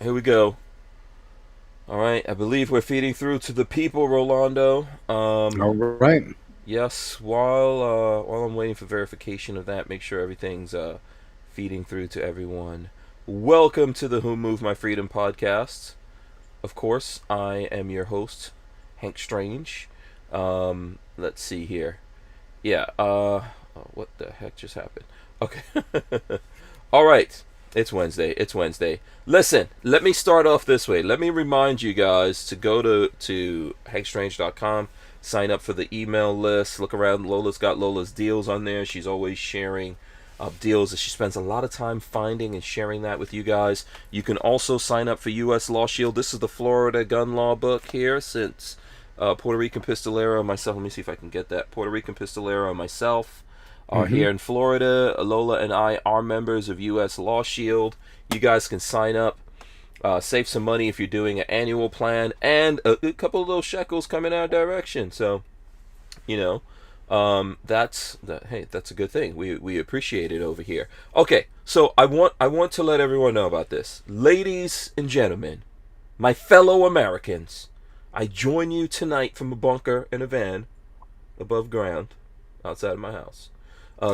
here we go. All right, I believe we're feeding through to the people, Rolando. All right. Yes, while I'm waiting for verification of that, make sure everything's feeding through to everyone. Welcome to the Who Moved My Freedom podcast. Of course, I am your host, Hank Strange. Let's see here. Yeah. What the heck just happened? Okay. All right. It's Wednesday. It's Wednesday. Listen, let me start off this way. Let me remind you guys to go to hankstrange.com, sign up for the email list, look around. Lola's got Lola's deals on there. She's always sharing deals that she spends a lot of time finding and sharing that with you guys. You can also sign up for U.S. Law Shield. This is the Florida gun law book here since Puerto Rican Pistolero, myself. Let me see if I can get that. Puerto Rican Pistolero and myself are hmm here in Florida. Lola and I are members of U.S. Law Shield. You guys can sign up, save some money if you're doing an annual plan, and a couple of those shekels come in our direction. So, you know, hey, that's a good thing. We appreciate it over here. Okay, so I want to let everyone know about this, ladies and gentlemen, my fellow Americans. I join you tonight from a bunker in a van above ground outside of my house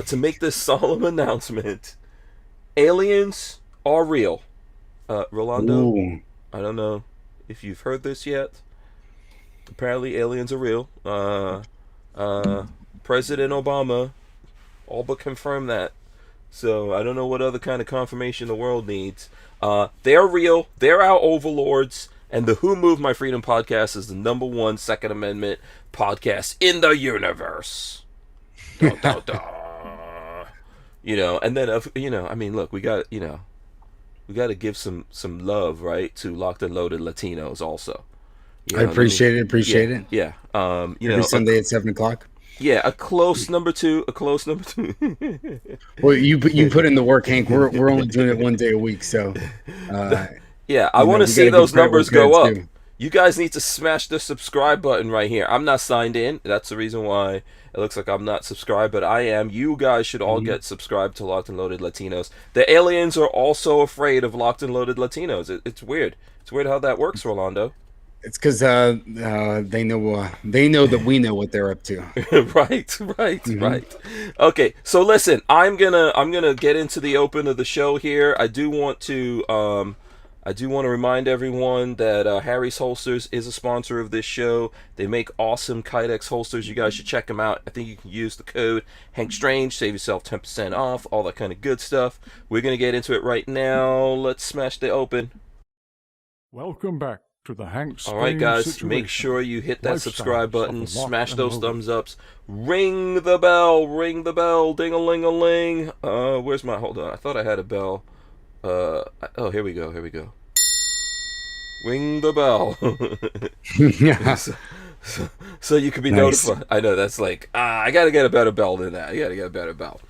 to make this solemn announcement. Aliens are real. Rolando, Ooh. I don't know if you've heard this yet. Apparently, aliens are real. Uh, President Obama all but confirmed that. So I don't know what other kind of confirmation the world needs. They're real. They're our overlords. And the Who Moved My Freedom podcast is the number one Second Amendment podcast in the universe. Dun, dun, dun. And then I mean, look, we got to give some love, right, to locked and loaded Latinos also. I appreciate it. Yeah, Appreciate it. yeah. Every Sunday at 7 o'clock. Yeah, a close number two, a close number two. Well, you put in the work, Hank. We're only doing it one day a week, so uh, Yeah, I want to we got see to give those credit where numbers go credit's up. due. You guys need to smash the subscribe button right here. I'm not signed in. That's the reason why it looks like I'm not subscribed, but I am. You guys should all Mhm. get subscribed to Locked and Loaded Latinos. The aliens are also afraid of Locked and Loaded Latinos. It's weird. It's weird how that works, Rolando. It's because they know that we know what they're up to. Right, right, hmm right. Okay, so listen, I'm gonna get into the open of the show here. I do want to remind everyone that Harry's Holsters is a sponsor of this show. They make awesome Kydex holsters. You guys should check them out. I think you can use the code Hank Strange, save yourself 10% off, all that kind of good stuff. We're gonna get into it right now. Let's smash the open. Welcome back to the Hank All right, Strange guys, make situation. sure you hit that subscribe Lifestyles of button, the locked smash and those loaded. thumbs ups, ring the bell, ding a ling a ling. Where's my? Hold on, I thought I had a bell. Oh, here we go, here we go. Ring the bell. Yeah. so you can be Nice. notified. I know that's like, I gotta get a better bell than that. I gotta get a better bell.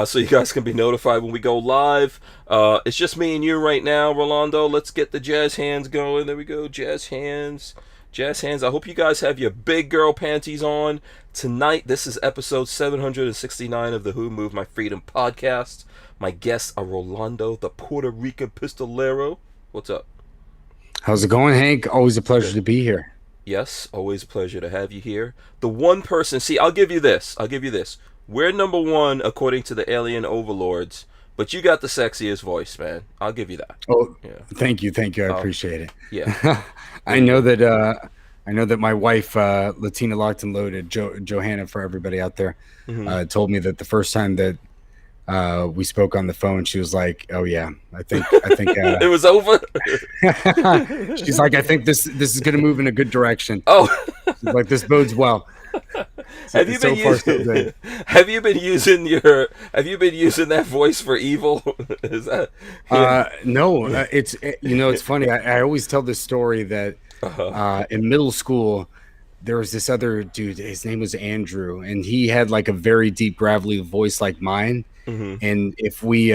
So you guys can be notified when we go live. It's just me and you right now, Rolando. Let's get the jazz hands going. There we go, jazz hands. Jazz hands. I hope you guys have your big girl panties on tonight. This is episode 769 of the Who Moved My Freedom podcast. My guests are Rolando, the Puerto Rican Pistolero. What's up? How's it going, Hank? Always a pleasure Good. to be here. Yes, always a pleasure to have you here. The one person, see, I'll give you this. I'll give you this. We're number one according to the alien overlords, but you got the sexiest voice, man. I'll give you that. Oh, Yeah. thank you, thank you. I Oh, appreciate it. yeah. There I you know go. that my wife, Latina Locked and Loaded, Johanna, for everybody out there, Hmm. told me that the first time that we spoke on the phone, she was like, "Oh yeah, I think." It was over. She's like, "I think this is going to move in a good direction." Oh, She's like, "This bodes well." have you So been far, so using? good. Have you been using your? Have you been using that voice for evil? Is that? Yeah. No, it's funny. I always tell this story that Uh-huh. in middle school there was this other dude. His name was Andrew, and he had like a very deep, gravelly voice like mine. Hmm. And if we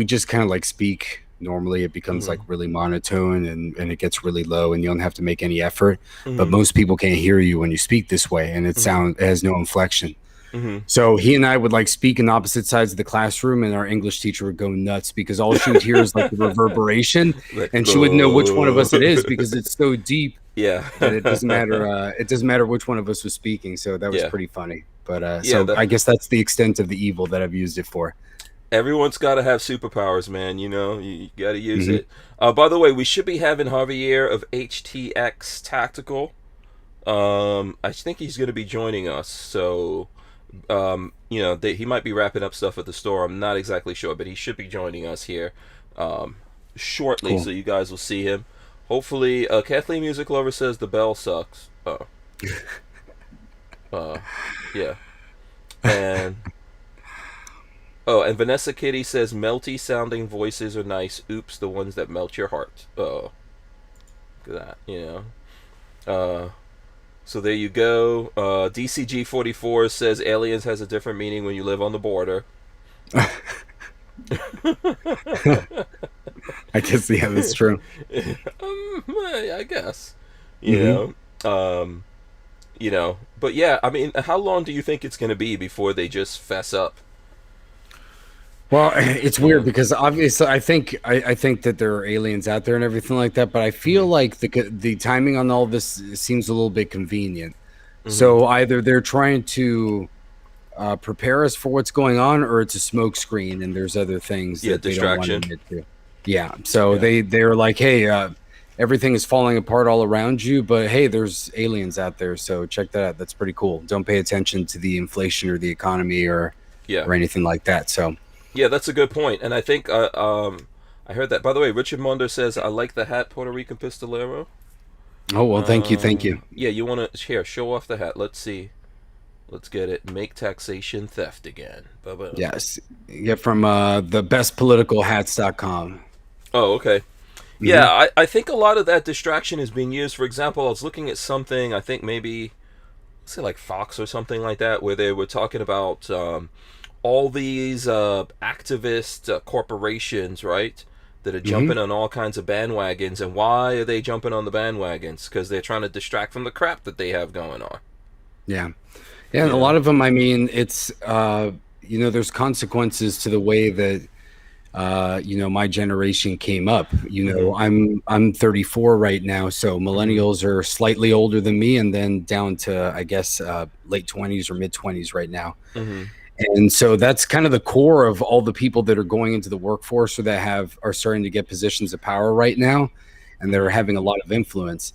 just kind of like speak normally, it becomes like Hmm. really monotone and it gets really low, and you don't have to make any effort. But Hmm. most people can't hear you when you speak this way, and it Hmm. has no inflection. Mm-hmm. So he and I would like speak in opposite sides of the classroom, and our English teacher would go nuts because all she would hear is like the reverberation, and she wouldn't know which one of us it is because it's so deep. Yeah. That it doesn't matter. It doesn't matter which one of us was speaking. So that was pretty funny. But I guess that's the extent of the evil that I've used it for. Everyone's got to have superpowers, man. You know, you got to use it. By the way, we should be having Javier of HTX Tactical. I think he's going to be joining us. So, you know, he might be wrapping up stuff at the store. I'm not exactly sure, but he should be joining us here shortly. Cool. So you guys will see him. Hopefully, Kathleen Music Lover says the bell sucks. Yeah. And and Vanessa Kitty says melty sounding voices are nice. Oops, the ones that melt your heart. Look at that, you know. So there you go. DCG44 says aliens has a different meaning when you live on the border. I guess that's true. I guess. You know, but yeah, I mean, how long do you think it's going to be before they just fess up? Well, it's weird because obviously I think that there are aliens out there and everything like that, but I feel like the timing on all this seems a little bit convenient. So either they're trying to prepare us for what's going on, or it's a smoke screen and there's other things that they don't want to admit to. Yeah. So they're like, hey, everything is falling apart all around you, but hey, there's aliens out there, so check that out. That's pretty cool. Don't pay attention to the inflation or the economy or anything like that. So yeah, that's a good point. And I think I heard that. By the way, Richard Munder says, I like the hat, Puerto Rican Pistolero. Oh, well, thank you. Yeah, you want to show off the hat. Let's see. Let's get it. Make taxation theft again. Bye-bye. Yes. Get from thebestpoliticalhats.com. Oh, okay. Yeah, I think a lot of that distraction is being used. For example, I was looking at something, I think maybe, let's say like Fox or something like that, where they were talking about all these activist corporations, right, that are jumping on all kinds of bandwagons. And why are they jumping on the bandwagons? Because they're trying to distract from the crap that they have going on. Yeah. And a lot of them, I mean, it's, there's consequences to the way that, my generation came up. I'm 34 right now, so millennials are slightly older than me, and then down to, I guess, late 20s or mid 20s right now. And so that's kind of the core of all the people that are going into the workforce or that are starting to get positions of power right now, and they're having a lot of influence.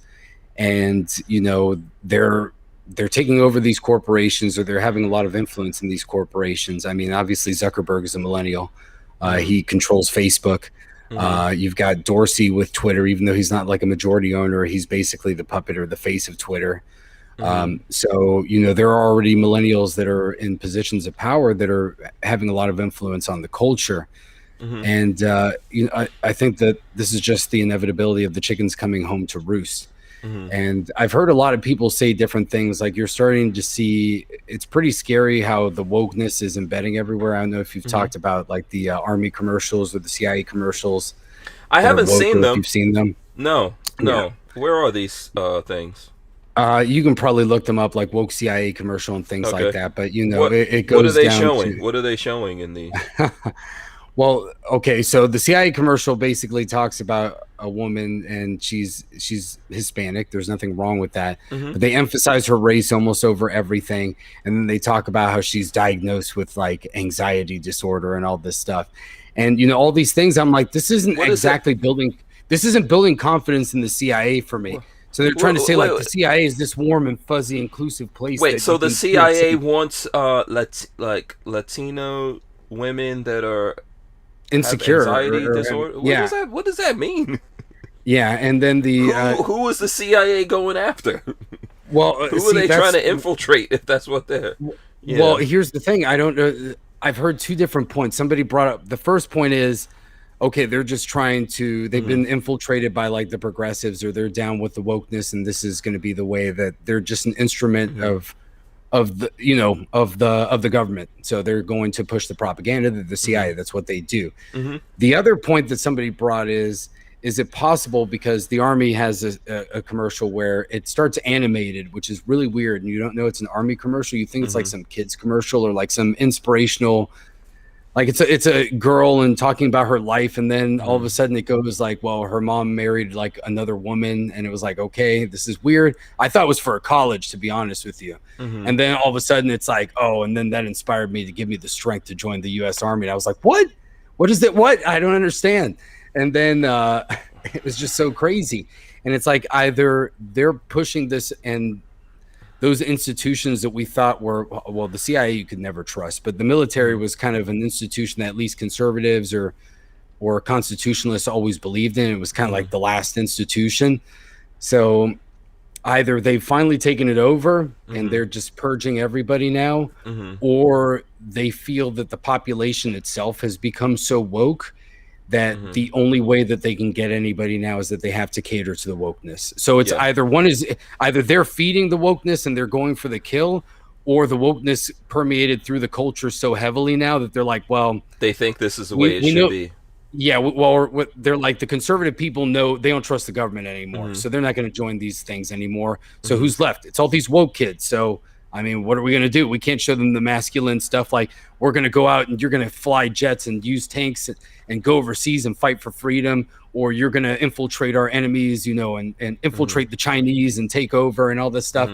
And they're taking over these corporations, or they're having a lot of influence in these corporations. I mean, obviously Zuckerberg is a millennial. He controls Facebook. You've got Dorsey with Twitter, even though he's not like a majority owner, he's basically the puppet or the face of Twitter. So, there are already millennials that are in positions of power that are having a lot of influence on the culture. And, I think that this is just the inevitability of the chickens coming home to roost. And I've heard a lot of people say different things. Like, you're starting to see, it's pretty scary how the wokeness is embedding everywhere. I don't know if you've talked about like the Army commercials or the CIA commercials. I haven't seen them. You've seen them? No. Yeah. Where are these things? You can probably look them up, like woke CIA commercial and things like that. But it goes. What are they down showing? To... What are they showing in these? Well, okay, so the CIA commercial basically talks about a woman, and she's Hispanic. There's nothing wrong with that. But they emphasize her race almost over everything, and then they talk about how she's diagnosed with like anxiety disorder and all this stuff. And all these things, I'm like, this isn't building confidence in the CIA for me. So they're trying to say the CIA is this warm and fuzzy, inclusive place. Wait, so the CIA wants Latino women that are insecure, anxiety disorder. What does that mean? Yeah, and then who is the CIA going after? Well, who are they trying to infiltrate? If that's what they're. Well, here's the thing. I don't know. I've heard two different points. Somebody brought up the first point is, okay, they're just trying to. They've been infiltrated by like the progressives, or they're down with the wokeness, and this is going to be the way that they're just an instrument of the government. So they're going to push the propaganda, the CIA. That's what they do. The other point that somebody brought is is it possible, because the Army has a commercial where it starts animated, which is really weird, and you don't know it's an Army commercial. You think it's like some kids commercial or like some inspirational, like it's a girl and talking about her life, and then all of a sudden it goes like, well, her mom married like another woman, and it was like, okay, this is weird. I thought it was for a college, to be honest with you. And then all of a sudden it's like, oh, and then that inspired me to give me the strength to join the U.S. Army. And I was like, what is it? What? I don't understand. And then it was just so crazy. And it's like, either they're pushing this, and those institutions that we thought were, well, the CIA you could never trust, but the military was kind of an institution that at least conservatives or constitutionalists always believed in. It was kind of like the last institution. So either they've finally taken it over and they're just purging everybody now, or they feel that the population itself has become so woke that the only way that they can get anybody now is that they have to cater to the wokeness. So it's either they're feeding the wokeness and they're going for the kill, or the wokeness permeated through the culture so heavily now that they're like, well, they think this is the way it should be. Yeah, well, they're like, the conservative people know they don't trust the government anymore, so they're not going to join these things anymore. So who's left? It's all these woke kids. So I mean, what are we going to do? We can't show them the masculine stuff like, we're going to go out and you're going to fly jets and use tanks and go overseas and fight for freedom, or you're going to infiltrate our enemies, you know, and infiltrate the Chinese and take over and all this stuff.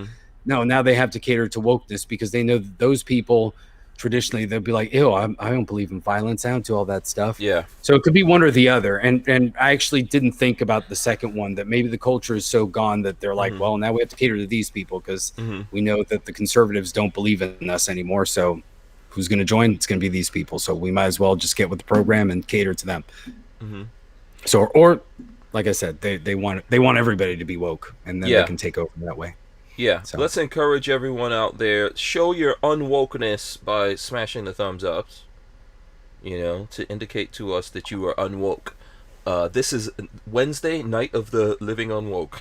No, now they have to cater to wokeness, because they know that those people traditionally, they'll be like, ew, I don't believe in violence. I don't do all that stuff. Yeah. So it could be one or the other. And I actually didn't think about the second one, that maybe the culture is so gone that they're like, well, now we have to cater to these people, because we know that the conservatives don't believe in us anymore. So who's going to join? It's going to be these people. So we might as well just get with the program and cater to them. So, or like I said, they want everybody to be woke, and then they can take over that way. Yeah, so let's encourage everyone out there. Show your unwokeness by smashing the thumbs ups, you know, to indicate to us that you are unwoke. This is Wednesday, night of the living unwoke.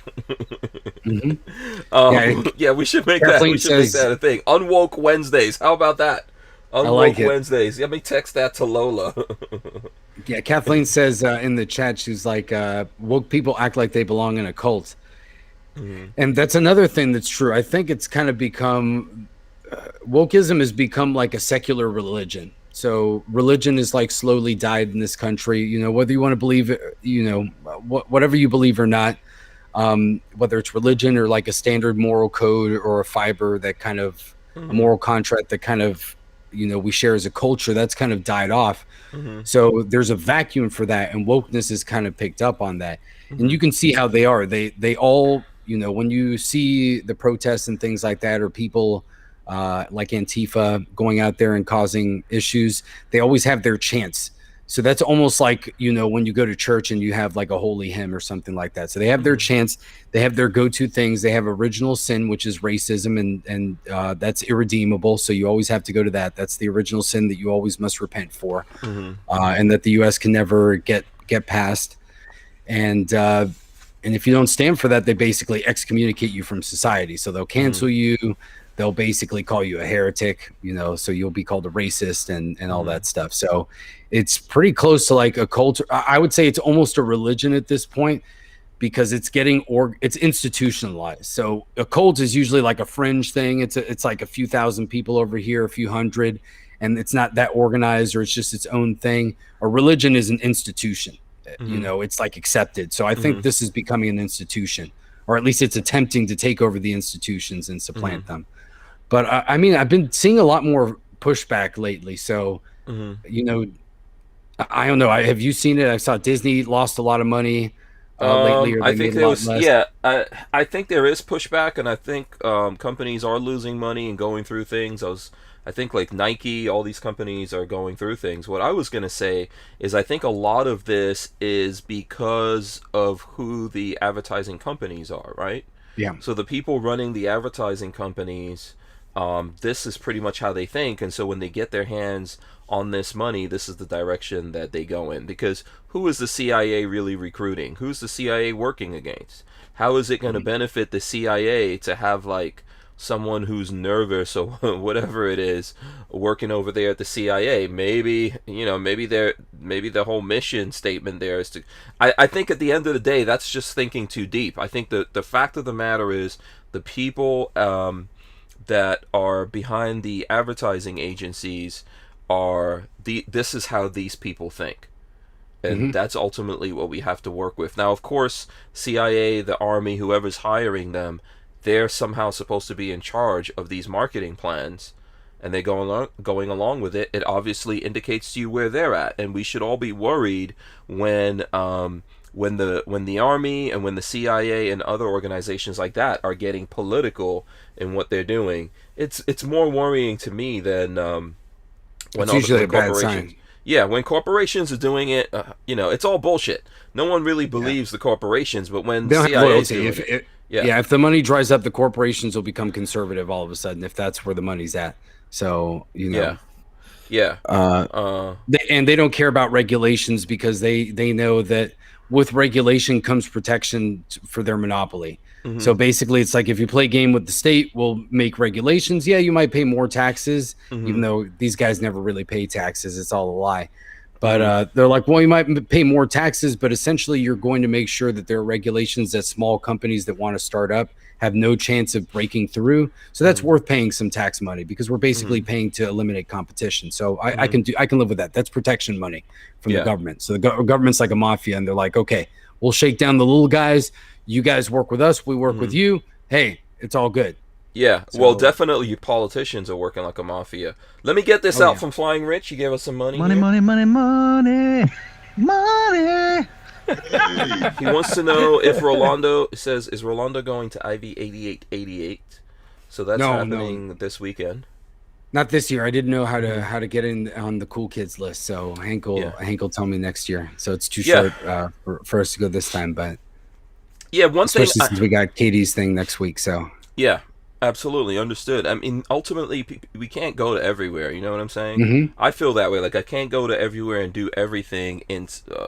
Yeah, we should make that. We should make that a thing. Unwoke Wednesdays. How about that? Unwoke Wednesdays. Let me text that to Lola. Yeah, Kathleen says in the chat, she's like, woke people act like they belong in a cult. And that's another thing that's true. I think it's kind of become, wokeism has become like a secular religion. So religion is like slowly died in this country, you know, whether you want to believe it, you know, whatever you believe or not, whether it's religion or like a standard moral code or a fiber that kind of a moral contract that kind of, you know, we share as a culture, that's kind of died off. So there's a vacuum for that, and wokeness is kind of picked up on that. And you can see how they are. They all, you know, when you see the protests and things like that, or people like Antifa going out there and causing issues, they always have their chants. So that's almost like, you know, when you go to church and you have like a holy hymn or something like that. So they have their chants, they have their go-to things. They have original sin, which is racism, and that's irredeemable. So you always have to go to that. That's the original sin that you always must repent for, and that the U.S. can never get past. And if you don't stand for that, they basically excommunicate you from society. So they'll cancel you. They'll basically call you a heretic, you know, so you'll be called a racist and all that stuff. So it's pretty close to like a cult. I would say it's almost a religion at this point, because it's getting it's institutionalized. So a cult is usually like a fringe thing. It's like a few thousand people over here, a few hundred, and it's not that organized, or it's just its own thing. A religion is an institution. You know, it's like accepted. So I think this is becoming an institution, or at least it's attempting to take over the institutions and supplant them. But I mean, I've been seeing a lot more pushback lately. So, you know, I don't know. Have you seen it? I saw Disney lost a lot of money lately. Or I think there was, I think there is pushback, and I think companies are losing money and going through things. I think like Nike, all these companies are going through things. What I was going to say is I think a lot of this is because of who the advertising companies are, right? Yeah. So the people running the advertising companies, this is pretty much how they think. And so when they get their hands on this money, this is the direction that they go in. Because who is the CIA really recruiting? Who's the CIA working against? How is it going to benefit the CIA to have like someone who's nervous or whatever it is working over there at the CIA. Maybe, maybe the whole mission statement there is to. I think at the end of the day, that's just thinking too deep. I think the fact of the matter is the people that are behind the advertising agencies this is how these people think. And that's ultimately what we have to work with. Now, of course, CIA, the Army, whoever's hiring them, they're somehow supposed to be in charge of these marketing plans, and they're going along with it. It obviously indicates to you where they're at, and we should all be worried when the Army and when the CIA and other organizations like that are getting political in what they're doing. It's more worrying to me than when it's usually a bad sign. Yeah, when corporations are doing it, it's all bullshit. No one really believes the corporations, but when they don't CIA have is loyalty. doing it, If the money dries up, the corporations will become conservative all of a sudden if that's where the money's at. So, and they don't care about regulations because they know that with regulation comes protection for their monopoly. So basically, it's like if you play a game with the state, we'll make regulations. Yeah, you might pay more taxes, even though these guys never really pay taxes. It's all a lie. But they're like, well, you might pay more taxes, but essentially you're going to make sure that there are regulations that small companies that want to start up have no chance of breaking through. So that's worth paying some tax money because we're basically paying to eliminate competition. So I can live with that. That's protection money from the government. So the government's like a mafia, and they're like, okay, we'll shake down the little guys. You guys work with us. We work with you. Hey, it's all good. Yeah, well, definitely you politicians are working like a mafia. Let me get this out from Flying Rich. You gave us some money. Money. He wants to know if Rolando says, is Rolando going to IV 8888? So that's happening this weekend. Not this year. I didn't know how to get in on the cool kids list. So Hank will tell me next year. So it's too short for us to go this time. But especially since we got Katie's thing next week. So yeah. Absolutely, understood. I mean, ultimately, we can't go to everywhere. You know what I'm saying? I feel that way. Like, I can't go to everywhere and do everything inside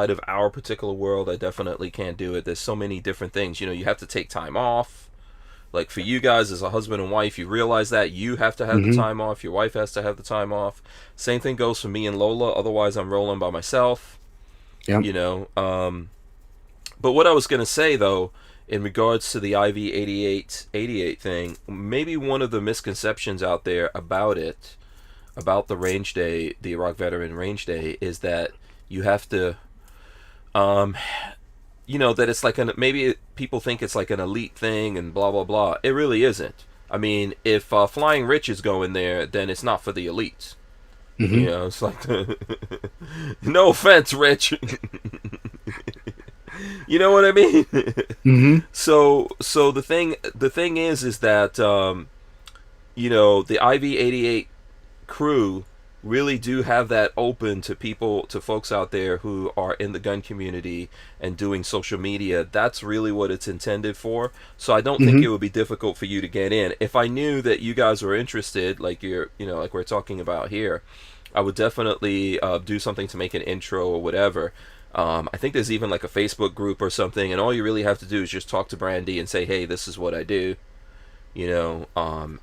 of our particular world. I definitely can't do it. There's so many different things. You have to take time off. Like, for you guys as a husband and wife, you realize that you have to have the time off. Your wife has to have the time off. Same thing goes for me and Lola. Otherwise, I'm rolling by myself. Yep. But what I was going to say, though, in regards to the IV 8888 thing, maybe one of the misconceptions out there about the range day, the Iraq Veteran Range Day, is that you have to, that it's like maybe people think it's like an elite thing and blah, blah, blah. It really isn't. I mean, if Flying Rich is going there, then it's not for the elites. It's like, no offense, Rich. You know what I mean? So the thing is that the IV-88 crew really do have that open to folks out there who are in the gun community and doing social media. That's really what it's intended for. So I don't think it would be difficult for you to get in. If I knew that you guys were interested, like like we're talking about here, I would definitely do something to make an intro or whatever. I think there's even like a Facebook group or something, and all you really have to do is just talk to Brandy and say, hey, this is what I do, and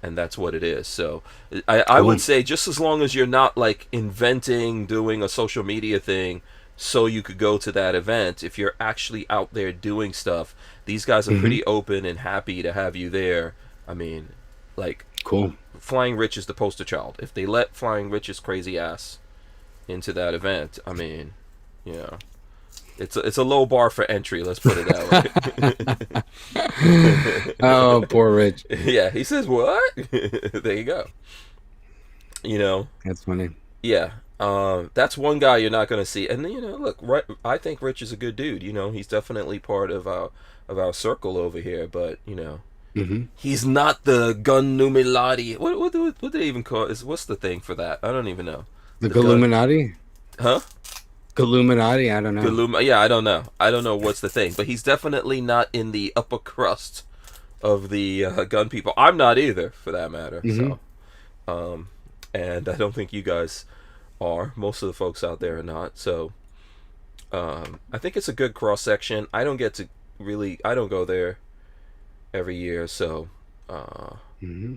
that's what it is. So I would say, just as long as you're not like doing a social media thing so you could go to that event, if you're actually out there doing stuff, these guys are pretty open and happy to have you there. I mean, like, cool. Flying Rich is the poster child. If they let Flying Rich's crazy ass into that event, I mean, it's a low bar for entry, let's put it that way. Oh, poor Rich. Yeah, he says, what? There you go. That's funny. Yeah. That's one guy you're not going to see. And, look, I think Rich is a good dude. He's definitely part of our circle over here. But, he's not the gun Illuminati. What do they even call it? What's the thing for that? I don't even know. The Illuminati? Huh? Illuminati, I don't know. Yeah, I don't know. I don't know what's the thing, but he's definitely not in the upper crust of the gun people. I'm not either, for that matter. So, and I don't think you guys are. Most of the folks out there are not. So, I think it's a good cross section. I don't go there every year. So, uh, Hmm.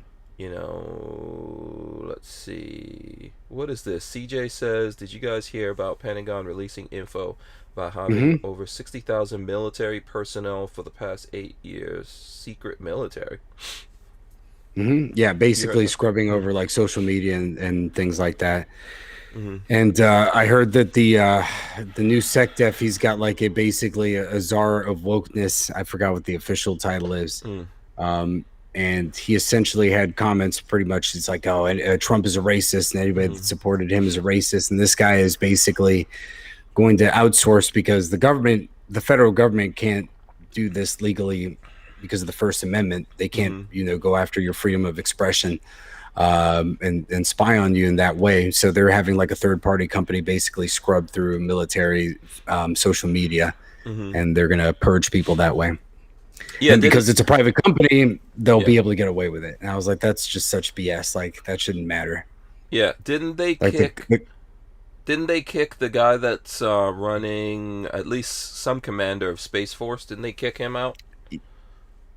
let's see. What is this? CJ says, did you guys hear about Pentagon releasing info about having Hmm. over 60,000 military personnel for the past 8 years? Secret military. Hmm. Yeah, You heard basically that? scrubbing over like social media and things like that. Mm-hmm. And I heard that the new SecDef, he's got like basically a czar of wokeness. I forgot what the official title is. Mm-hmm. Um, and he essentially had comments pretty much. It's like, oh, and, Trump is a racist, and anybody that supported him is a racist. And this guy is basically going to outsource because the federal government can't do this legally because of the First Amendment. They can't, Mm-hmm. go after your freedom of expression and spy on you in that way. So they're having like a third party company basically scrub through military social media, Mm-hmm. and they're going to purge people that way. Yeah, And didn't because it's a private company, they'll yeah. be able to get away with it. And I was like, that's just such BS. Like that shouldn't matter. Yeah, didn't they Like kick didn't they kick the guy that's running at least some commander of Space Force? Didn't they kick him out for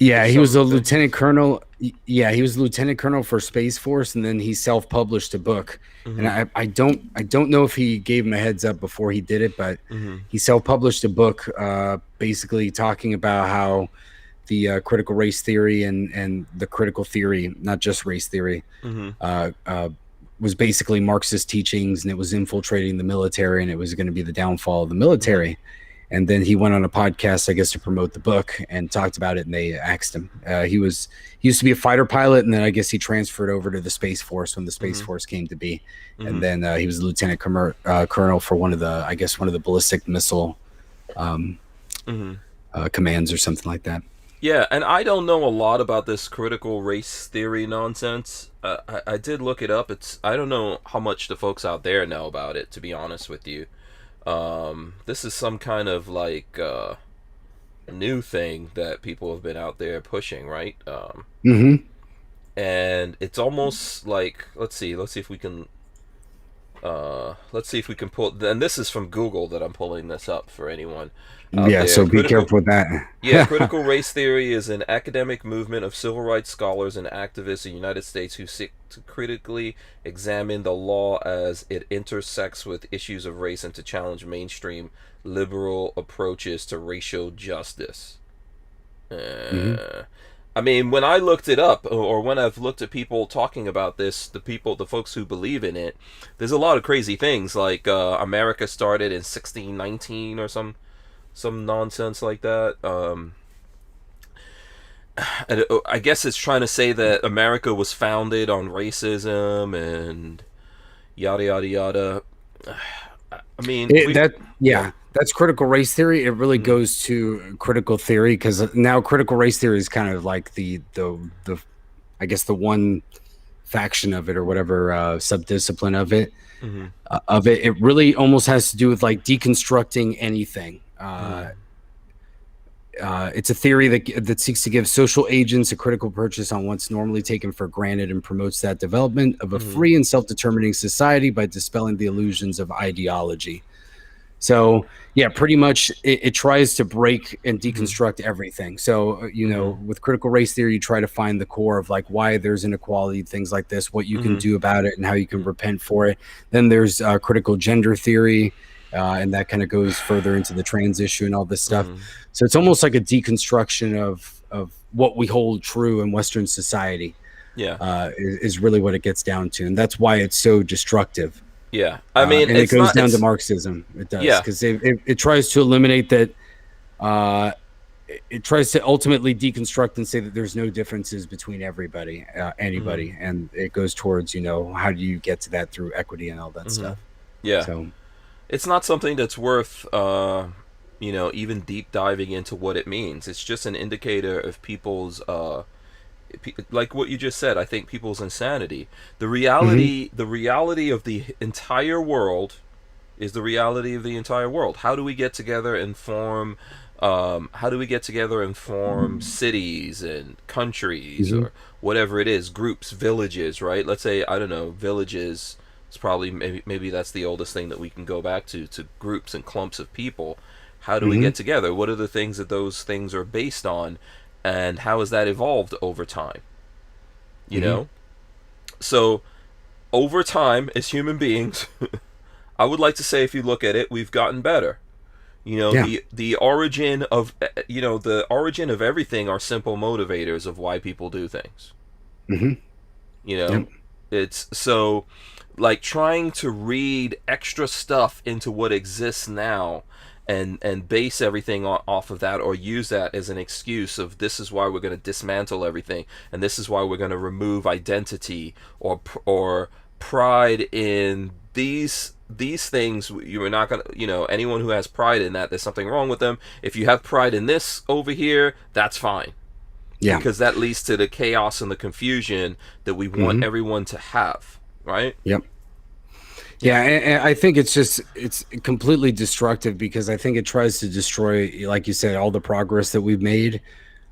yeah, he was some a things? lieutenant colonel. Yeah, he was lieutenant colonel for Space Force, and then he self-published a book. And Mm-hmm. I don't know if he gave him a heads up before he did it, but Mm-hmm. he self-published a book, basically talking about how the critical race theory and the critical theory, not just race theory, Mm-hmm. was basically Marxist teachings, and it was infiltrating the military, and it was going to be the downfall of the military. Mm-hmm. And then he went on a podcast, I guess, to promote the book and talked about it. And they asked him. He used to be a fighter pilot, and then I guess he transferred over to the Space Force when the Space Mm-hmm. Force came to be. Mm-hmm. And then he was a lieutenant colonel for one of the ballistic missile Mm-hmm. commands or something like that. Yeah, and I don't know a lot about this critical race theory nonsense. I did look it up. I don't know how much the folks out there know about it, to be honest with you. This is some kind of like new thing that people have been out there pushing, right? Mm-hmm. And it's almost like let's see if we can pull. And this is from Google that I'm pulling this up for anyone out Yeah, there. so be careful with that. Yeah, critical race theory is an academic movement of civil rights scholars and activists in the United States who seek to critically examine the law as it intersects with issues of race and to challenge mainstream liberal approaches to racial justice. Mm-hmm. I mean, when I looked it up, or when I've looked at people talking about this, the folks who believe in it, there's a lot of crazy things like America started in 1619 or some nonsense like that. I guess it's trying to say that America was founded on racism and yada yada yada. I mean, that's critical race theory. It really mm-hmm. goes to critical theory because now critical race theory is kind of like the I guess the one faction of it or whatever subdiscipline of it. Mm-hmm. It really almost has to do with like deconstructing anything. It's a theory that seeks to give social agents a critical purchase on what's normally taken for granted and promotes that development of a free and self-determining society by dispelling the illusions of ideology. So yeah, pretty much it tries to break and deconstruct everything. So, with critical race theory, you try to find the core of like why there's inequality, things like this, what you can do about it and how you can repent for it. Then there's critical gender theory. And that kind of goes further into the trans issue and all this stuff. So it's almost like a deconstruction of what we hold true in Western society. Yeah, is really what it gets down to, and that's why it's so destructive. Yeah, I mean, and it goes down to Marxism. It does because it tries to eliminate that. It tries to ultimately deconstruct and say that there's no differences between anybody, and it goes towards how do you get to that through equity and all that stuff. Yeah. So it's not something that's worth, even deep diving into what it means. It's just an indicator of people's, like what you just said. I think people's insanity. The reality of the entire world is the reality of the entire world. How do we get together and form? Cities and countries or whatever it is, groups, villages, right? Let's say, I don't know, villages. It's probably maybe that's the oldest thing that we can go back to groups and clumps of people. How do we get together? What are the things that those things are based on? and how has that evolved over time? You Mm-hmm. know? So, over time, as human beings, I would like to say if you look at it, we've gotten better. You know, Yeah. the origin of the origin of everything are simple motivators of why people do things. Mm-hmm. You know, Yep. it's so like trying to read extra stuff into what exists now and base everything off of that, or use that as an excuse of this is why we're going to dismantle everything, and this is why we're going to remove identity or pride in these things. You're not going to, anyone who has pride in that, there's something wrong with them. If you have pride in this over here, that's fine, Yeah. because that leads to the chaos and the confusion that we want Mm-hmm. everyone to have, right? Yep. Yeah, and I think it's completely destructive because I think it tries to destroy, like you said, all the progress that we've made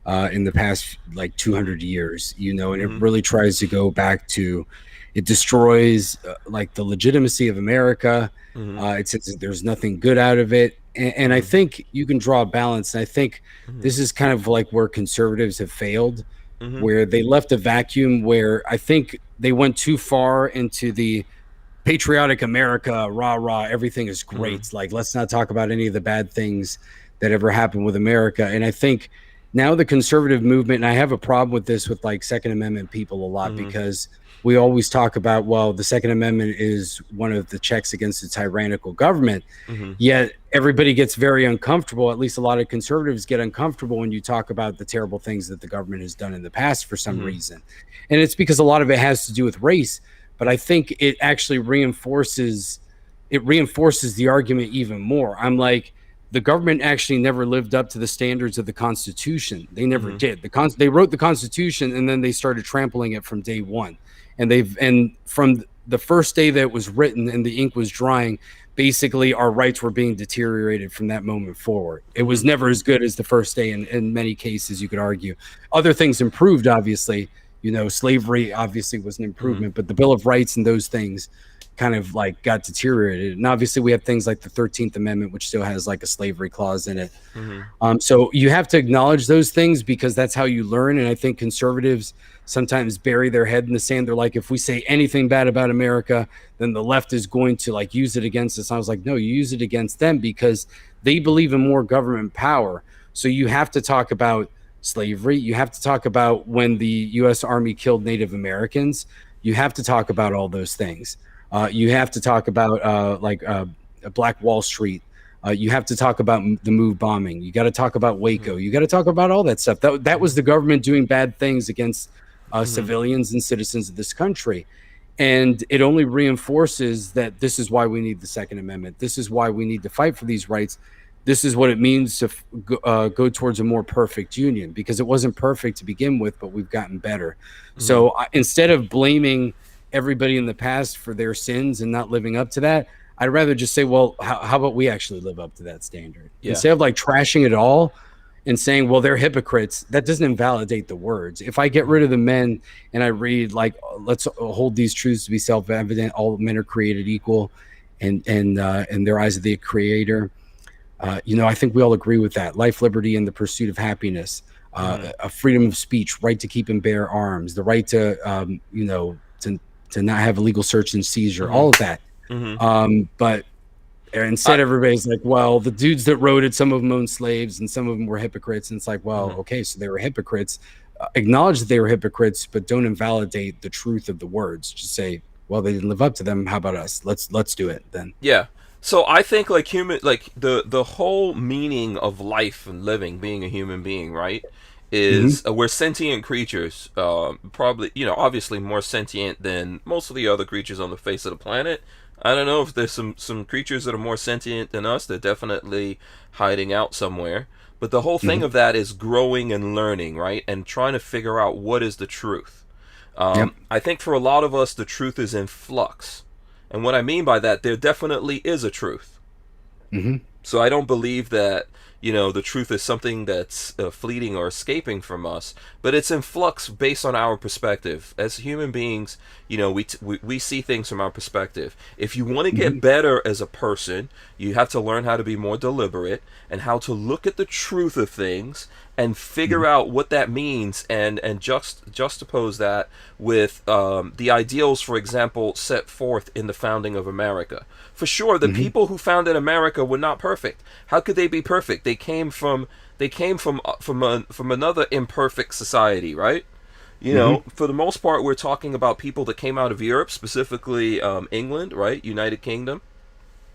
in the past like 200 years, and it Mm-hmm. really tries to go back to, it destroys like the legitimacy of America. Mm-hmm. It says that there's nothing good out of it. And I Mm-hmm. think you can draw a balance. And I think Mm-hmm. this is kind of like where conservatives have failed, Mm-hmm. where they left a vacuum where I think they went too far into the patriotic America, rah rah, everything is Mm-hmm. great. Like, let's not talk about any of the bad things that ever happened with America. And I think now the conservative movement, and I have a problem with this with like Second Amendment people a lot, Mm-hmm. because we always talk about, well, the Second Amendment is one of the checks against the tyrannical government. Mm-hmm. Yet everybody gets very uncomfortable. At least a lot of conservatives get uncomfortable when you talk about the terrible things that the government has done in the past for some Mm-hmm. reason. And it's because a lot of it has to do with race. But I think it actually reinforces the argument even more. I'm like, the government actually never lived up to the standards of the Constitution. They never Mm-hmm. did. They wrote the Constitution and then they started trampling it from day one. And from the first day that it was written and the ink was drying, basically our rights were being deteriorated from that moment forward. It was never as good as the first day. In many cases, you could argue other things improved, obviously. Slavery obviously was an improvement, but the Bill of Rights and those things kind of like got deteriorated. And obviously we have things like the 13th Amendment, which still has like a slavery clause in it. Mm-hmm. So you have to acknowledge those things because that's how you learn. And I think conservatives sometimes bury their head in the sand. They're like, if we say anything bad about America, then the left is going to like use it against us. I was like, no, you use it against them because they believe in more government power. So you have to talk about slavery. You have to talk about when the U.S. Army killed Native Americans. You have to talk about all those things. You have to talk about Black Wall Street. You have to talk about the MOVE bombing. You got to talk about Waco. You got to talk about all that stuff. That was the government doing bad things against civilians and citizens of this country. And it only reinforces that this is why we need the Second Amendment. This is why we need to fight for these rights. This is what it means to go towards a more perfect union, because it wasn't perfect to begin with, but we've gotten better. So instead of blaming everybody in the past for their sins and not living up to that, I'd rather just say, well, how about we actually live up to that standard? Yeah. Instead of like trashing it all and saying, well, they're hypocrites, that doesn't invalidate the words. If I get rid of the men and I read like, let's hold these truths to be self-evident, all men are created equal and in their eyes of the creator. I think we all agree with that. Life, liberty, and the pursuit of happiness, a freedom of speech, right to keep and bear arms, the right to, to not have a legal search and seizure, all of that. But instead, everybody's like, well, the dudes that wrote it, some of them owned slaves and some of them were hypocrites. And it's like, well, okay, so they were hypocrites. Acknowledge that they were hypocrites, but don't invalidate the truth of the words. Just say, well, they didn't live up to them. How about us? Let's do it then. Yeah. So I think like the whole meaning of life and living, being a human being, right, is we're sentient creatures. Probably, obviously more sentient than most of the other creatures on the face of the planet. I don't know if there's some creatures that are more sentient than us. They're definitely hiding out somewhere. But the whole thing of that is growing and learning, right, and trying to figure out what is the truth. I think for a lot of us, the truth is in flux. And what I mean by that, there definitely is a truth. So I don't believe that, the truth is something that's fleeting or escaping from us, but it's in flux based on our perspective. As human beings, we see things from our perspective. If you want to get better as a person, you have to learn how to be more deliberate and how to look at the truth of things and figure out what that means, and juxtapose that with the ideals, for example, set forth in the founding of America. For sure, the people who founded America were not perfect. How could they be perfect? They came from another imperfect society, right? For the most part, we're talking about people that came out of Europe, specifically England, right? United Kingdom.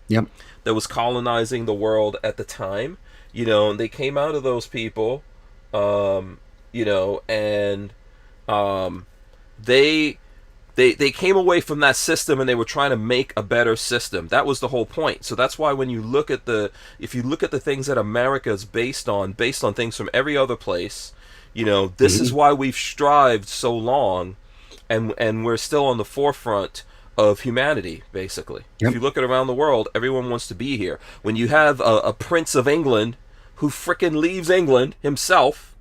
Yep. That was colonizing the world at the time. And they came out of those people, and they came away from that system and they were trying to make a better system. That was the whole point. So that's why when you look at if you look at the things that America is based on things from every other place, this is why we've strived so long, and we're still on the forefront of humanity, basically. Yep. If you look at around the world, everyone wants to be here. When you have a Prince of England who frickin' leaves England himself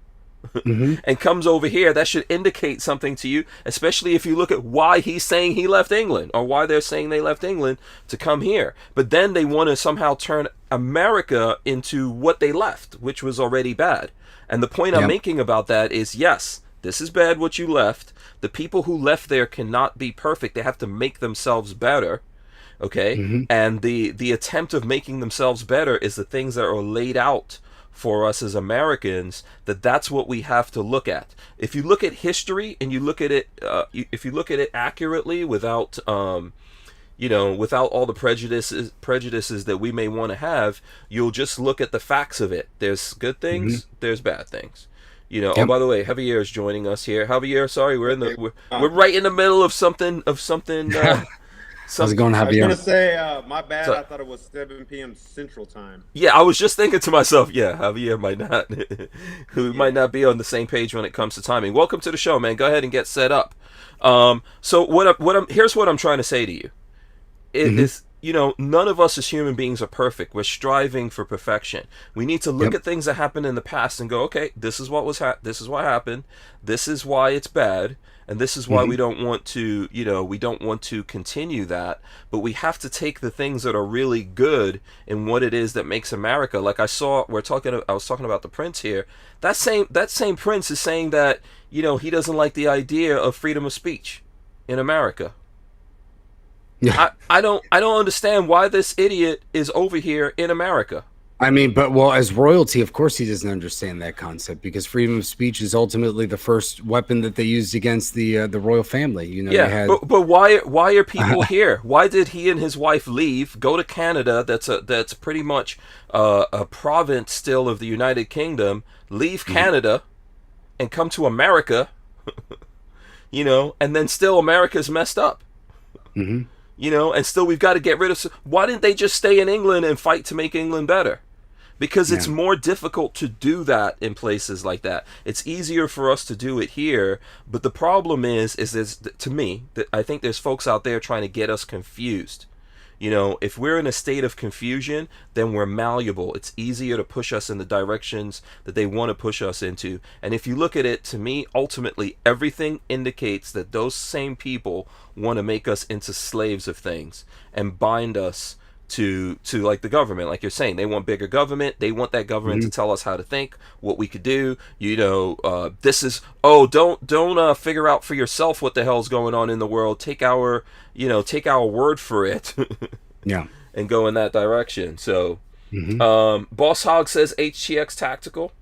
and comes over here, that should indicate something to you, especially if you look at why he's saying he left England, or why they're saying they left England to come here. But then they want to somehow turn America into what they left, which was already bad. And the point I'm making about that is, yes, this is bad what you left. The people who left there cannot be perfect. They have to make themselves better. Okay? And the attempt of making themselves better is the things that are laid out for us as Americans, that's what we have to look at. If you look at history and you look at it, if you look at it accurately, without without all the prejudices that we may want to have, you'll just look at the facts of it. There's good things, there's bad things. Oh, by the way, Javier is joining us here. Javier, sorry, we're right in the middle of something. How's it going, Javier? I was going to say, my bad, so, I thought it was 7 p.m. Central Time. Yeah, I was just thinking to myself, Javier might not be on the same page when it comes to timing. Welcome to the show, man. Go ahead and get set up. So here's what I'm trying to say to you. It is, none of us as human beings are perfect. We're striving for perfection. We need to look at things that happened in the past and go, okay, this is what this is what happened. This is why it's bad. And this is why we don't want to, we don't want to continue that. But we have to take the things that are really good in what it is that makes America. Like I was talking about the Prince here. That same Prince is saying that, he doesn't like the idea of freedom of speech in America. Yeah. I don't understand why this idiot is over here in America. I mean, as royalty, of course he doesn't understand that concept, because freedom of speech is ultimately the first weapon that they used against the royal family. Yeah, but why are people here? Why did he and his wife leave, go to Canada? That's pretty much a province still of the United Kingdom. Leave Canada and come to America, and then still America's messed up. And still we've got to get rid of. Why didn't they just stay in England and fight to make England better? Because it's more difficult to do that in places like that. It's easier for us to do it here, but the problem is to me, that I think there's folks out there trying to get us confused. If we're in a state of confusion, then we're malleable. It's easier to push us in the directions that they want to push us into. And if you look at it, to me, ultimately, everything indicates that those same people want to make us into slaves of things and bind us to like the government. Like you're saying, they want bigger government. They want that government to tell us how to think, what we could do. This is, don't figure out for yourself what the hell's going on in the world. Take our word for it. And go in that direction. So Boss Hog says HTX Tactical.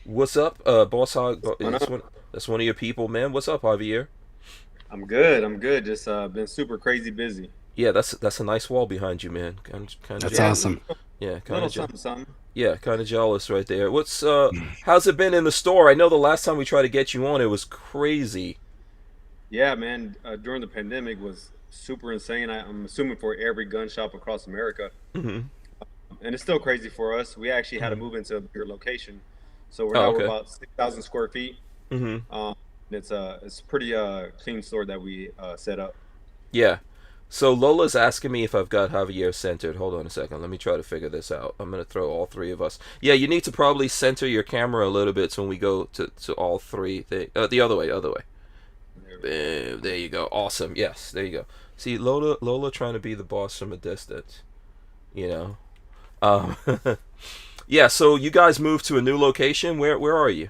What's up, Boss Hog? That's one of your people, man. What's up, Javier? I'm good. Just been super crazy busy. Yeah, that's a nice wall behind you, man. Kind of that's awesome. Yeah, kind of something. Yeah, kind of jealous right there. What's how's it been in the store? I know the last time we tried to get you on, it was crazy. Yeah, man. During the pandemic was super insane. I'm assuming for every gun shop across America. And it's still crazy for us. We actually had to move into a bigger location, so we're about 6,000 square feet. It's a pretty clean store that we set up. Yeah. So Lola's asking me if I've got Javier centered. Hold on a second. Let me try to figure this out. I'm gonna throw all three of us. Yeah, you need to probably center your camera a little bit so when we go to all three. The other way, other way. Boom. There you go. Awesome. Yes, there you go. See, Lola trying to be the boss from a distance. You know. Um, yeah. So you guys moved to a new location. Where are you?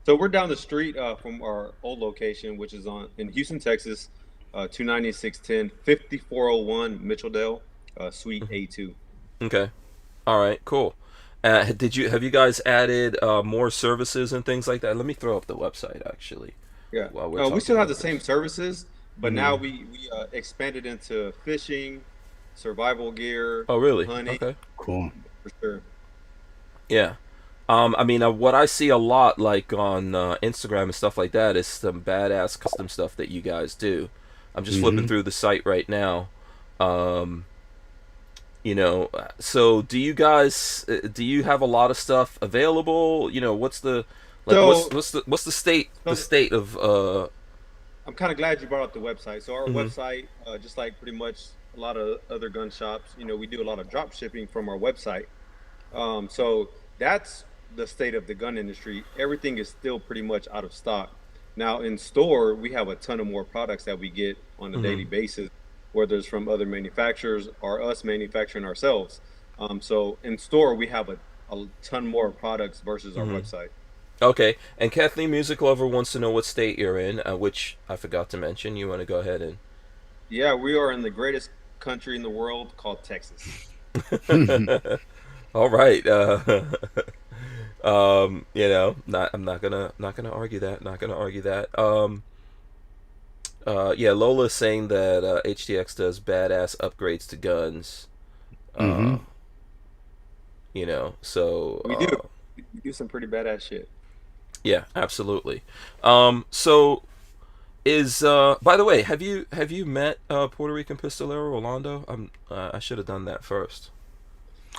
So we're down the street from our old location, which is in Houston, Texas, 29610 5401 Mitchelldale, Suite A2. Okay. All right. Cool. Have you guys added more services and things like that? Let me throw up the website actually. Yeah. While we're We still talking have the about same this. services, but now we expanded into fishing, survival gear, Oh, really? hunting, Okay. Cool. for sure. Yeah. I mean, what I see a lot, like on Instagram and stuff like that, is some badass custom stuff that you guys do. I'm just flipping through the site right now. Um, so do you have a lot of stuff available? What's the like So, what's the so state of I'm kind of glad you brought up the website. So our mhm, website, just like pretty much a lot of other gun shops, we do a lot of drop shipping from our website. So that's the state of the gun industry. Everything is still pretty much out of stock. Now in store, we have a ton of more products that we get on a daily mhm. basis, whether it's from other manufacturers or us manufacturing ourselves. So in store, we have a ton more products versus our Mhm. website. Okay, and Kathleen Music Lover wants to know what state you're in, which I forgot to mention. You want to go ahead Yeah, we are in the greatest country in the world called Texas. and all right. I'm not gonna argue that. Not gonna argue that. Yeah, Lola's saying that HTX does badass upgrades to guns. Uh, hmm so We do. We do some pretty badass shit. yeah, absolutely. So is by the way, have you met Puerto Rican Pistolero Rolando? I should have done that first.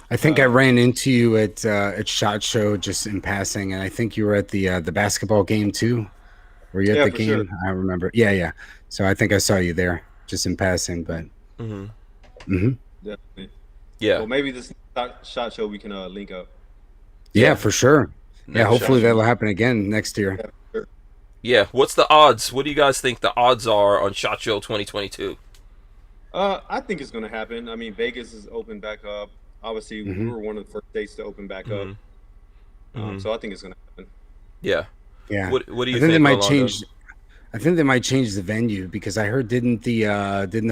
I think I Uh, ran into you at Shot Show just in passing, and I think you were at the basketball game too. Were you at Yeah, the for sure. game? I remember. Yeah, yeah. So I think I saw you there just in passing, but mhm. hmm Definitely. Yeah, Well, maybe this shot show we can link up. yeah, yeah. for sure. Yeah, Next hopefully shot show. that'll happen again next year. Yeah, for sure. Yeah. What's the odds? What do you guys think the odds are on Shot Show 2022? I think it's going to happen. I mean, Vegas is open back up. Obviously, we hmm were one of the first states to open back up. Mhm. Mhm. So I think it's going to happen. Yeah. Yeah, What do I you think they think, might Rolando? change. I think they might change the venue because I heard didn't the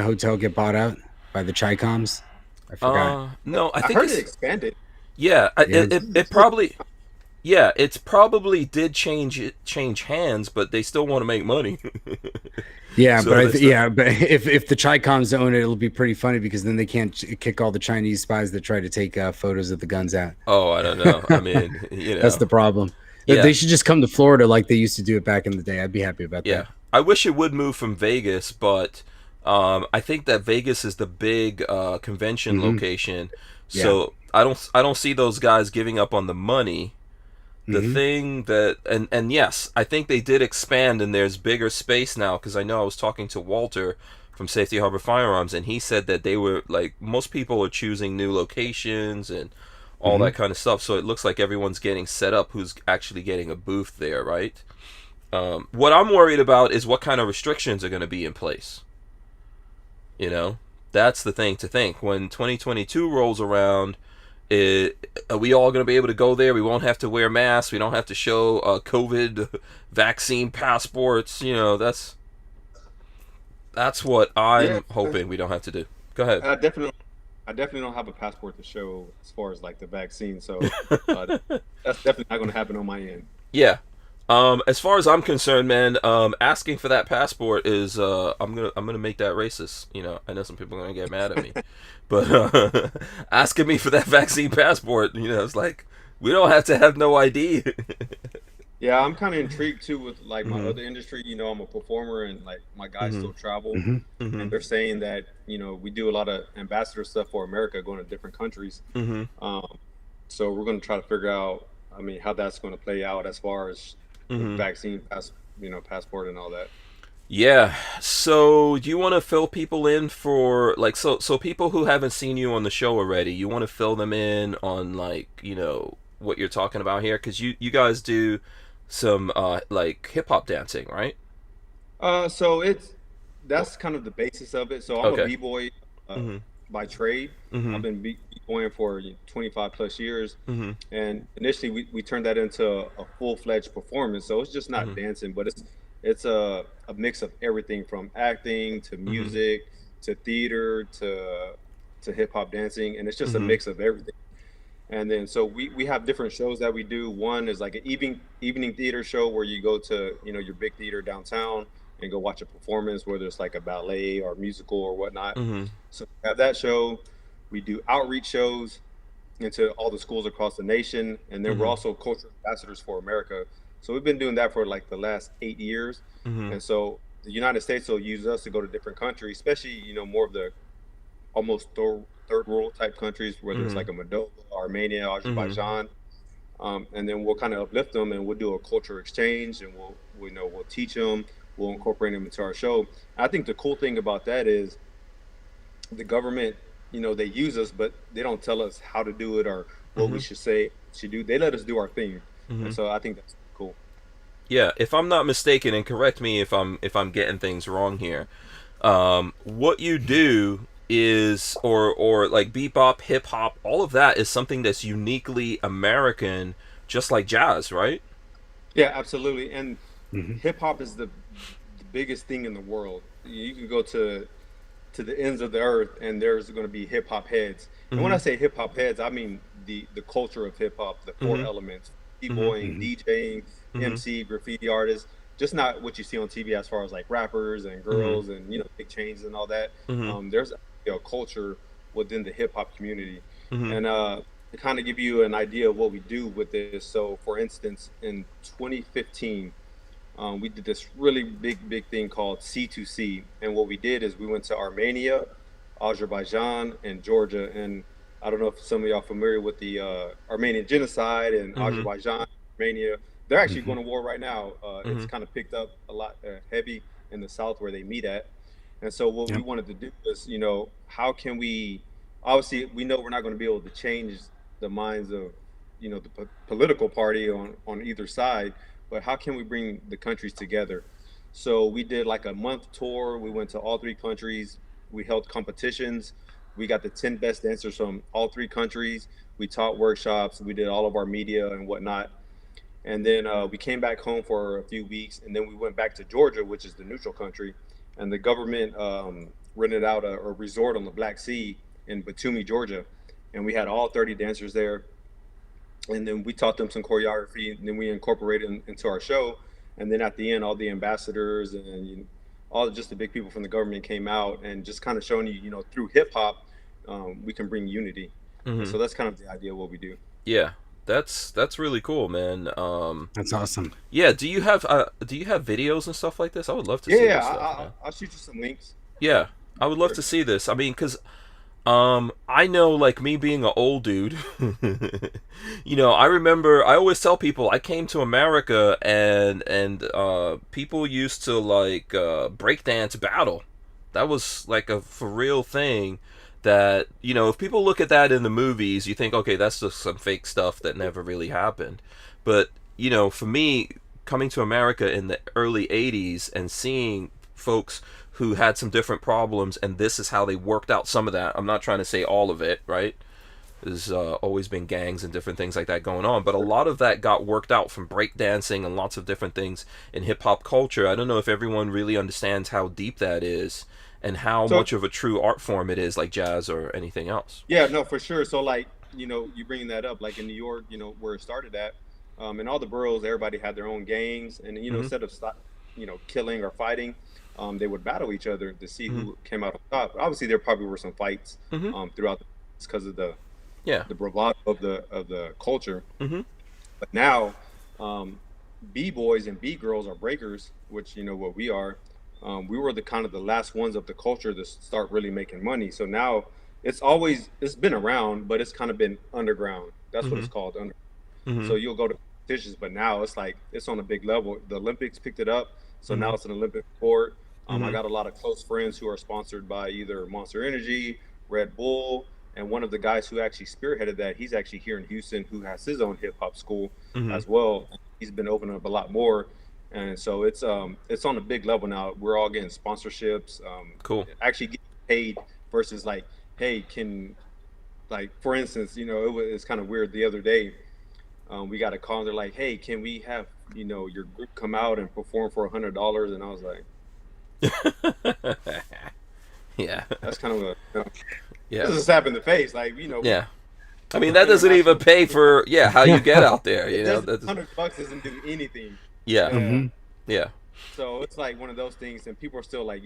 hotel get bought out by the Chicoms? I forgot. No, I I think heard it it's expanded. yeah. Yeah, It probably yeah. It's probably did change hands, but they still want to make money. yeah, but So they still. yeah, but if the Chicoms own it, it'll be pretty funny because then they can't kick all the Chinese spies that try to take photos of the guns out. Oh, I don't know. I mean, That's the problem. They yeah, should just come to Florida like they used to do it back in the day. I'd be happy about yeah. that. I wish it would move from Vegas, but I think that Vegas is the big convention hmm location. Yeah. So I don't see those guys giving up on the money. The hmm thing that and yes, I think they did expand and there's bigger space now because I know I was talking to Walter from Safety Harbor Firearms and he said that they were like most people are choosing new locations and all hmm that kind of stuff. So it looks like everyone's getting set up who's actually getting a booth there, right? What I'm worried about is what kind of restrictions are going to be in place. You know, that's the thing to think. When 2022 rolls around, are we all going to be able to go there? We won't have to wear masks. We don't have to show COVID vaccine passports. That's what Yeah, I'm hoping we don't have to do. Go ahead. I definitely, I definitely don't have a passport to show as far as like the vaccine. So uh, that's definitely not going to happen on my end. Yeah. As far as I'm concerned, man, asking for that passport is I'm gonna make that racist. I know some people are gonna get mad at me, but asking me for that vaccine passport, it's like we don't have to have no ID. Yeah, I'm kind of intrigued too with like my Mhm. other industry. I'm a performer and like my guys Mhm. still travel, hmm and Mhm. they're saying that we do a lot of ambassador stuff for America, going to different countries. Mhm. Um, so we're going to try to figure out, I mean, how that's going to play out as far as the Mhm. vaccine passport and all that. Yeah. So, do you want to fill people in for like so people who haven't seen you on the show already, you want to fill them in on like, what you're talking about here cuz you guys do some like hip hop dancing, right? So that's kind of the basis of it. So I'm a Okay. b-boy uh, Mhm. by trade. I've Mhm. been b-boying for 25 plus years, Mhm. and initially we turned that into a full-fledged performance. So it's just not Mhm. dancing, but it's a mix of everything from acting to Mhm. music to theater to hip hop dancing, and it's just a Mhm. mix of everything. And then so we have different shows that we do. One is like an evening theater show where you go to your big theater downtown and go watch a performance, whether it's like a ballet or musical or whatnot. Mhm. So we have that show. We do outreach shows into all the schools across the nation, and then we're Mhm. also cultural ambassadors for America. So we've been doing that for like the last 8 years, Mhm. and so the United States will use us to go to different countries, especially more of the almost third world type countries, whether it's like Mhm. a Moldova, Armenia, Mhm. Azerbaijan, and then we'll kind of uplift them and we'll do a culture exchange and we'll teach them, we'll incorporate them into our show. I think the cool thing about that is the government, they use us, but they don't tell us how to do it or what we Mhm. should say should do. They let us do our thing, and Mhm. so I think that's cool. Yeah, if I'm not mistaken, and correct me if I'm getting things wrong here. What you do is, or like bebop, hip hop, all of that is something that's uniquely American, just like jazz, right? Yeah, absolutely. And Hmm. hip hop is the biggest thing in the world. You can go to the ends of the earth and there's going to be hip hop heads. And when I Mhm. say hip hop heads, I mean the culture of hip hop, the four Mhm. elements: Mhm. b-boying, Hmm. DJing, Mhm. MC, graffiti artists. Just not what you see on TV as far as like rappers and Mhm. girls and big chains and all that. Mhm. There's a culture within the hip hop community, Mhm. and to kind of give you an idea of what we do with this. So, for instance, in 2015, we did this really big thing called C2C. And what we did is we went to Armenia, Azerbaijan, and Georgia. And I don't know if some of y'all familiar with the Armenian genocide and Mhm. Azerbaijan, Armenia. They're actually Hmm. going to war right now. It's Mhm. kind of picked up a lot heavy in the south where they meet at. And so what we Yep. wanted to do is, how can we? Obviously, we know we're not going to be able to change the minds of, the political party on either side, but how can we bring the countries together? So we did like a month tour. We went to all three countries. We held competitions. We got the 10 best dancers from all three countries. We taught workshops. We did all of our media and whatnot. And then we came back home for a few weeks. And then we went back to Georgia, which is the neutral country. And the government rented out a resort on the Black Sea in Batumi, Georgia. And we had all 30 dancers there, and then we taught them some choreography, and then we incorporated it into our show. And then at the end, all the ambassadors and all just the big people from the government came out and just kind of showing you, through hip hop, we can bring unity. And Mhm. so that's kind of the idea of what we do. Yeah, that's really cool, man. That's awesome. Yeah. Do you have videos and stuff like this? I would love to Yeah, see yeah, this stuff, man. I'll shoot you some links. Yeah, I would love Sure. to see this. I mean, cause I know, like me being an old dude, I remember. I always tell people I came to America and people used to like breakdance battle. That was like a for real thing. That if people look at that in the movies, you think, okay, that's just some fake stuff that never really happened. But for me, coming to America in the early '80s and seeing folks who had some different problems, and this is how they worked out some of that. I'm not trying to say all of it, right? There's always been gangs and different things like that going on, but a lot of that got worked out from breakdancing and lots of different things in hip hop culture. I don't know if everyone really understands how deep that is and how So much of a true art form it is, like jazz or anything else. yeah, no, for sure. So like, you bringing that up, like in New York, where it started at, in all the boroughs, everybody had their own gangs, and Mhm. instead of killing or fighting, they would battle each other to see Mhm. who came out on top. Obviously, there probably were some fights Mhm. throughout because of Yeah. the bravado of the culture. Mhm. But now, B boys and B girls are breakers, which what we are. We were the kind of the last ones of the culture to start really making money. So now it's been around, but it's kind of been underground. That's what it's Mhm. called. Mhm. So you'll go to competitions, but now it's like it's on a big level. The Olympics picked it up. So now Mhm. it's an Olympic sport. I Mhm. got a lot of close friends who are sponsored by either Monster Energy, Red Bull, and one of the guys who actually spearheaded that, he's actually here in Houston, who has his own hip hop school Mhm. as well. He's been opening up a lot more, and so it's on a big level now. We're all getting sponsorships, Cool. actually getting paid versus like, hey, can, like, for instance, it's kind of weird. The other day, we got a call and they're like, hey, can we have your group come out and perform for $100? And I was like, Yeah. that's kind of Yeah. this is a slap in the face. Like, Yeah. I mean, we're that doesn't even international. pay for how you get out there. It doesn't. That's $100 doesn't do anything. yeah. Uh, Hmm. Yeah. so it's like one of those things, and people are still like,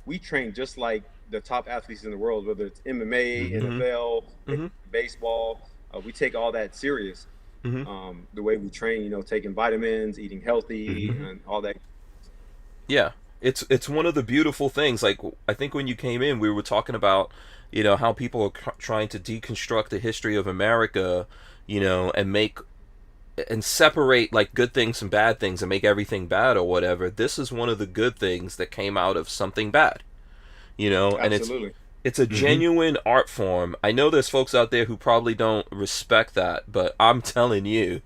we train just like the top athletes in the world, whether it's MMA, Mhm. NFL, Mhm. baseball. We take all that serious. Mhm. The way we train, taking vitamins, eating healthy, Hmm. Mhm. and all that. Yeah, it's one of the beautiful things. Like, I think when you came in, we were talking about how people are trying to deconstruct the history of America, and make and separate like good things from bad things and make everything bad or whatever. This is one of the good things that came out of something bad, and Absolutely. it's a Hmm. genuine art form. I know there's folks out there who probably don't respect that, but I'm telling you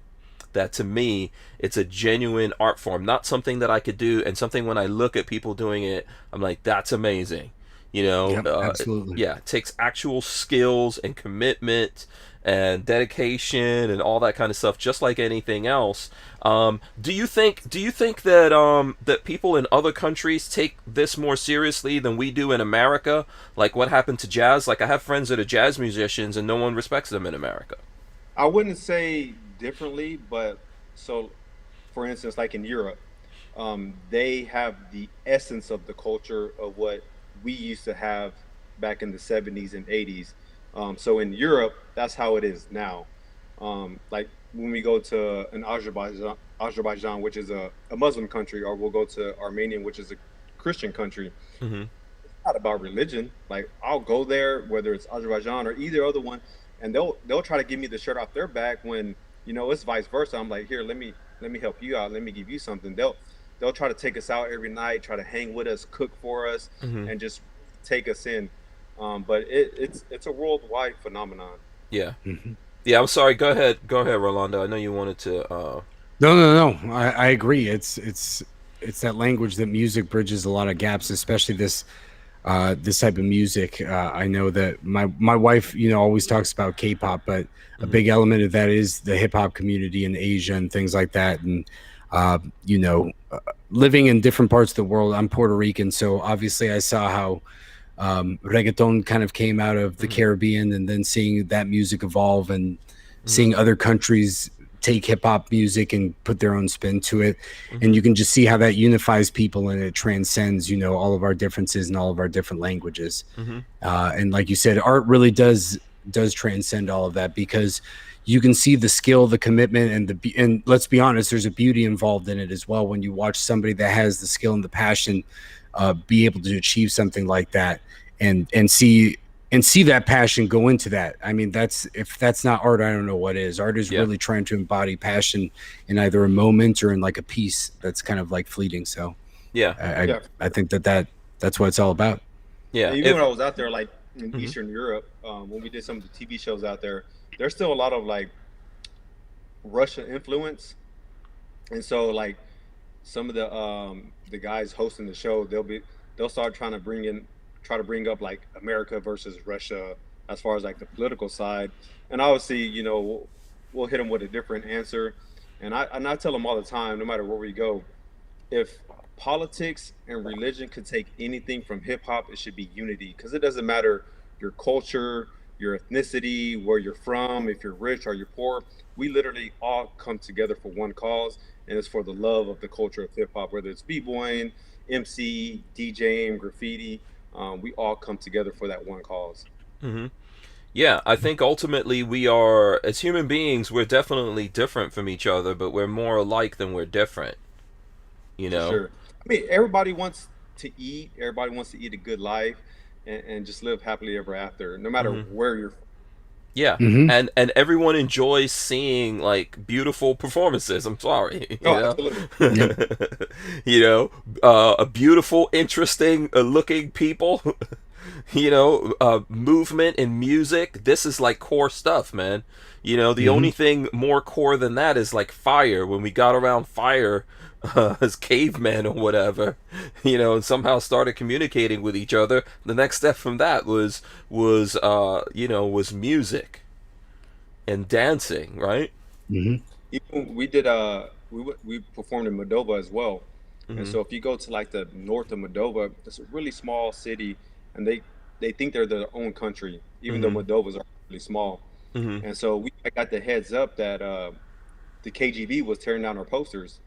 that to me it's a genuine art form, not something that I could do, and something when I look at people doing it, I'm like, that's amazing. Yep, absolutely. Yeah, it takes actual skills and commitment and dedication and all that kind of stuff, just like anything else. Do you think that that people in other countries take this more seriously than we do in America? Like what happened to jazz? Like I have friends that are jazz musicians and no one respects them in America. I wouldn't say differently, but so, for instance, like in Europe, they have the essence of the culture of what we used to have back in the 70s and 80s. So in Europe, that's how it is now. Like when we go to an Azerbaijan, which is a Muslim country, or we'll go to Armenia, which is a Christian country, Hmm. not about religion. Like I'll go there, whether it's Azerbaijan or either other one, and they'll try to give me the shirt off their back when it's vice versa. I'm like, here, let me help you out. Let me give you something. They'll try to take us out every night, try to hang with us, cook for us, Hmm. and just take us in. But it's a worldwide phenomenon. Yeah. Hmm. Yeah, I'm sorry. Go ahead, Rolando. I know you wanted to. No, no, no. I agree. It's that language that music bridges a lot of gaps, especially this type of music. I know that my wife, always talks about K-pop, but a Mhm. big element of that is the hip hop community in Asia and things like that. And uh, you know, uh, living in different parts of the world, I'm Puerto Rican, so obviously I saw how reggaeton kind of came out of the Mhm. Caribbean, and then seeing that music evolve and Mhm. seeing other countries take hip hop music and put their own spin to it. And Mhm. you can just see how that unifies people and it transcends, all of our differences and all of our different languages. Mhm. And like you said, art really does transcend all of that, because you can see the skill, the commitment, and let's be honest, there's a beauty involved in it as well. When you watch somebody that has the skill and the passion be able to achieve something like that, and see that passion go into that. I mean, if that's not art, I don't know what is. Art is Yeah. really trying to embody passion in either a moment or in like a piece that's kind of like fleeting. So Yeah. I I, Yeah, I think that's what it's all about. Yeah. even when If. I was out there, like in Mhm. Eastern Europe, when we did some of the TV shows out there, there's still a lot of like Russia influence, and so like some of the guys hosting the show, they'll start try to bring up like America versus Russia as far as like the political side, and obviously we'll hit them with a different answer, and I tell them all the time, no matter where we go, if politics and religion could take anything from hip hop, it should be unity, because it doesn't matter your culture, your ethnicity, where you're from, if you're rich or you're poor. We literally all come together for one cause, and it's for the love of the culture of hip hop, whether it's b-boying, MC, DJing, graffiti. We all come together for that one cause. Mhm. Yeah, I think ultimately we are, as human beings, we're definitely different from each other, but we're more alike than we're different. You For know. sure. I mean, everybody wants to eat. Everybody wants to eat a good life, and just live happily ever after, no matter Mhm. where you're from. Yeah, Hmm. and everyone enjoys seeing like beautiful performances. I'm sorry, you Oh, know, absolutely. Yep. you know, a beautiful, interesting looking people. You know, movement and music. This is like core stuff, man. You know, the Hmm. only thing more core than that is like fire. When we got around fire as cavemen or whatever, you know, and somehow started communicating with each other, the next step from that was music and dancing, right? Hmm. Even we did we performed in Moldova as well, and Mm-hmm. so if you go to like the north of Moldova, it's a really small city, and they think they're their own country, even though Mm-hmm. Moldovas are really small. Mm-hmm. And so we got the heads up that the KGB was tearing down our posters,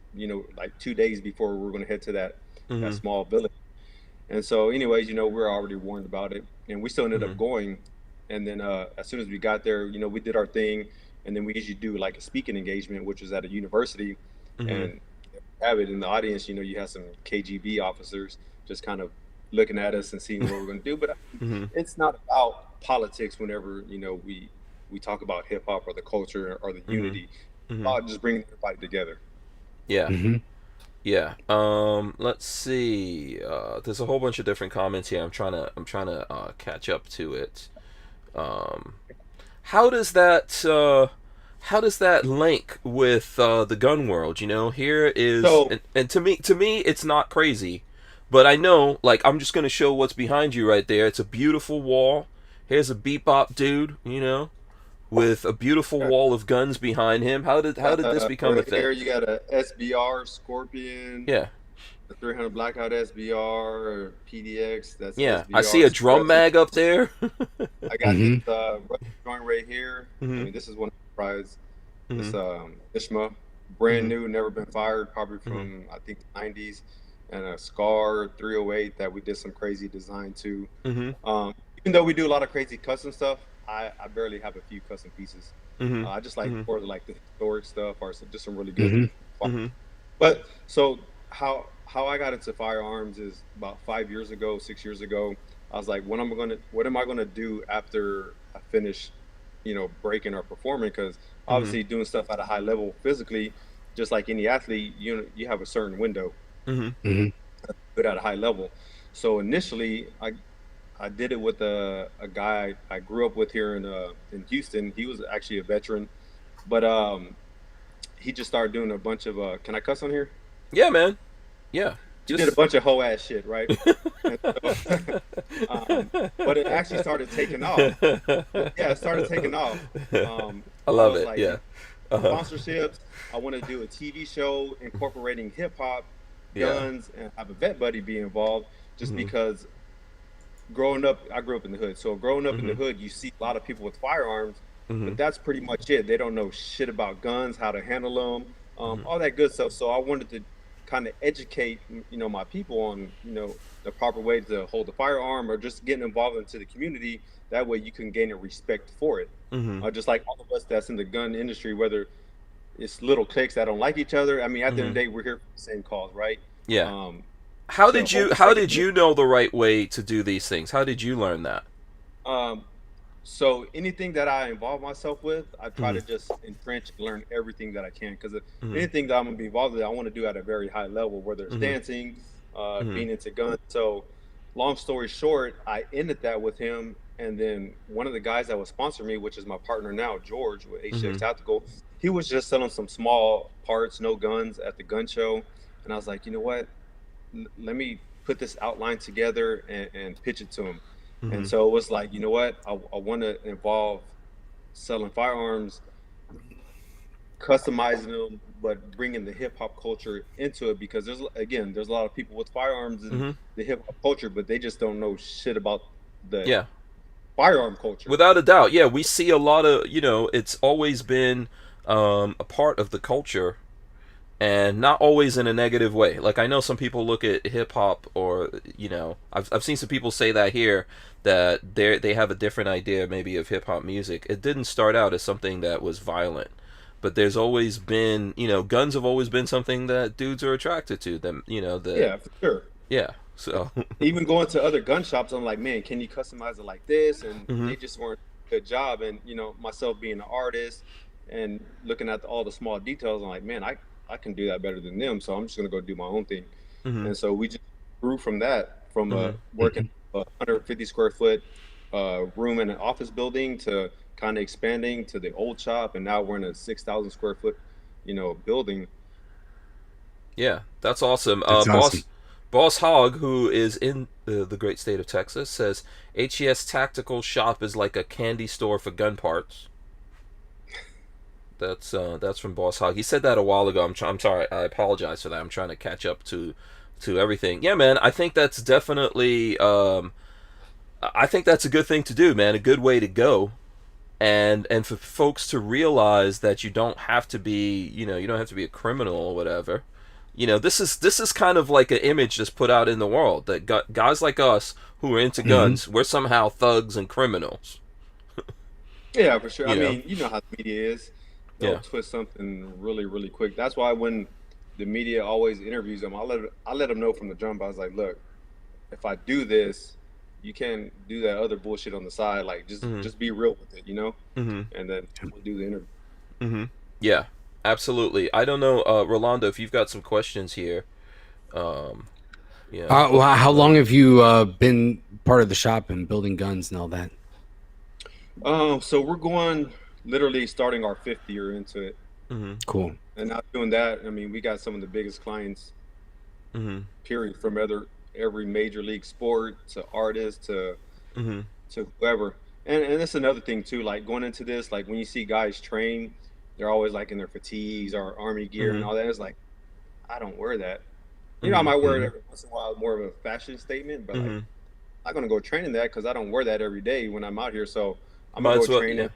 like 2 days before we were going to head to that Mm-hmm. small village. And so, anyways, we are already warned about it, and we still ended Mm-hmm. up going. And then as soon as we got there, we did our thing, and then we usually do like a speaking engagement, which was at a university, Mm-hmm. and have it in the audience. You have some KGB officers just kind of looking at us and seeing what we're going to do. But Mm-hmm. it's not about politics. Whenever we talk about hip hop or the culture or the Mm-hmm. unity, it's Mm-hmm. about just bringing everybody together. Yeah. Hmm. Yeah. Let's see. There's a whole bunch of different comments here. I'm trying to catch up to it. Um, how does that link with the gun world? You know, here is So and to me it's not crazy, but I know like I'm just gonna show what's behind you right there. It's a beautiful wall. Here's a bebop dude, you know, with a beautiful wall of guns behind him. How did this become a right thing? here, you got a SBR Scorpion, Yeah. the 300 Blackout SBR or PDX. That's Yeah, I see SBR a drum Express. mag up there. I got this Hmm. joint right here. I Hmm. mean, this is one of the prizes. Hmm. This Ishma, brand Hmm. new, never been fired, probably Hmm. from I think the 90s, and a Scar 308 that we did some crazy design to. Hmm. Even though we do a lot of crazy custom stuff, I barely have a few custom pieces. Hmm. I just like Hmm. more like the historic stuff or just some really good. Hmm. Hmm. But so how I got into firearms is about 5 years ago, 6 years ago. I was like, what am I gonna do after I finish, breaking or performing? Because Hmm. obviously doing stuff at a high level physically, just like any athlete, you have a certain window, Hmm. Hmm. but at a high level. So initially, I did it with a guy I grew up with here in Houston. He was actually a veteran, but he just started doing a bunch of can I cuss on here? Yeah, man. Yeah. He did a Just. bunch of hoe ass shit, right? And so, but it actually started taking off. Yeah, it started taking off. I I love was it. like, Yeah. Uh-huh. sponsorships. I want to do a TV show incorporating hip hop, Yeah. guns, and have a vet buddy be involved. Just Hmm. because growing up, I grew up in the hood. So growing up in the Hmm. hood, you see a lot of people with firearms, Hmm. but that's pretty much it. They don't know shit about guns, how to handle them, Hmm. all that good stuff. So I wanted to kind of educate, my people on, the proper way to hold the firearm or just getting involved into the community. That way you can gain a respect for it. Hmm. Just like all of us that's in the gun industry, whether it's little cliques that don't like each other. I mean, at the end Hmm. of the day, we're here for the same cause, right? Yeah. Um, How to did hold you the How second did amendment. you know the right way to do these things? How did you learn that? Um, so anything that I involve myself with, I try Hmm. to just entrench and learn everything that I can. Because Hmm. anything that I'm gonna be involved with, I want to do at a very high level, whether it's Hmm. dancing, Hmm. being into guns. So, long story short, I ended that with him, and then one of the guys that was sponsoring me, which is my partner now, George with HTX Hmm. Tactical, he was just selling some small parts, no guns, at the gun show, and I was like, you know what? Let me put this outline together and pitch it to him. And Hmm. so it was like, you know what? I want to involve selling firearms, customizing them, but bringing the hip hop culture into it because there's a lot of people with firearms in Hmm. the hip hop culture, but they just don't know shit about the Yeah. firearm culture. Without a doubt. Yeah, we see a lot of, it's always been a part of the culture and not always in a negative way. Like I know some people look at hip hop, or I've seen some people say that here that they have a different idea maybe of hip hop music. It didn't start out as something that was violent, but there's always been guns have always been something that dudes are attracted to. Them that Yeah, for sure. yeah. So Even going to other gun shops, I'm like, man, can you customize it like this? And hmm they just weren't. good job. And myself being an artist and looking at all the small details, I'm like, man, I can do that better than them. So I'm just gonna go do my own thing. Mm-hmm. And so we just grew from that, from Mm-hmm. working a 150 square foot room in an office building to kind of expanding to the old shop, and now we're in a 6,000 square foot, building. Yeah, that's awesome. That's awesome. Boss Hog, who is in the great state of Texas, says HES Tactical Shop is like a candy store for gun parts. That's from Boss Hog. He said that a while ago. I'm sorry. I apologize for that. I'm trying to catch up to everything. Yeah, man. I think that's definitely. I think that's a good thing to do, man. A good way to go. And for folks to realize that you don't have to be, you don't have to be a criminal or whatever. This is kind of like an image that's put out in the world that guys like us who are into guns, we're somehow thugs and criminals. Yeah, for sure. I You know? mean, you know how the media is. They'll Yeah. twist something really, really quick. That's why when the media always interviews them, I let them know from the jump. I was like, look, if I do this, you can't do that other bullshit on the side. Like, just be real with it, Mm-hmm. And then we'll do the interview. Mm-hmm. Yeah, absolutely. I don't know, Rolando, if you've got some questions here. Yeah. Well, how long have you been part of the shop and building guns and all that? So we're going literally starting our 5th year into it, Mm-hmm. Cool. and not doing that. I mean, we got some of the biggest clients, Mm-hmm. period, from every major league sport to artists to Mm-hmm. whoever. And that's another thing too. Like going into this, like when you see guys train, they're always like in their fatigues or army gear and all that. It's like, I don't wear that. I might wear it every once in a while, more of a fashion statement, but like, I'm not gonna go train in that because I don't wear that every day when I'm out here. So I'm Might gonna as go well- train yeah. it.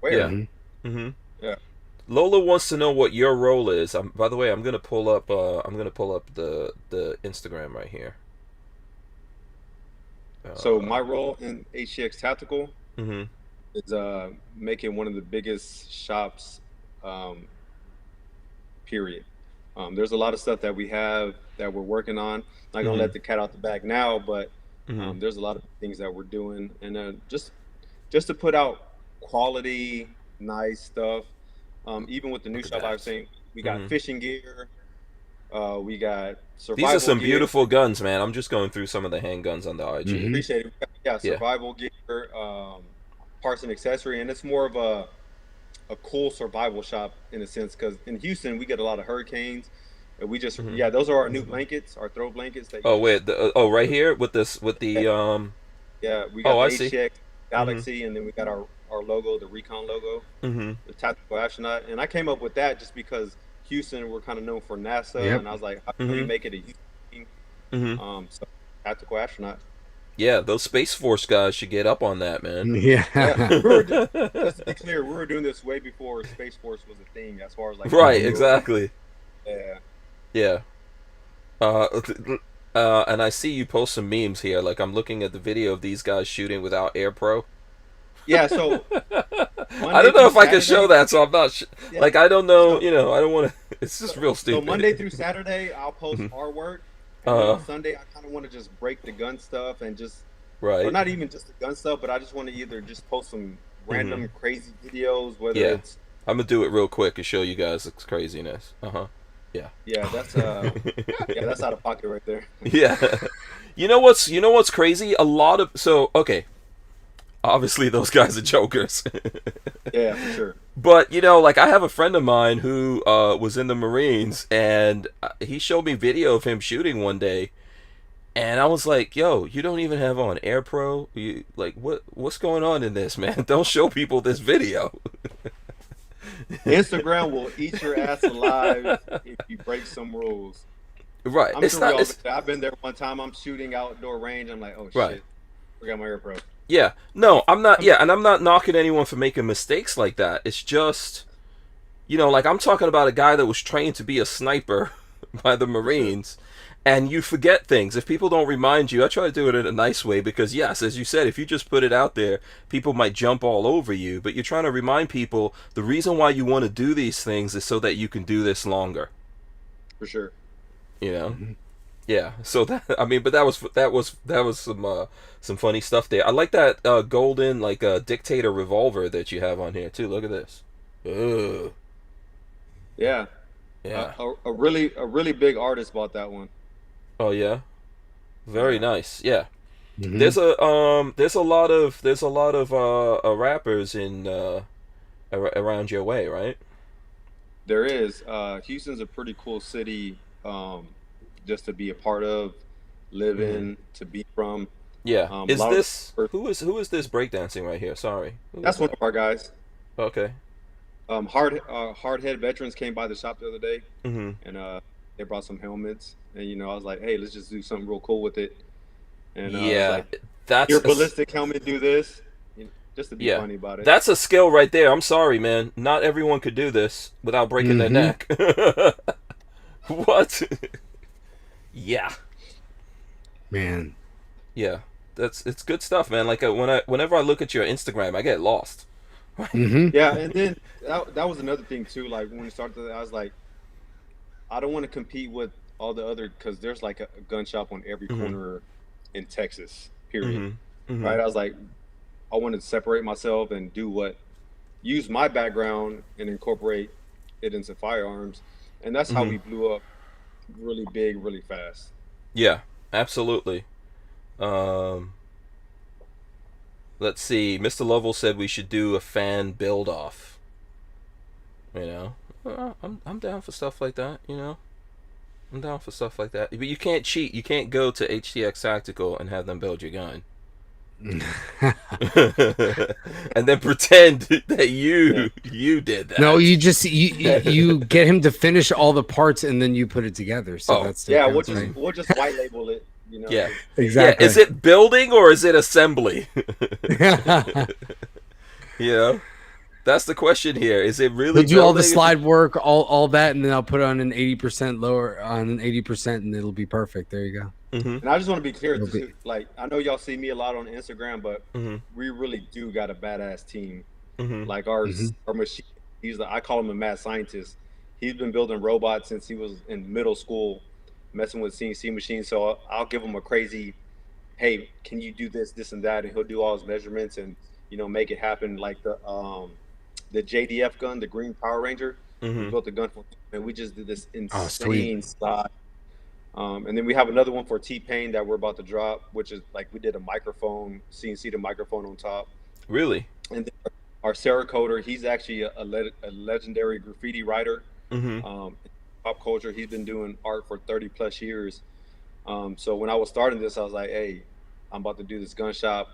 Wear Yeah. it. Mm-hmm. Yeah. Lola wants to know what your role is. By the way, I'm gonna pull up. The Instagram right here. So my role in HTX Tactical Mm-hmm. is making one of the biggest shops, period. There's a lot of stuff that we have that we're working on. Not gonna let the cat out the bag now, but there's a lot of things that we're doing, and just to put out quality, nice stuff. Even with the new Look at shop, I that. was saying we got fishing gear, we got survival These are some gear. beautiful guns, man. I'm just going through some of the handguns on the IG. Appreciate it. Yeah, Yeah. survival gear, parts and accessory, and it's more of a cool survival shop in a sense, because in Houston we get a lot of hurricanes, and we just those are our new blankets, our throw blankets. That Oh wait, right here with the we got I the see. HTX Galaxy, and then we got our logo, the Recon logo, the tactical astronaut, and I came up with that just because Houston, we're kind of known for NASA, Yep. and I was like, how can we make it a Houston thing? So tactical astronaut. Yeah, those Space Force guys should get up on that, man. Yeah. Just to be clear, we were doing this way before Space Force was a thing, as far as like Right, exactly. Yeah. Yeah. And I see you post some memes here. Like I'm looking at the video of these guys shooting without Air Pro. Yeah, so I don't know if I can show that, so I'm not like I don't know. So- I don't want to. It's just real So stupid. Monday through Saturday, I'll post our work. And then on Sunday, I kind of want to just break the gun stuff and just, Right. or not even just the gun stuff, but I just want to either just post some random crazy videos, whether Yeah. it's, I'm gonna do it real quick and show you guys this craziness. yeah, that's that's out of pocket right there. Yeah. You know what's crazy? Okay. Obviously those guys are jokers. Yeah, for sure. But like I have a friend of mine who was in the Marines, and he showed me video of him shooting one day, and I was like, "Yo, you don't even have on Air Pro? What's going on in this, man? Don't show people this video." Instagram will eat your ass alive if you break some rules. Right. I'm sure we all been there. I've been there one time. I'm shooting outdoor range. I'm like, oh shit, Right. forgot my Air Pro. Yeah. No, I'm not. Yeah, and I'm not knocking anyone for making mistakes like that. It's just, like I'm talking about a guy that was trained to be a sniper by the Marines, and you forget things. If people don't remind you, I try to do it in a nice way because, yes, as you said, if you just put it out there, people might jump all over you. But you're trying to remind people the reason why you want to do these things is so that you can do this longer. For sure. Yeah. So that I mean, but that was some funny stuff there. I like that golden like dictator revolver that you have on here too. Look at this. Ugh. Yeah, Yeah. a really big artist bought that one. Oh yeah. Very Yeah, nice. Yeah. Hmm. There's a lot of rappers in around your way, right? there is. Houston's a pretty cool city, just to be a part of, live Hmm. in, to be from. Yeah. A Is lot of this the, who is this breakdancing right here? Sorry. Who is that's one that? of our guys. Okay. Hardhead veterans came by the shop the other day, Hmm. and they brought some helmets, and I was like, hey, let's just do something real cool with it. And I was Yeah. like, That's your a s- ballistic helmet do this, just to be yeah. funny about it. That's a skill right there. I'm sorry, man. Not everyone could do this without breaking their Hmm. neck. What? Yeah. Man. Yeah. It's good stuff, man. Like whenever I look at your Instagram, I get lost. Hmm. Yeah, and then that was another thing too. Like when we started, I was like, I don't want to compete with all the other because there's like a gun shop on every Mhm. corner in Texas. Period. Mhm. Mhm. Right? I was like, I wanted to separate myself and use my background and incorporate it into firearms, and that's how Mhm. we blew up really big, really fast. Yeah. Absolutely. Um. Let's see. Mr. Lovell said we should do a fan build off. You know. I'm down for stuff like that. You know. I'm down for stuff like that. But you can't cheat. You can't go to HTX Tactical and have them build your gun. And then pretend that Yeah, you did No, that. you get him to finish all the parts and then you put it together. So Oh, that still yeah. counts, right? We'll just white label it. yeah. Yeah, Exactly. is it building or is it assembly? You know? That's the question here. Is it He'll really do all the building? Is it slide work, all that, and then I'll put it on an 80% lower on an 80%, and it'll be perfect. There you go. Mhm. And I just want to be clear, It'll just be. like I know y'all see me a lot on Instagram, but Mhm. we really do got a badass team. Mhm. Like Hmm. our machine, I call him a mad scientist. He's been building robots since he was in middle school, messing with CNC machines. So I'll give him a crazy, hey, can you do this, this, and that, and he'll do all his measurements and make it happen. Like the JDF gun, the Green Power Ranger, we Mhm. built a gun for him, and we just did this Oh, sweet. insane slide. And then we have another one for T Pain that we're about to drop, which is like we did a microphone, CNC to microphone on top. Really? And then our Cerakoter, he's actually a legendary graffiti writer. Mhm. In pop culture, he's been doing art for 30 plus years. So when I was starting this, I was like, hey, I'm about to do this gun shop.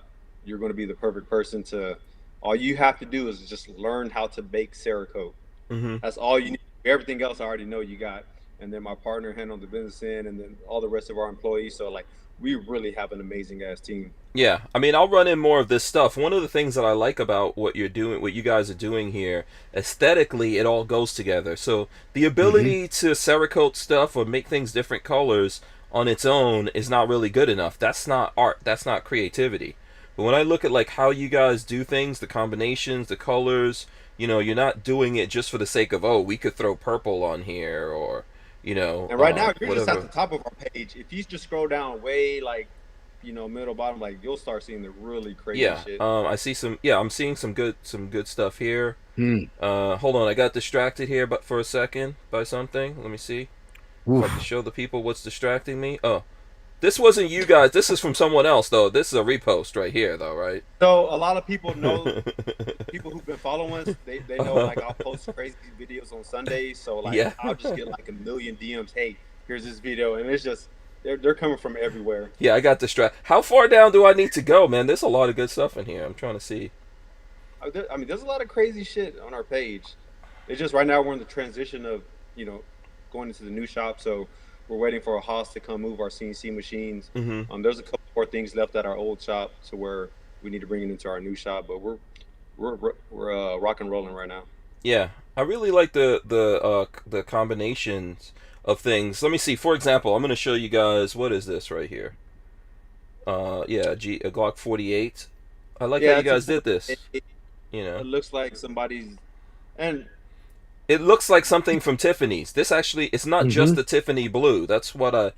You're going to be the perfect person to. All you have to do is just learn how to bake Cerakote. Mhm. That's all you need. Everything else I already know you got. And then my partner handled the business end, and then all the rest of our employees. So like, we really have an amazing ass team. Yeah, I mean, I'll run in more of this stuff. One of the things that I like about what you're doing, what you guys are doing here, aesthetically, it all goes together. So the Hmm. ability to Cerakote stuff or make things different colors on its own is not really good enough. That's not art. That's not creativity. But when I look at like how you guys do things, the combinations, the colors, you're not doing it just for the sake of, oh, we could throw purple on here or And right now, you're just at whatever. the top of our page. If you just scroll down way like, middle bottom, like you'll start seeing the really crazy Yeah, shit. I see some. Yeah, I'm seeing some good stuff here. Mm. Hold on, I got distracted here, but for a second by something. Let me see if I can Oof. show the people what's distracting me. Oh, this wasn't you guys. This is from someone else, though. This is a repost right here, though, right? So a lot of people know, people who've been following us, they know like I'll post crazy videos on Sundays. So like Yeah, I'll just get like a million DMs. Hey, here's this video, and it's just they're coming from everywhere. yeah, I got distracted. How far down do I need to go, man? There's a lot of good stuff in here. I'm trying to see. I mean, there's a lot of crazy shit on our page. It's just right now we're in the transition of you know going into the new shop, so we're waiting for a house to come move our CNC machines. Hmm. There's a couple more things left at our old shop to where we need to bring it into our new shop, but we're rock and rolling right now. Yeah, I really like the combinations of things. Let me see. For example, I'm going to show you guys what is this right here. Yeah, a Glock 48. I like how Yeah, you it's a guys did 48. this. You know. It looks like somebody's, and It looks like something from Tiffany's. This actually, it's not just Hmm. the Tiffany blue. That's what I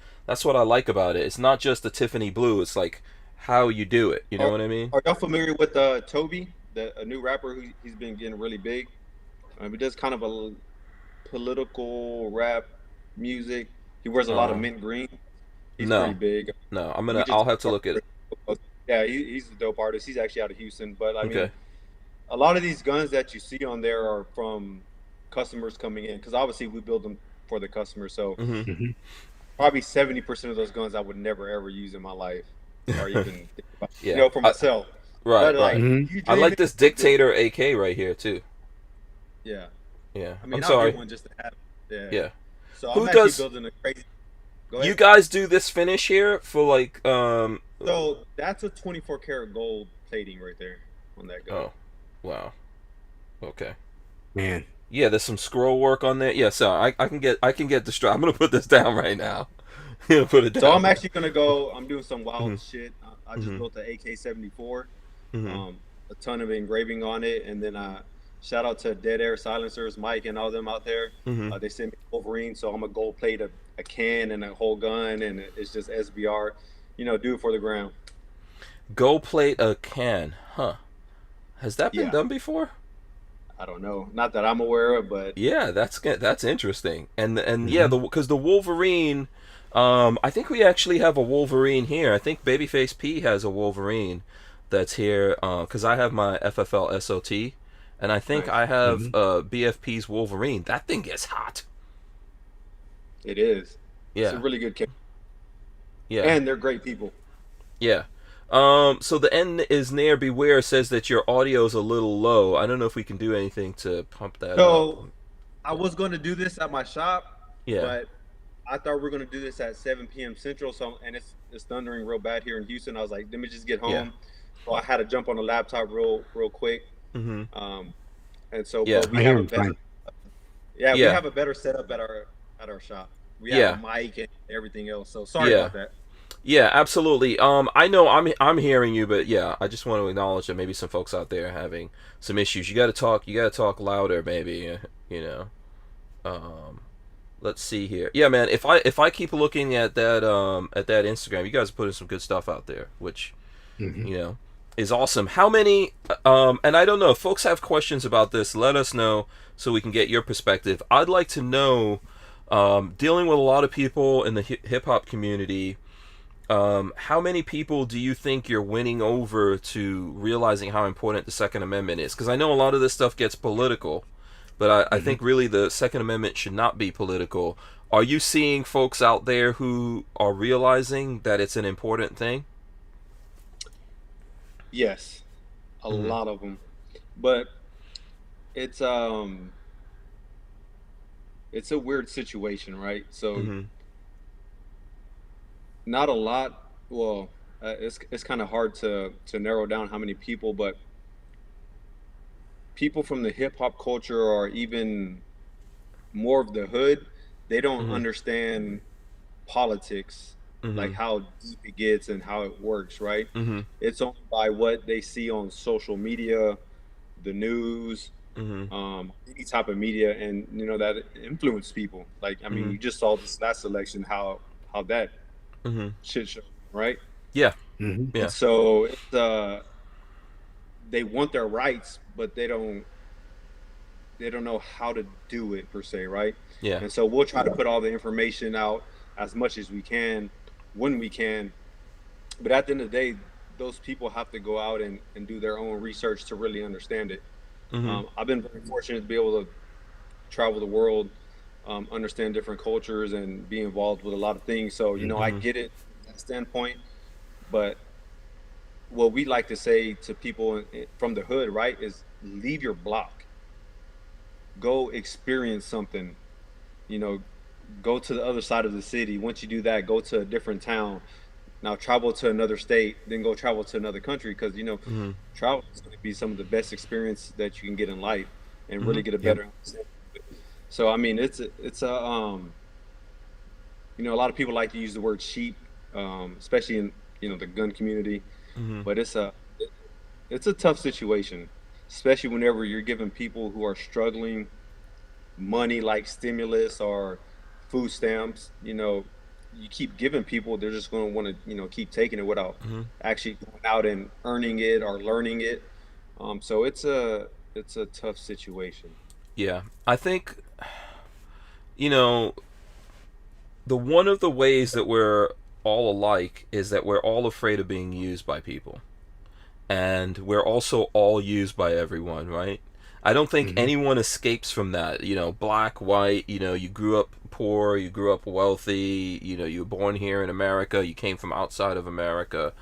like about it. It's not just the Tiffany blue. It's like how you do it. You know Are what I mean? Are y'all familiar with Toby, the a new rapper who he's been getting really big? He does kind of political rap music. He wears a lot of Uh, mint green. He's pretty no, big. no. We just I'll have to look at it. yeah, he's a dope artist. He's actually out of Houston, but I mean, Okay. a lot of these guns that you see on there are from customers coming in because obviously we build them for the customer. So Hmm. Hmm. probably 70% of those guns I would never ever use in my life, or even think about, Yeah. for myself. Right. But Right. like, Hmm. you I dream like it, this you build it. Dictator AK right here too. Yeah, Yeah. I I'm mean, I'll get sorry. one just to have. Yeah. Yeah. So I'm Who actually does building a crazy. Go you ahead. guys do this finish here for like So that's a 24 karat gold plating right there on that gun. oh, wow. Okay. Man. Yeah, there's some scroll work on there. Yeah, so I can get distracted. I'm gonna put this down right now. I'm gonna put it So I'm down. actually gonna go. I'm doing some Hmm. wild shit. I just Hmm. built the AK-74, Hmm. a ton of engraving on it, and then shout out to Dead Air Silencers, Mike, and all them out there. Hmm. They sent me Wolverine, so I'm gonna gold plate a can and a whole gun, and it's just SBR. Do it for the ground. Go plate a can. Huh. Has that been Yeah, done before? I don't know, not that I'm aware of, but Yeah, that's interesting. And yeah, Hmm. the because the Wolverine, I think we actually have a Wolverine here. I think Babyface P has a Wolverine that's here. Because I have my FFL SOT, and I think nice. I have Hmm. BFP's Wolverine. That thing gets hot. It is. It's a Yeah, really good can, yeah, and they're great people. yeah. So the end is near. Beware says that your audio is a little low. I don't know if we can do anything to pump that up. So I was going to do this at my shop, Yeah, but I thought we were going to do this at 7 p.m. Central. So and it's thundering real bad here in Houston. I was like, let me just get yeah. home. So I had to jump on the laptop real quick. Hmm. Um, and so, Yeah, but we I hear have a him better, fine. yeah, we yeah, have a better setup at our shop. We have a yeah, mic and everything else. So sorry yeah. about that. Yeah, absolutely. I know I'm hearing you, but yeah, I just want to acknowledge that maybe some folks out there are having some issues. You got to talk. You got to talk louder, maybe. You know. Um, let's see here. Yeah, man. If I keep looking at that Instagram, you guys are putting some good stuff out there, which Hmm. you know is awesome. How many? And I don't know. If folks have questions about this, let us know so we can get your perspective. I'd like to know. Dealing with a lot of people in the hip hop community, how many people do you think you're winning over to realizing how important the Second Amendment is? Because I know a lot of this stuff gets political, but I Hmm. think really the Second Amendment should not be political. Are you seeing folks out there who are realizing that it's an important thing? Yes, a Mm-hmm. lot of them, but it's it's a weird situation, right? So Mm-hmm. not a lot. Well, it's kind of hard to narrow down how many people, but people from the hip hop culture or even more of the hood, they don't Mm-hmm. understand politics, like Mm-hmm. how deep it gets and how it works, right? Mm-hmm. It's only by what they see on social media, the news, Mm-hmm. any type of media, and that influence people. Like, I mean, Mm-hmm. you just saw this last election, how that Mm-hmm. shit show, right? Yeah. Hmm. And Yeah. so they want their rights, but they don't know how to do it per se, right? Yeah. And so we'll try to put all the information out as much as we can when we can. But at the end of the day, those people have to go out and do their own research to really understand it. Mm-hmm. I've been very fortunate to be able to travel the world, understand different cultures, and be involved with a lot of things. So, I Mm-hmm. get it from that standpoint. But what we like to say to people from the hood, right, is leave your block, go experience something, you know, go to the other side of the city. Once you do that, go to a different town. Now travel to another state, then go travel to another country because Mm-hmm. travel is going to be some of the best experience that you can get in life and Mm-hmm. really get a Yep. better understanding. So I mean, it's a a lot of people like to use the word sheep, especially in the gun community, Mm-hmm. but it's a tough situation, especially whenever you're giving people who are struggling money like stimulus or food stamps, you keep giving people, they're just going to want to, keep taking it without actually going out and earning it or learning it. So it's a tough situation. Yeah, I think, you know, the one of the ways that we're all alike is that we're all afraid of being used by people, and we're also all used by everyone, right? I don't think anyone escapes from that. Black, white, you grew up poor, you grew up wealthy, you were born here in America, you came from outside of America.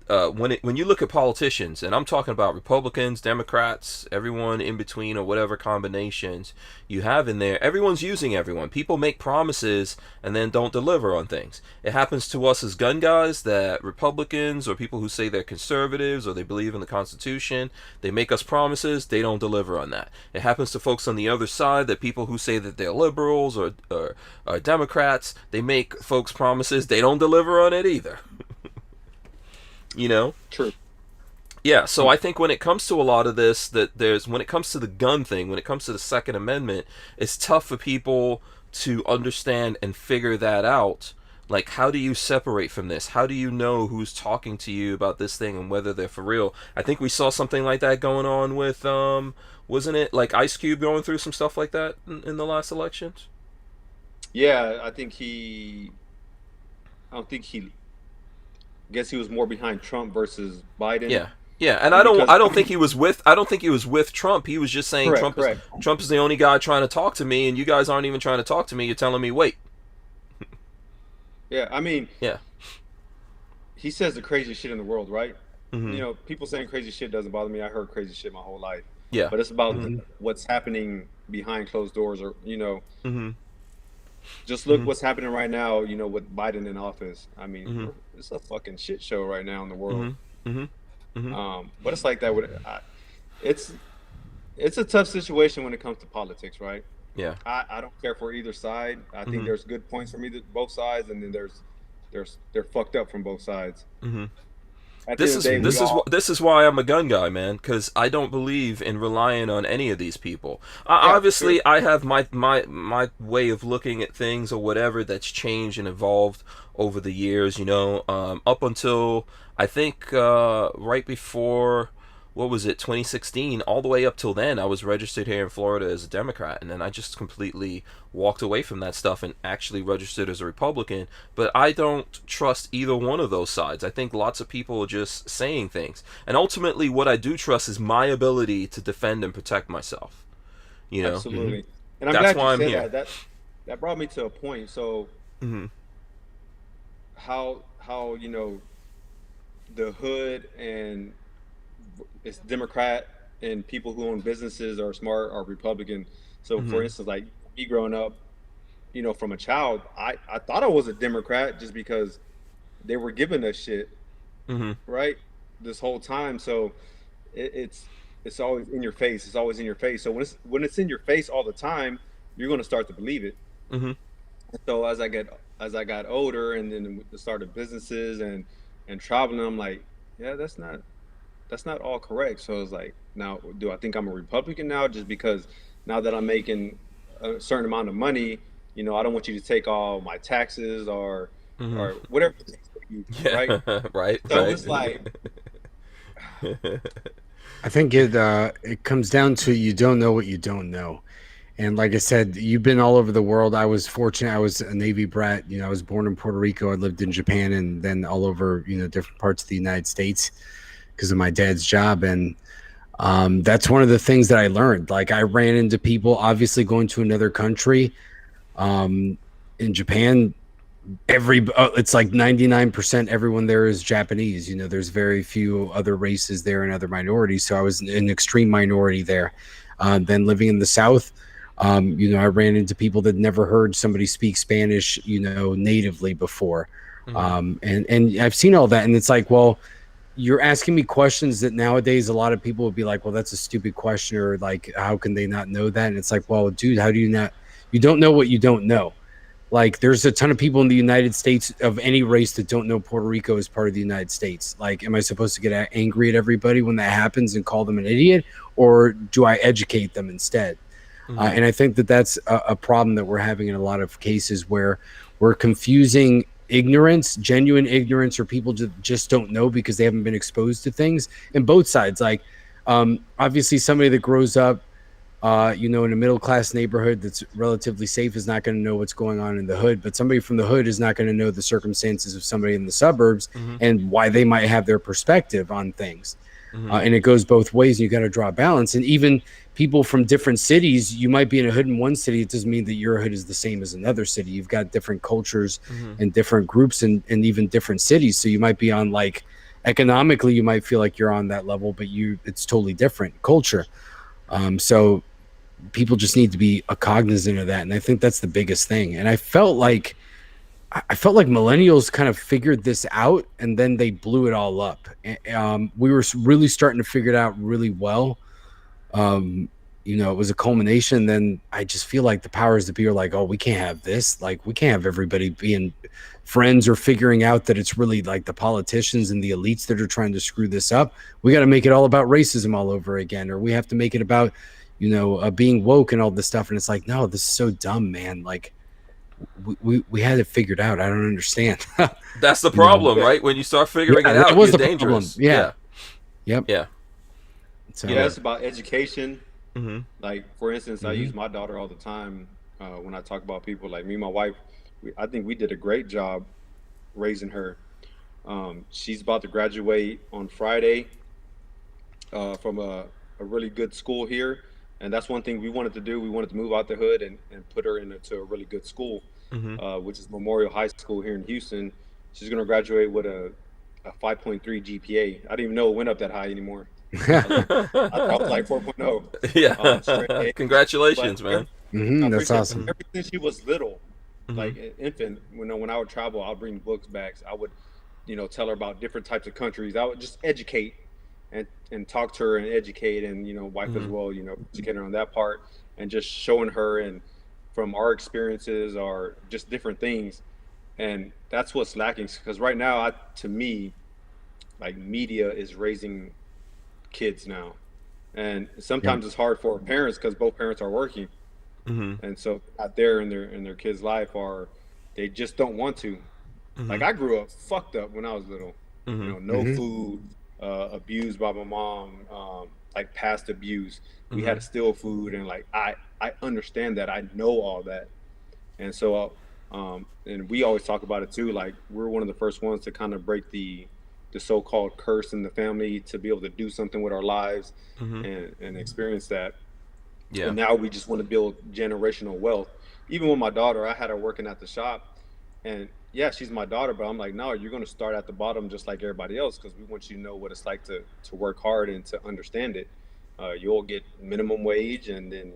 When you look at politicians, and I'm talking about Republicans, Democrats, everyone in between, or whatever combinations you have in there, everyone's using everyone. People make promises and then don't deliver on things. It happens to us as gun guys that Republicans or people who say they're conservatives or they believe in the Constitution, they make us promises, they don't deliver on that. It happens to folks on the other side, that people who say that they're liberals or Democrats, they make folks promises, they don't deliver on it either. True. Yeah, so I think when it comes to a lot of this, when it comes to the gun thing, when it comes to the Second Amendment, it's tough for people to understand and figure that out. Like, how do you separate from this? How do you know who's talking to you about this thing and whether they're for real? I think we saw something like that going on with, wasn't it like Ice Cube going through some stuff like that in the last elections? Yeah, I don't think he guess he was more behind Trump versus Biden. Yeah. Yeah, and I don't think he was with Trump. He was just saying correct. Trump is the only guy trying to talk to me, and you guys aren't even trying to talk to me. You're telling me wait. Yeah, I mean, Yeah. he says the craziest shit in the world, right? People saying crazy shit doesn't bother me. I heard crazy shit my whole life. Yeah. But it's about what's happening behind closed doors, or just look what's happening right now. With Biden in office. I mean, it's a fucking shit show right now in the world. But it's like that it's a tough situation when it comes to politics, right? Yeah. I don't care for either side. I think there's good points from both sides, and then they're fucked up from both sides. This is why I'm a gun guy, man, because I don't believe in relying on any of these people. Obviously, sure. I have my way of looking at things or whatever that's changed and evolved over the years. Up until I think right before, what was it, 2016, all the way up till then, I was registered here in Florida as a Democrat, and then I just completely walked away from that stuff and actually registered as a Republican. But I don't trust either one of those sides. I think lots of people are just saying things, and ultimately what I do trust is my ability to defend and protect myself. Absolutely. And I'm That's glad why you I'm said here. that brought me to a point. So how the hood and it's Democrat, and people who own businesses are smart are Republican. So for instance, like me growing up, from a child, I thought I was a Democrat just because they were giving us shit, right? This whole time. So it's always in your face. It's always in your face. So when it's in your face all the time, you're going to start to believe it. So as I got older, and then started businesses and traveling, I'm like, yeah, that's not all correct. So it's like, now, do I think I'm a Republican now just because now that I'm making a certain amount of money, I don't want you to take all my taxes or whatever, right? Right. So it's like, I think it comes down to you don't know what you don't know. And like I said, you've been all over the world. I was fortunate. I was a Navy brat. I was born in Puerto Rico. I lived in Japan, and then all over, different parts of the United States because of my dad's job. And that's one of the things that I learned. Like, I ran into people, obviously going to another country. In Japan, it's like 99% everyone there is Japanese. There's very few other races there and other minorities. So I was an extreme minority there. Then living in the South, I ran into people that never heard somebody speak Spanish, natively before. And I've seen all that. And it's like, well, you're asking me questions that nowadays a lot of people would be like, well, that's a stupid question, or like, how can they not know that? And it's like, well, dude, how do you don't know what you don't know. Like, there's a ton of people in the United States of any race that don't know Puerto Rico is part of the United States. Like, am I supposed to get angry at everybody when that happens and call them an idiot, or do I educate them instead? And I think that that's a problem that we're having in a lot of cases where we're confusing ignorance, genuine ignorance, or people just don't know because they haven't been exposed to things. And both sides, like obviously somebody that grows up in a middle class neighborhood that's relatively safe is not going to know what's going on in the hood, but somebody from the hood is not going to know the circumstances of somebody in the suburbs and why they might have their perspective on things. And it goes both ways. You got to draw a balance. And even people from different cities, you might be in a hood in one city. It doesn't mean that your hood is the same as another city. You've got different cultures and different groups and even different cities. So you might be on, like, economically, you might feel like you're on that level, but it's totally different culture. So people just need to be cognizant of that. And I think that's the biggest thing. And I felt like millennials kind of figured this out and then they blew it all up. We were really starting to figure it out really well. It was a culmination. Then I just feel like the powers that be are like, oh, we can't have this. Like, we can't have everybody being friends or figuring out that it's really like the politicians and the elites that are trying to screw this up. We got to make it all about racism all over again, or we have to make it about being woke and all this stuff. And it's like, no, this is so dumb, man. Like, we had it figured out. I don't understand. That's the problem, right? When you start figuring it out, that was you're the dangerous. problem. Yeah. Yep. Yeah. So, it's about education. Like, for instance, I use my daughter all the time when I talk about people. Like, me and my wife, I think we did a great job raising her. She's about to graduate on Friday from a really good school here. And that's one thing we wanted to do. We wanted to move out the hood and put her into a really good school, which is Memorial High School here in Houston. She's going to graduate with a 5.3 GPA. I didn't even know it went up that high anymore. I was like 4.0. Yeah. Congratulations, man. That's awesome. Ever since she was little, like an infant, when I would travel, I'll bring books back. I would, tell her about different types of countries. I would just educate and talk to her and educate, and wife as well, educate her on that part, and just showing her and from our experiences or just different things. And that's what's lacking, because right now, to me, like, media is raising kids now, and sometimes it's hard for parents because both parents are working, and so out there in their kids' life, or they just don't want to. Like, I grew up fucked up when I was little, no food. Abused by my mom, like past abuse. We had to steal food, and like I understand that. I know all that, and so and we always talk about it too. Like, we're one of the first ones to kind of break the so-called curse in the family, to be able to do something with our lives and experience that. Yeah. And now we just want to build generational wealth. Even with my daughter, I had her working at the shop, and yeah, she's my daughter, but I'm like, no, you're going to start at the bottom just like everybody else, because we want you to know what it's like to work hard and to understand it. You'll get minimum wage, and then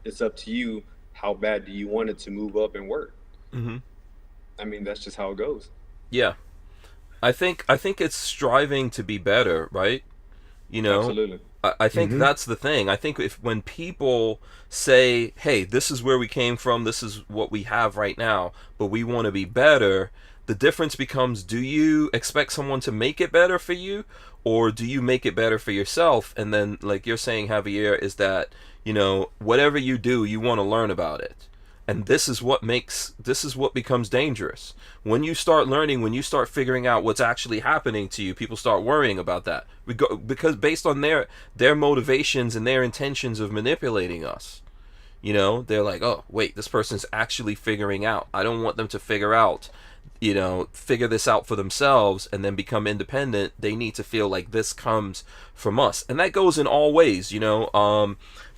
it's up to you. How bad do you want it to move up and work? I mean, that's just how it goes. Yeah, I think it's striving to be better, right? Absolutely. I think that's the thing. I think when people say, hey, this is where we came from, this is what we have right now, but we want to be better, the difference becomes, do you expect someone to make it better for you, or do you make it better for yourself? And then, like you're saying, Javier, is that, whatever you do, you want to learn about it. And this is what becomes dangerous. When you start learning, when you start figuring out what's actually happening to you, people start worrying about that. Because based on their motivations and their intentions of manipulating us, they're like, oh, wait, this person's actually figuring out. I don't want them to figure this out for themselves and then become independent. They need to feel like this comes from us. And that goes in all ways,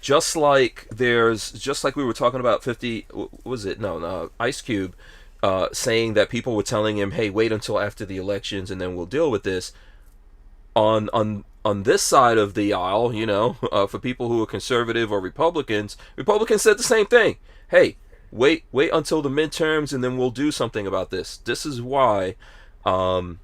just like we were talking about Ice Cube saying that people were telling him, hey, wait until after the elections and then we'll deal with this. On this side of the aisle, for people who are conservative or Republicans said the same thing. Hey, wait until the midterms and then we'll do something about this. This is why I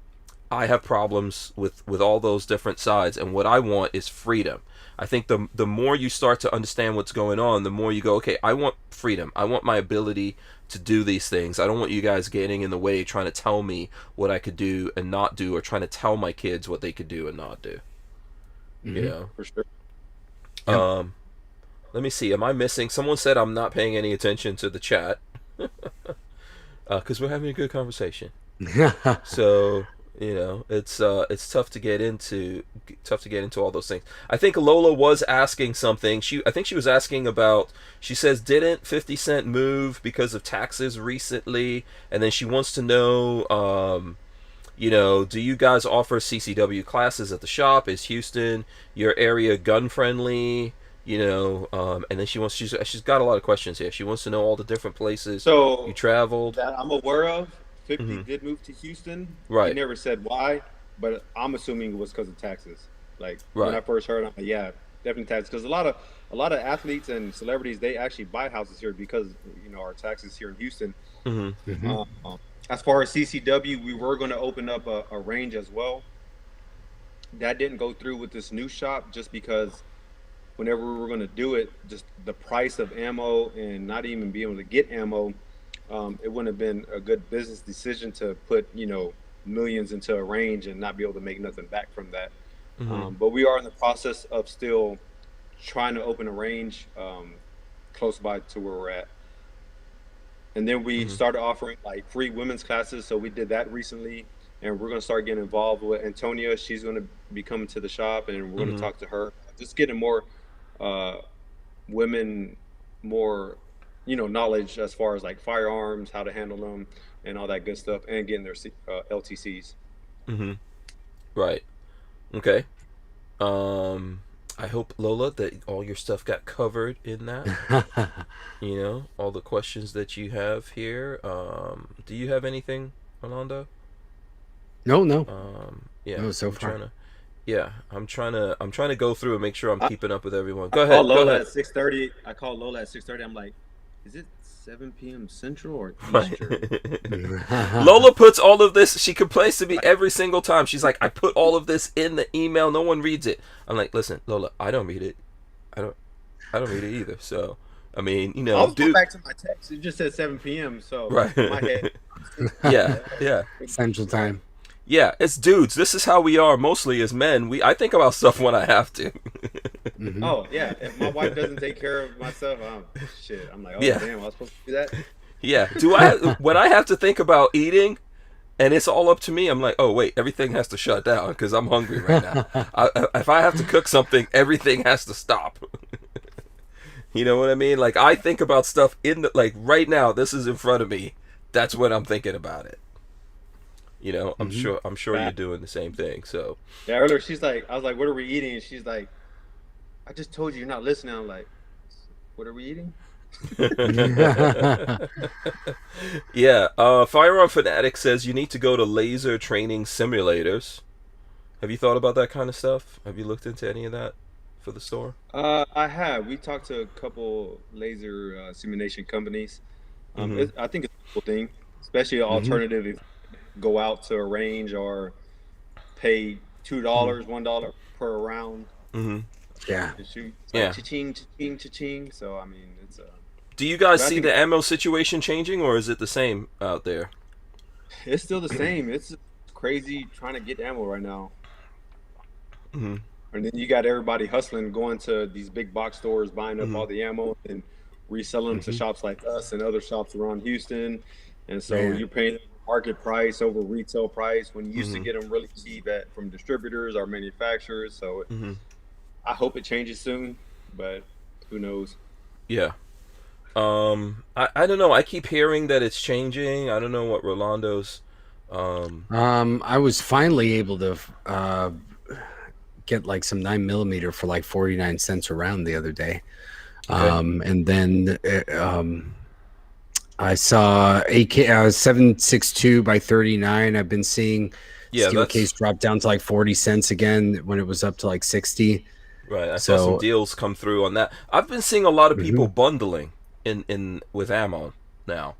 have problems with all those different sides, and what I want is freedom. I think the more you start to understand what's going on, the more you go, okay, I want freedom. I want my ability to do these things. I don't want you guys getting in the way, trying to tell me what I could do and not do, or trying to tell my kids what they could do and not do. For sure. Let me see. Am I missing? Someone said I'm not paying any attention to the chat because we're having a good conversation. So it's tough to get into all those things. I think Lola was asking something. I think she was asking about. She says, didn't 50 Cent move because of taxes recently? And then she wants to know, do you guys offer CCW classes at the shop? Is Houston your area gun friendly? And then she's got a lot of questions here. She wants to know all the different places you traveled. That I'm aware of. 50 did move to Houston. Right. He never said why, but I'm assuming it was because of taxes. Like right. when I first heard, I'm like, yeah, definitely taxes. Because a lot of athletes and celebrities, they actually buy houses here because our taxes here in Houston. As far as CCW, we were going to open up a range as well. That didn't go through with this new shop just because whenever we were going to do it, just the price of ammo and not even being able to get ammo, it wouldn't have been a good business decision to put millions into a range and not be able to make nothing back from that. But we are in the process of still trying to open a range close by to where we're at. And then we started offering like free women's classes. So we did that recently, and we're going to start getting involved with Antonia. She's going to be coming to the shop, and we're going to talk to her. Just getting more women, more knowledge as far as like firearms, how to handle them, and all that good stuff, and getting their LTCs. Right. Okay. I hope, Lola, that all your stuff got covered in that. All the questions that you have here. Do you have anything, Rolando? No. Yeah. No, so far. I'm trying to go through and make sure I'm keeping up with everyone. Go I ahead. Called Lola go ahead. At 6:30. I called Lola at 6:30. I'm like, is it 7 p.m. Central or Eastern? Lola puts all of this. She complains to me every single time. She's like, I put all of this in the email. No one reads it. I'm like, listen, Lola, I don't read it. I don't read it either. So, I mean, I'll go back to my text. It just said 7 p.m. So, right. My head. Yeah. Central time. Yeah, it's dudes. This is how we are mostly as men. I think about stuff when I have to. Oh, yeah. If my wife doesn't take care of my stuff, I'm like, damn, I was supposed to do that? Yeah. When I have to think about eating and it's all up to me, I'm like, oh, wait, everything has to shut down because I'm hungry right now. If I have to cook something, everything has to stop. You know what I mean? Like, I think about stuff right now, this is in front of me. That's when I'm thinking about it. I'm sure you're doing the same thing. So yeah, earlier I was like, what are we eating? And she's like, I just told you you're not listening. I'm like, what are we eating? Yeah. Firearm Fanatic says you need to go to laser training simulators. Have you thought about that kind of stuff? Have you looked into any of that for the store? I have. We talked to a couple laser simulation companies. I think it's a cool thing, especially an alternative if go out to a range or pay $2, $1 per round. Yeah. To shoot. Yeah. Cha-ching, cha-ching, cha-ching. So I mean, it's Do you guys see the ammo situation changing, or is it the same out there? It's still the same. It's crazy trying to get ammo right now. And then you got everybody hustling, going to these big box stores, buying up all the ammo and reselling them to shops like us and other shops around Houston. And so you're paying market price over retail price when you used to get them really cheap from distributors or manufacturers. So I hope it changes soon, but who knows? Yeah. I don't know. I keep hearing that it's changing. I don't know what Rolando's. I was finally able to get like some 9mm for like 49 cents a round the other day. Okay. And then I saw AK 7.62 by 39. I've been seeing steel case drop down to like 40 cents again when it was up to like 60. Right. I saw some deals come through on that. I've been seeing a lot of people bundling in with ammo now,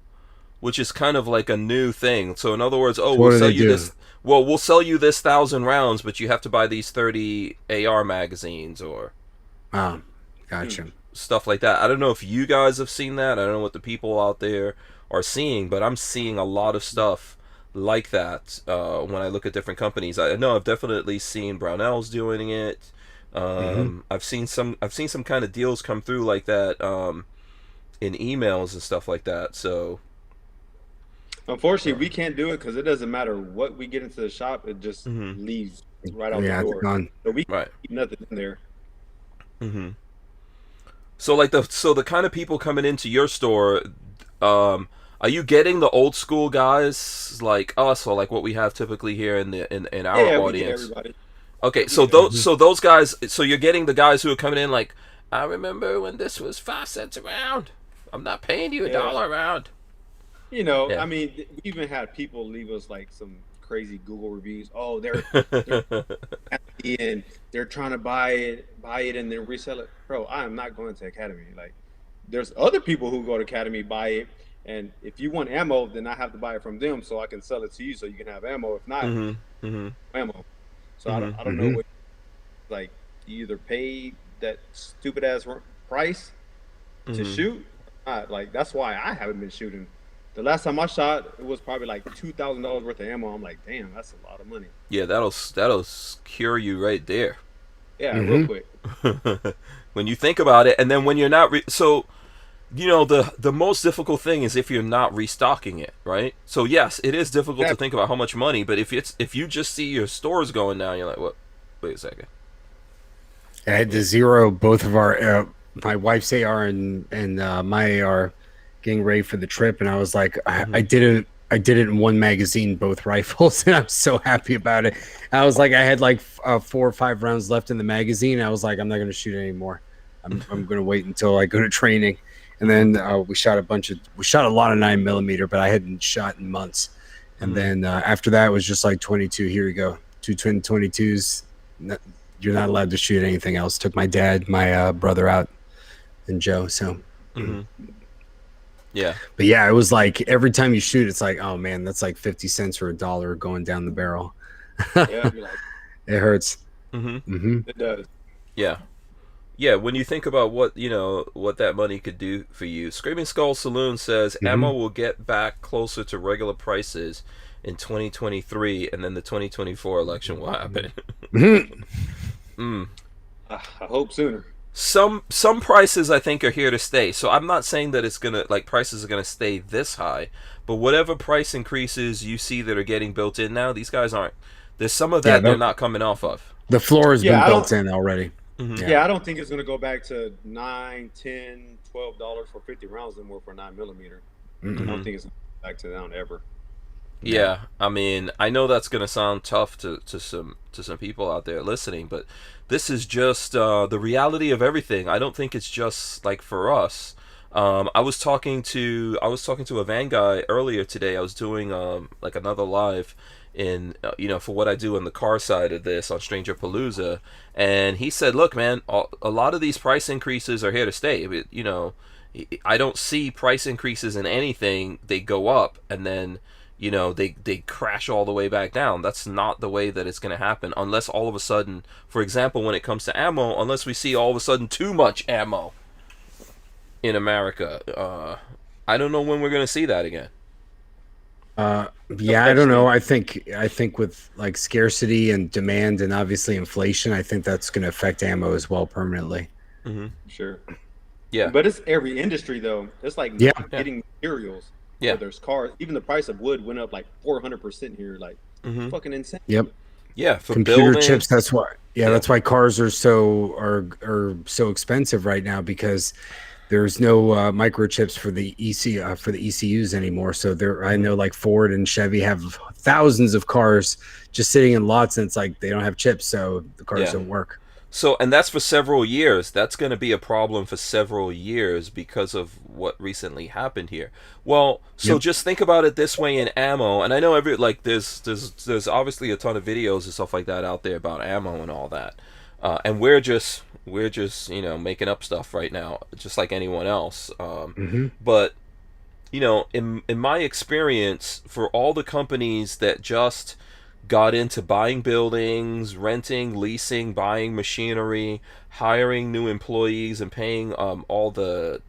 which is kind of like a new thing. So in other words, we'll sell you this. Well, we'll sell you this 1,000 rounds, but you have to buy these 30 AR magazines or gotcha. Stuff like that. I don't know if you guys have seen that. I don't know what the people out there are seeing, but I'm seeing a lot of stuff like that when I look at different companies. I know I've definitely seen Barnauls doing it. I've seen some kind of deals come through like that in emails and stuff like that. So Unfortunately, we can't do it because it doesn't matter what we get into the shop; it just leaves right out the Yeah, it's door. gone. So we right. keep nothing in there. So like the kind of people coming into your store, are you getting the old school guys like us or like what we have typically here in our Yeah, we get audience? everybody. Okay, We so get everybody. those guys, so you're getting the guys who are coming in like, I remember when this was 5 cents a round. I'm not paying you $1 a round. Yeah. I mean, we even had people leave us like some crazy Google reviews. Oh, they're happy and they're trying to buy it, and then resell it. Bro, I am not going to Academy. Like, there's other people who go to Academy, buy it, and if you want ammo, then I have to buy it from them so I can sell it to you so you can have ammo. If not, ammo. So I don't know what, like, you either pay that stupid ass price to shoot. Like, that's why I haven't been shooting. The last time I shot, it was probably like $2,000 worth of ammo. I'm like, damn, that's a lot of money. Yeah, that'll cure you right there. Yeah, real quick. When you think about it, and then when you're not so the most difficult thing is if you're not restocking it, right? So yes, it is difficult to think about how much money, but if you just see your stores going down, you're like, what? Wait a second. I had to zero both of our my wife's AR and my AR getting ready for the trip, and I was like, I did it in one magazine, both rifles, and I'm so happy about it. I was like, I had like 4 or 5 rounds left in the magazine. I was like, I'm not going to shoot anymore. I'm going to wait until I go to training. And then we shot a lot of 9mm, but I hadn't shot in months. And then after that, it was just like 22. Here we go, 2 twin 22s. You're not allowed to shoot anything else. Took my dad, my brother out, and Joe. So. Yeah. But yeah, it was like every time you shoot, it's like, oh man, that's like 50 cents or $1 going down the barrel. Yeah, you're like, it hurts. it does. Yeah. Yeah, when you think about what that money could do for you, Screaming Skull Saloon says ammo will get back closer to regular prices in 2023, and then the 2024 election will happen. I hope sooner. Some prices I think are here to stay. So I'm not saying that it's gonna prices are gonna stay this high, but whatever price increases you see that are getting built in now, these guys aren't. There's some of that they're not coming off of. The floor has been built in already. Yeah, I don't think it's gonna go back to $9, $10, $12 for 50 rounds anymore for 9mm. I don't think it's gonna go back to that ever. Yeah, I mean, I know that's gonna sound tough to some people out there listening, but this is just the reality of everything. I don't think it's just like for us. I was talking to a van guy earlier today. I was doing like another live in for what I do on the car side of this on Stranger Palooza, and he said, "Look, man, a lot of these price increases are here to stay. I don't see price increases in anything. They go up and then." They crash all the way back down. That's not the way that it's going to happen unless all of a sudden, for example, when it comes to ammo, unless we see all of a sudden too much ammo in America. I don't know when we're going to see that again. Yeah, I don't know. I think with like scarcity and demand and obviously inflation, I think that's going to affect ammo as well permanently. Sure. Yeah. But it's every industry though. It's like not getting materials. Yeah. There's cars. Even the price of wood went up like 400% here. Like fucking insane. Yep. Yeah. For computer building, chips. That's why. Yeah, that's why cars are so expensive right now, because there's no microchips for the ECUs anymore. So I know like Ford and Chevy have thousands of cars just sitting in lots, and it's like they don't have chips, so the cars don't work. So, and that's for several years. That's going to be a problem for several years because of what recently happened here. Well, so just think about it this way in ammo, and I know there's obviously a ton of videos and stuff like that out there about ammo and all that, and we're just making up stuff right now, just like anyone else. But in my experience, for all the companies that just got into buying buildings, renting, leasing, buying machinery, hiring new employees, and paying all the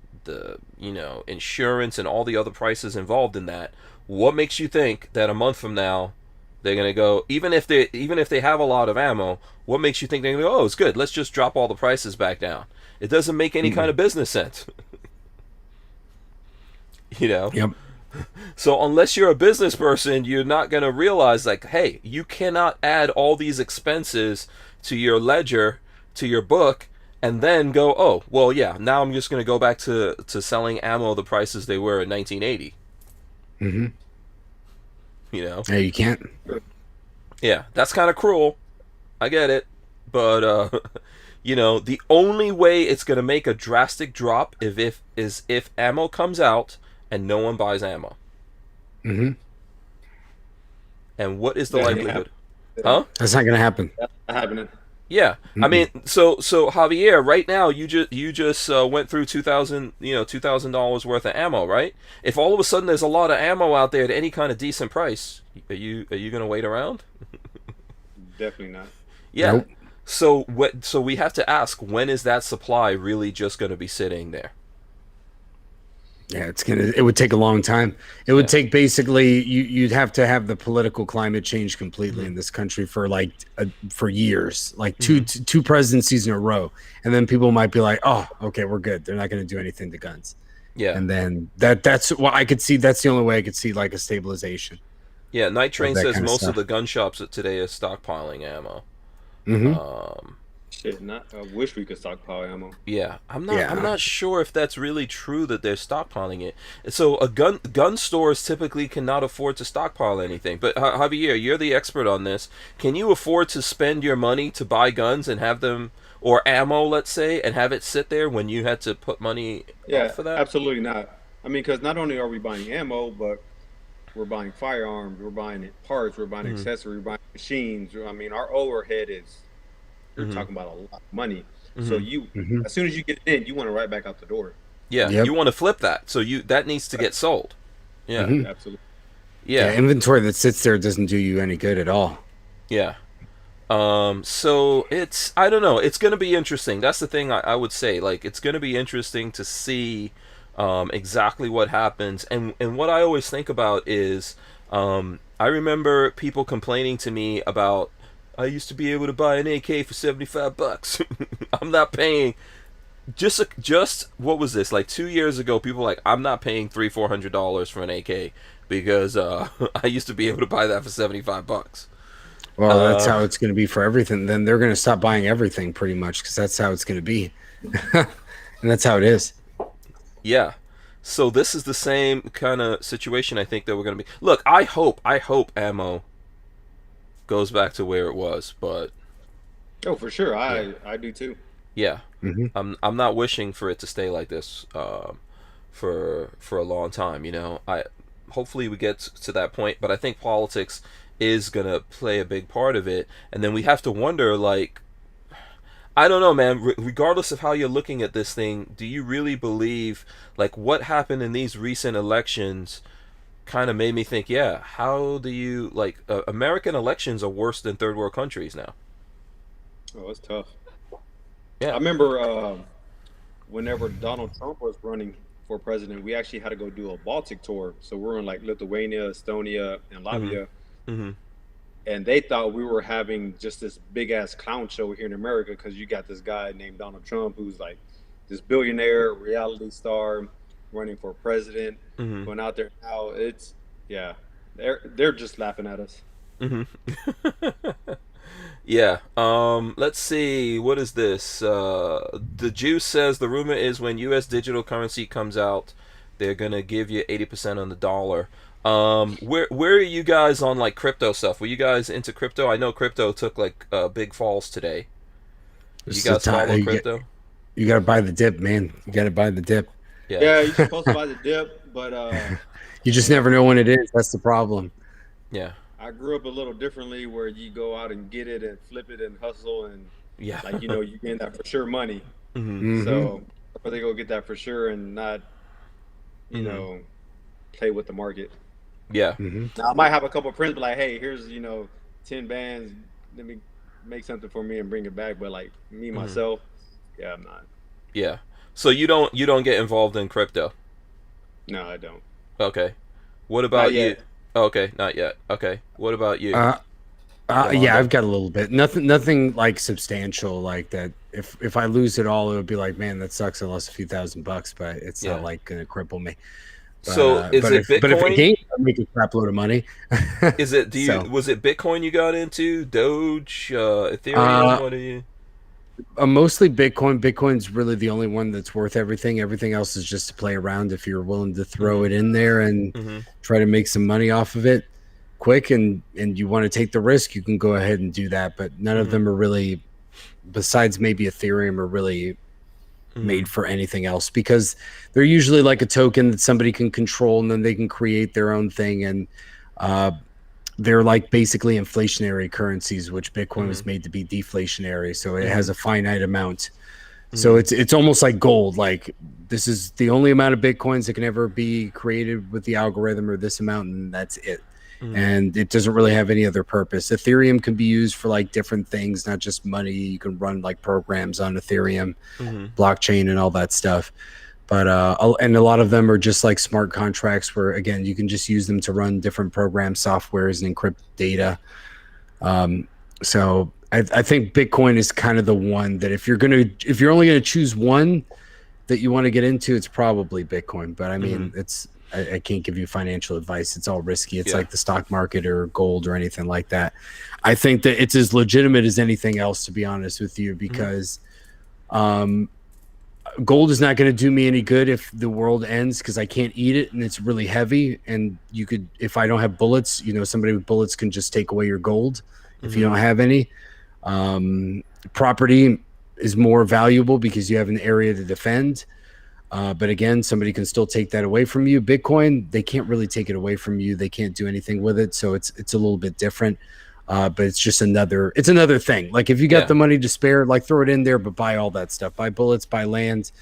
insurance and all the other prices involved in that, what makes you think that a month from now They're gonna go even if they have a lot of ammo. What makes you think they're gonna go? Oh, it's good. Let's just drop all the prices back down. It doesn't make any kind of business sense. You know. Yep. So unless you're a business person, you're not gonna realize like, hey, you cannot add all these expenses to your ledger, to your book, and then go, oh, well, yeah, now I'm just gonna go back to selling ammo the prices they were in 1980. Mm-hmm. You know. Yeah, you can't. Yeah, that's kind of cruel. I get it, but you know, the only way it's gonna make a drastic drop is if ammo comes out and no one buys ammo. Mm-hmm. And what is the likelihood? Huh? That's not gonna happen. That's not happening. Yeah, I mean, so Javier, right now you just went through $2,000 worth of ammo, right? If all of a sudden there's a lot of ammo out there at any kind of decent price, are you gonna wait around? Definitely not. Yeah. Nope. So we have to ask, when is that supply really just gonna be sitting there? Yeah, it would take a long time. It would take basically you'd have to have the political climate change completely in this country for for years, like two presidencies in a row, and then people might be like, oh, okay, we're good. They're not going to do anything to guns. Yeah. And then that's what I could see. That's the only way I could see like a stabilization. Yeah, Night Train that says kind of most of stuff. the gun shops today is stockpiling ammo. Mm-hmm. Shit, I wish we could stockpile ammo. Yeah, I'm Yeah. not sure if that's really true that they're stockpiling it. So a gun stores typically cannot afford to stockpile anything. But Javier, you're the expert on this. Can you afford to spend your money to buy guns and have them, or ammo, let's say, and have it sit there when you had to put money Yeah, for that? absolutely not. I mean, because not only are we buying ammo, but we're buying firearms, we're buying parts, we're buying accessories, we're buying machines. I mean, our overhead is, you're talking about a lot of money. So as soon as you get it in, you want to right back out the door. Yeah, Yep. you want to flip that, so that needs to get sold. Yeah, Absolutely. Yeah, inventory that sits there doesn't do you any good at all. Yeah. So I don't know. It's going to be interesting. That's the thing I would say. Like, it's going to be interesting to see exactly what happens. And what I always think about is, I remember people complaining to me about, I used to be able to buy an AK for $75. I'm not paying. Just what was this? Like 2 years ago, people were like, I'm not paying $300-400 for an AK because I used to be able to buy that for $75. Well, that's how it's going to be for everything. Then they're going to stop buying everything pretty much because that's how it's going to be. And that's how it is. Yeah. So this is the same kind of situation I think that we're going to be. Look, I hope ammo goes back to where it was, but Oh, for sure. I do too. yeah. Mm-hmm. I'm not wishing for it to stay like this for a long time, you know. Hopefully we get to that point, but I think politics is going to play a big part of it, and then we have to wonder, like, I don't know, man, regardless of how you're looking at this thing, do you really believe, like, what happened in these recent elections kind of made me think, yeah, how do you, like, American elections are worse than third world countries now. Oh, it's tough. Yeah. I remember whenever Donald Trump was running for president, we actually had to go do a Baltic tour. So we're in like Lithuania, Estonia, and Latvia. Mm-hmm. And they thought we were having just this big ass clown show here in America because you got this guy named Donald Trump who's like this billionaire reality star running for president, going out there now. It's they're just laughing at us. Yeah. Let's see. What is this? The Juice says the rumor is when U.S. digital currency comes out, they're gonna give you 80% on the dollar. Where are you guys on like crypto stuff? Were you guys into crypto? I know crypto took like big falls today. You guys follow crypto? You gotta buy the dip, man. You gotta buy the dip. Yeah, you're supposed to buy the dip, but you just never know when it is. That's the problem. Yeah. I grew up a little differently, where you go out and get it and flip it and hustle and like you get that for sure money. So but they go get that for sure and not play with the market. Yeah. Now I might have a couple of friends be like, hey, here's 10 bands, let me make something for me and bring it back. But like me myself, yeah, I'm not. Yeah. So you don't get involved in crypto? No, I don't. Okay. What about you? Oh, okay, not yet. Okay, what about you, Yeah, Rolando? I've got a little bit. Nothing like substantial like that. If I lose it all, it would be like, man, that sucks. I lost a few $1,000, but it's not Yeah. like gonna cripple me. But So is it if it Bitcoin? gains, I make a crap load of money. Is it So was it Bitcoin you got into? Doge, Ethereum? uh, What are you? mostly Bitcoin. Bitcoin's really the only one that's worth everything. Everything else is just to play around. If you're willing to throw Mm-hmm. it in there and Mm-hmm. try to make some money off of it quick, and you want to take the risk, you can go ahead and do that. But none of Mm-hmm. them are really, besides maybe Ethereum, are really Mm-hmm. made for anything else, because they're usually like a token that somebody can control, and then they can create their own thing. And uh, they're like basically inflationary currencies, which Bitcoin Mm-hmm. was made to be deflationary. So it Mm-hmm. has a finite amount. So Mm-hmm. it's almost like gold. Like, this is the only amount of Bitcoins that can ever be created with the algorithm, or this amount, and that's it. Mm-hmm. And it doesn't really have any other purpose. Ethereum can be used for like different things, not just money. You can run like programs on Ethereum, Mm-hmm. blockchain, and all that stuff. But and a lot of them are just like smart contracts, where again you can just use them to run different program softwares and encrypt data. So I think Bitcoin is kind of the one that if you're only gonna choose one that you want to get into, it's probably Bitcoin. But I mean, I can't give you financial advice. It's all risky. It's like the stock market or gold or anything like that. I think that it's as legitimate as anything else, to be honest with you, because gold is not going to do me any good if the world ends, because I can't eat it and it's really heavy. And you could, if I don't have bullets, somebody with bullets can just take away your gold if you don't have any. Property is more valuable because you have an area to defend. But again, somebody can still take that away from you. Bitcoin, they can't really take it away from you. They can't do anything with it. So it's a little bit different. But it's just another thing. Like, if you got the money to spare, like, throw it in there, but buy all that stuff. Buy bullets, buy land,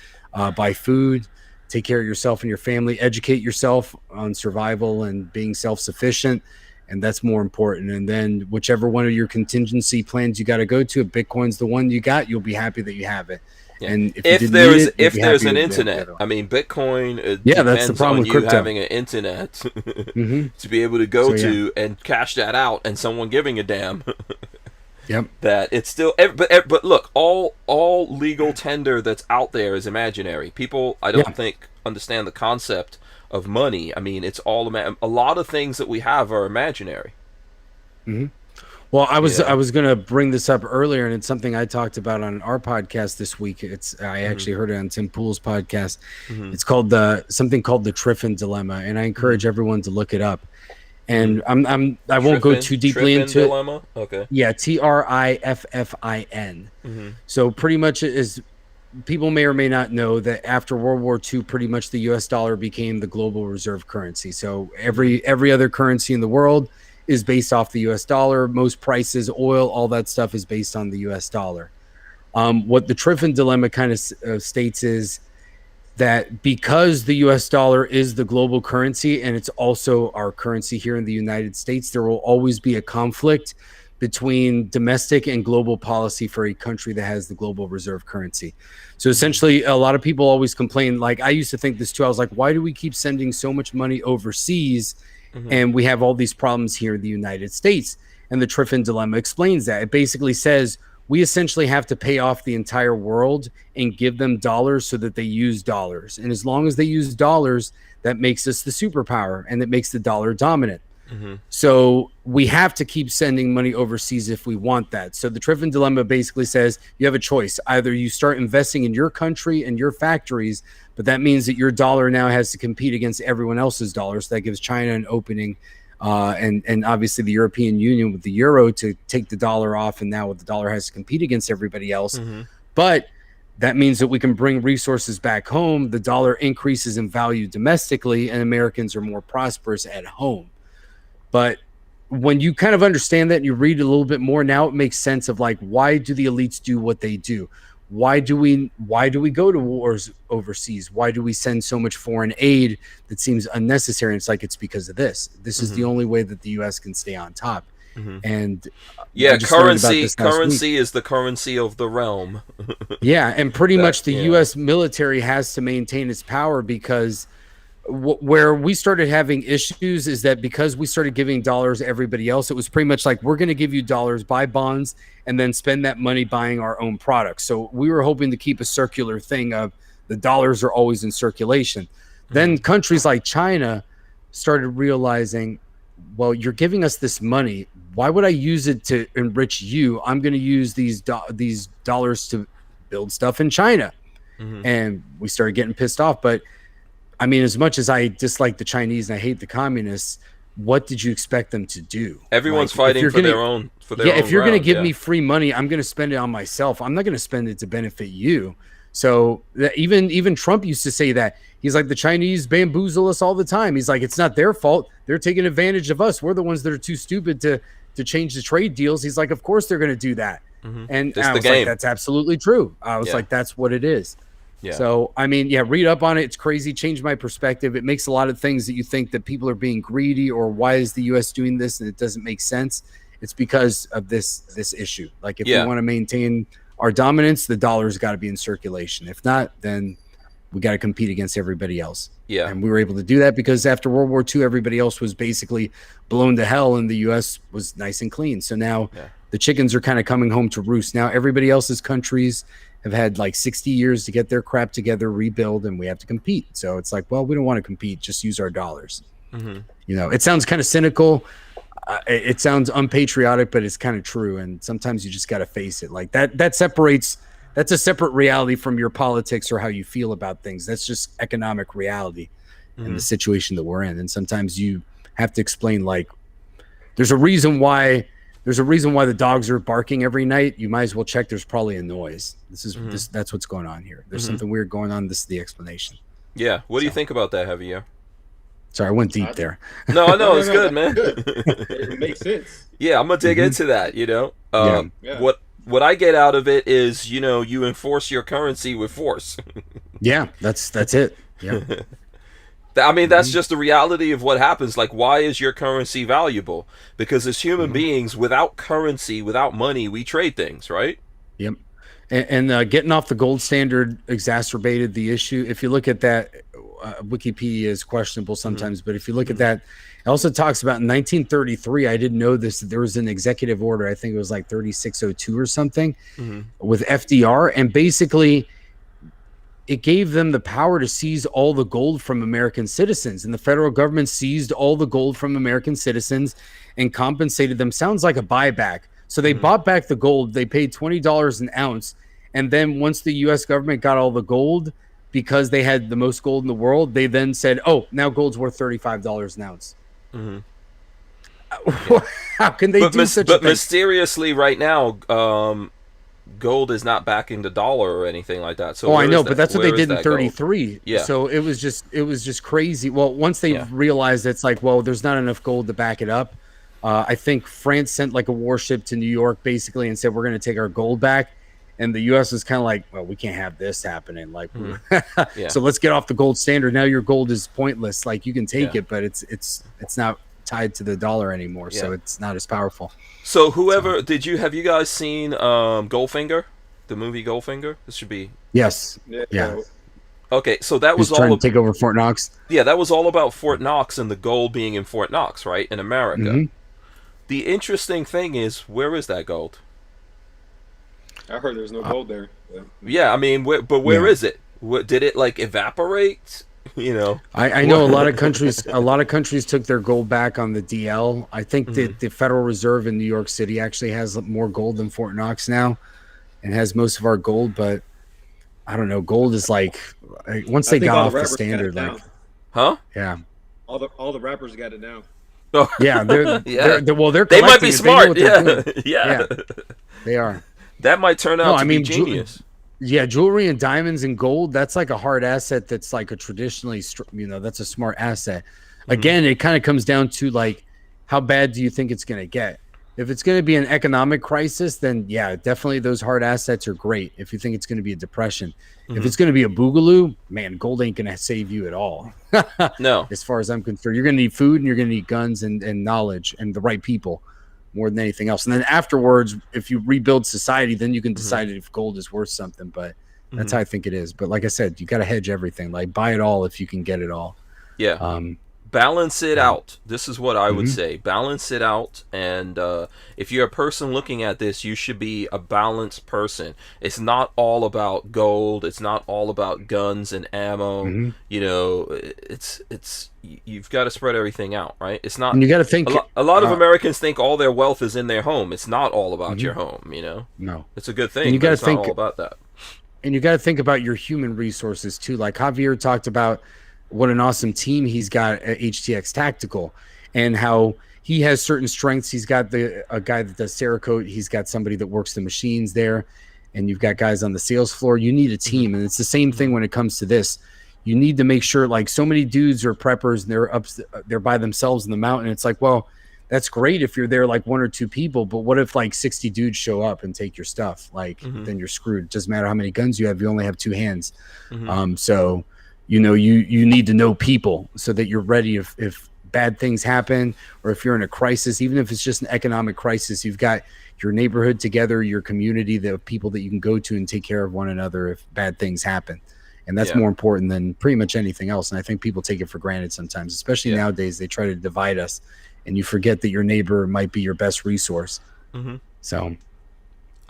buy food, take care of yourself and your family, educate yourself on survival and being self-sufficient. And that's more important. And then whichever one of your contingency plans you got to go to, if Bitcoin's the one you got, you'll be happy that you have it. Yeah. And if there's an internet, I mean, Bitcoin that's the depends problem on with you crypto. having an internet to be able to go to and cash that out, and someone giving a damn. Yep. That it's still, but look, all legal tender that's out there is imaginary. People, I don't think, understand the concept of money. I mean, it's all a lot of things that we have are imaginary. Mm-hmm. Well, I was going to bring this up earlier, and it's something I talked about on our podcast this week. I actually heard it on Tim Pool's podcast. It's called something called the Triffin Dilemma, and I encourage everyone to look it up. And I won't go too deeply into Dilemma? Okay. Yeah, Triffin. So pretty much is, people may or may not know that after World War II, pretty much the U.S. dollar became the global reserve currency. So every other currency in the world is based off the U.S. dollar. Most prices, oil, all that stuff is based on the U.S. dollar. What the Triffin Dilemma kind of states is that because the U.S. dollar is the global currency and it's also our currency here in the United States, there will always be a conflict between domestic and global policy for a country that has the global reserve currency. So essentially, a lot of people always complain, like I used to think this too. I was like, why do we keep sending so much money overseas and we have all these problems here in the United States? And the Triffin Dilemma explains that. It basically says we essentially have to pay off the entire world and give them dollars so that they use dollars. And as long as they use dollars, that makes us the superpower and that makes the dollar dominant. So we have to keep sending money overseas if we want that. So the Triffin Dilemma basically says you have a choice. Either you start investing in your country and your factories, but that means that your dollar now has to compete against everyone else's dollars. So that gives China an opening, and obviously the European Union with the euro to take the dollar off, and now the dollar has to compete against everybody else. But that means that we can bring resources back home. The dollar increases in value domestically, and Americans are more prosperous at home. But when you kind of understand that and you read a little bit more, now it makes sense of like, why do the elites do what they do? Why do we go to wars overseas? Why do we send so much foreign aid that seems unnecessary? And it's like, it's because of this. This is the only way that the U.S. can stay on top. And currency is the currency of the realm. And pretty much the U.S. military has to maintain its power because where we started having issues is that because we started giving dollars to everybody else, it was pretty much like, we're going to give you dollars, buy bonds, and then spend that money buying our own products. So we were hoping to keep a circular thing of the dollars are always in circulation. Then countries like China started realizing, well, you're giving us this money. Why would I use it to enrich you? I'm going to use these dollars to build stuff in China. And we started getting pissed off. But I mean, as much as I dislike the Chinese and I hate the communists, what did you expect them to do? Everyone's fighting for their own. If you're going to give me free money, I'm going to spend it on myself. I'm not going to spend it to benefit you. So even Trump used to say that. He's like, the Chinese bamboozle us all the time. He's like, it's not their fault. They're taking advantage of us. We're the ones that are too stupid to change the trade deals. He's like, of course they're going to do that. And I was like, that's absolutely true. I was like, that's what it is. Yeah. So, I mean, read up on it. It's crazy. Changed my perspective. It makes a lot of things that you think that people are being greedy or why is the U.S. doing this and it doesn't make sense. It's because of this issue. Like if we want to maintain our dominance, the dollar's got to be in circulation. If not, then we got to compete against everybody else. Yeah. And we were able to do that because after World War II, everybody else was basically blown to hell and the U.S. was nice and clean. So now the chickens are kind of coming home to roost. Now everybody else's countries have had like 60 years to get their crap together, rebuild, and we have to compete. So it's like, well, we don't want to compete. Just use our dollars. You know, it sounds kind of cynical. It sounds unpatriotic, but it's kind of true. And sometimes you just got to face it. Like that separates. That's a separate reality from your politics or how you feel about things. That's just economic reality in the situation that we're in. And sometimes you have to explain, like, there's a reason why the dogs are barking every night. You might as well check. There's probably a noise. That's what's going on here. There's something weird going on. This is the explanation. Yeah. What do you think about that, Javier? Sorry, I went deep there. No, it's good, man. It makes sense. Yeah, I'm gonna dig into that. You know, what I get out of it is, you know, you enforce your currency with force. Yeah, that's it. Yeah. I mean, that's just the reality of what happens. Like, why is your currency valuable? Because as human beings, without currency, without money, we trade things, right? Yep. And getting off the gold standard exacerbated the issue. If you look at that, Wikipedia is questionable sometimes, but if you look at that, it also talks about in 1933, I didn't know this, there was an executive order, I think it was like 3602 or something, with FDR, and basically it gave them the power to seize all the gold from American citizens, and the federal government seized all the gold from American citizens and compensated them. Sounds like a buyback. So they bought back the gold, they paid $20 an ounce, and then once the U.S. government got all the gold, because they had the most gold in the world, they then said, oh, now gold's worth $35 an ounce. How can they do such a thing? But mysteriously right now, gold is not backing the dollar or anything like that. So I know, but that's what they did in 33. Gold? Yeah. So it was just crazy. Well, once they realized it's like, well, there's not enough gold to back it up. I think France sent like a warship to New York basically and said, we're going to take our gold back. And the U.S. was kind of like, well, we can't have this happening. Like, so let's get off the gold standard. Now your gold is pointless. Like you can take it, but it's not tied to the dollar anymore. So it's not as powerful. So have you guys seen Goldfinger, the movie Goldfinger? This should be. Yes. Yeah. Okay. So that was all trying to take over Fort Knox. Yeah. That was all about Fort Knox and the gold being in Fort Knox, right? In America. The interesting thing is, where is that gold? I heard there's no gold there. Yeah, I mean, where is it? Did it like evaporate? You know, I know a lot of countries took their gold back on the DL. I think that the Federal Reserve in New York City actually has more gold than Fort Knox now, and has most of our gold. But I don't know. Gold is like once they got off the standard, like, yeah. All the rappers got it now. Yeah, they're they might be smart. Yeah, they are. That might turn out to be genius. Jewelry and diamonds and gold, that's like a hard asset. That's like a traditionally, that's a smart asset. Again, it kind of comes down to like, how bad do you think it's going to get? If it's going to be an economic crisis, then yeah, definitely those hard assets are great. If you think it's going to be a depression, if it's going to be a boogaloo, man, gold ain't going to save you at all. No. As far as I'm concerned, you're going to need food and you're going to need guns and knowledge and the right people more than anything else. And then afterwards, if you rebuild society, then you can decide if gold is worth something. But that's how I think it is. But like I said, you got to hedge everything. Like buy it all if you can get it all. Yeah. Um, Balance it and- out. This is what I would mhm. say. Balance it out. And if you're a person looking at this, you should be a balanced person. It's not all about gold. It's not all about guns and ammo. Hmm. You know, you've got to spread everything out, right? It's not. And you got to think. A lot of Americans think all their wealth is in their home. It's not all about Mhm. your home. You know, No, it's a good and thing, but it's not all about that. and you got to think about your human resources too. Like Javier talked about what an awesome team he's got at HTX Tactical, and how he has certain strengths. He's got a guy that does Cerakote. He's got somebody that works the machines there, and you've got guys on the sales floor. You need a team, and it's the same thing when it comes to this. You need to make sure, like, so many dudes are preppers and they're by themselves in the mountain. It's like, well, that's great if you're there like one or two people, but what if like 60 dudes show up and take your stuff? Like, then you're screwed. It doesn't matter how many guns you have, you only have two hands. So you know, you need to know people so that you're ready if bad things happen, or if you're in a crisis, even if it's just an economic crisis, you've got your neighborhood together, your community, the people that you can go to and take care of one another if bad things happen. And that's more important than pretty much anything else. And I think people take it for granted sometimes, especially nowadays. They try to divide us, and you forget that your neighbor might be your best resource. So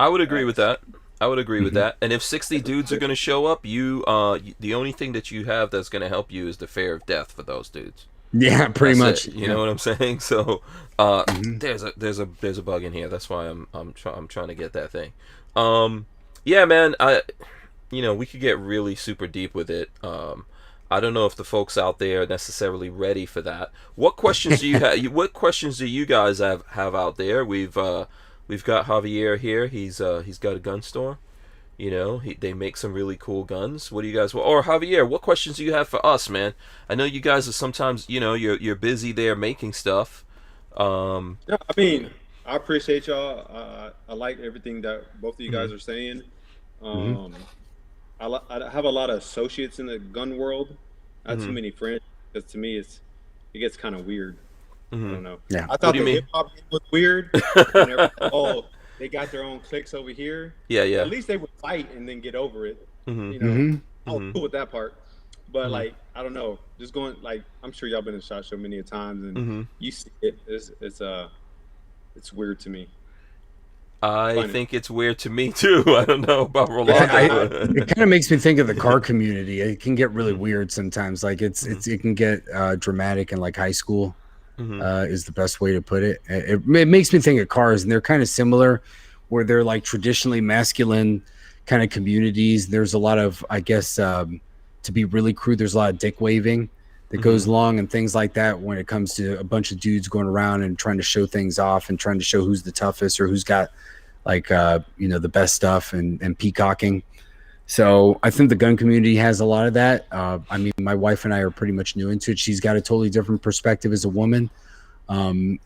I would agree with that. I would agree with that. And if 60 dudes are going to show up, the only thing that you have that's going to help you is the fear of death for those dudes. yeah, pretty That's much. it. You know what I'm saying? So there's a bug in here. That's why I'm trying to get that thing. Yeah, man. We could get really super deep with it. I don't know if the folks out there are necessarily ready for that. What questions do you have? What questions do you guys have out there? We've got Javier here. He's got a gun store. You know, they make some really cool guns. What do you guys? Or Javier, what questions do you have for us, man? I know you guys are sometimes, you're busy there making stuff. Yeah, I mean, I appreciate y'all. I like everything that both of you guys are saying. I have a lot of associates in the gun world. Not too many friends, because to me it gets kind of weird. I don't know. Yeah. I thought do you the mean? hip hop was weird. And they were like, oh, they got their own cliques over here. Yeah. At least they would fight and then get over it. You know, I was cool with that part. But like, I don't know, just going, like, I'm sure y'all been in SHOT Show many a times, and you see it. It's weird to me. I think it's weird to me too. I don't know about Rolando. it kind of makes me think of the car community. It can get really weird sometimes. Like it can get dramatic in like high school. Is the best way to put it. It makes me think of cars, and they're kind of similar, where they're like traditionally masculine kind of communities. There's a lot of, I guess, to be really crude, there's a lot of dick waving that goes along and things like that when it comes to a bunch of dudes going around and trying to show things off and trying to show who's the toughest or who's got like the best stuff and peacocking. So I think the gun community has a lot of that. I mean, my wife and I are pretty much new into it. She's got a totally different perspective as a woman, and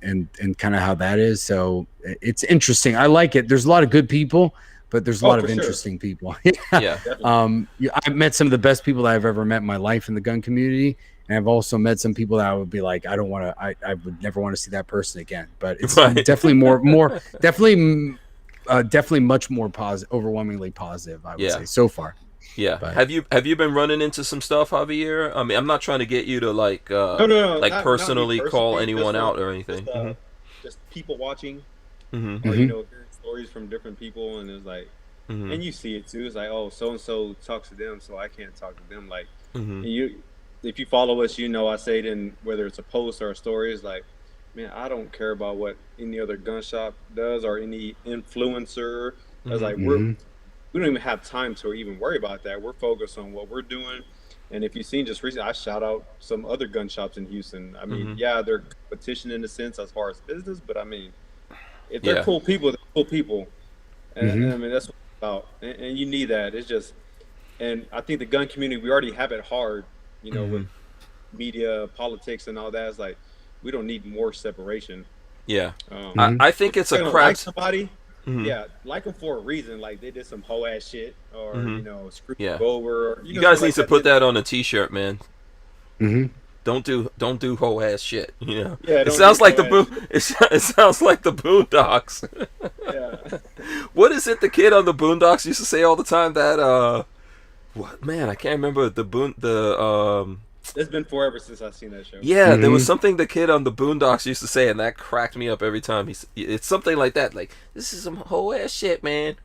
kind of how that is. So it's interesting. I like it. There's a lot of good people, but there's a lot of interesting people. Yeah. I've met some of the best people that I've ever met in my life in the gun community. And I've also met some people that I would be like, I would never want to see that person again. But it's definitely definitely much more positive, overwhelmingly positive, I would say so far. Yeah. But, have you been running into some stuff, Javier? I mean, I'm not trying to get you to like no, like not personally call anyone just, out or anything. Just people watching, or hearing stories from different people, and it's like, and you see it too. It's like, oh, so and so talks to them, so I can't talk to them. Like, and if you follow us, I say it in whether it's a post or a story. It's like, man, I don't care about what any other gun shop does or any influencer. It's like we don't even have time to even worry about that. We're focused on what we're doing. And if you've seen just recently, I shout out some other gun shops in Houston. I mean, they're competition in a sense as far as business, but I mean, if they're cool people, they're cool people. And I mean, that's what it's about. And you need that. It's just, and I think the gun community, we already have it hard, with media, politics, and all that. It's like, we don't need more separation. Yeah. I think it's a crap. Like somebody, like them for a reason. Like they did some hoe ass shit, or screw you over. Or, you guys need to put that on a T-shirt, man. Don't do hoe ass shit. Yeah, it sounds like it sounds like the Boondocks. What is it the kid on the Boondocks used to say all the time? That what, man, I can't remember It's been forever since I've seen that show. Yeah, there was something the kid on the Boondocks used to say, and that cracked me up every time. It's something like that, like, this is some whole ass shit, man.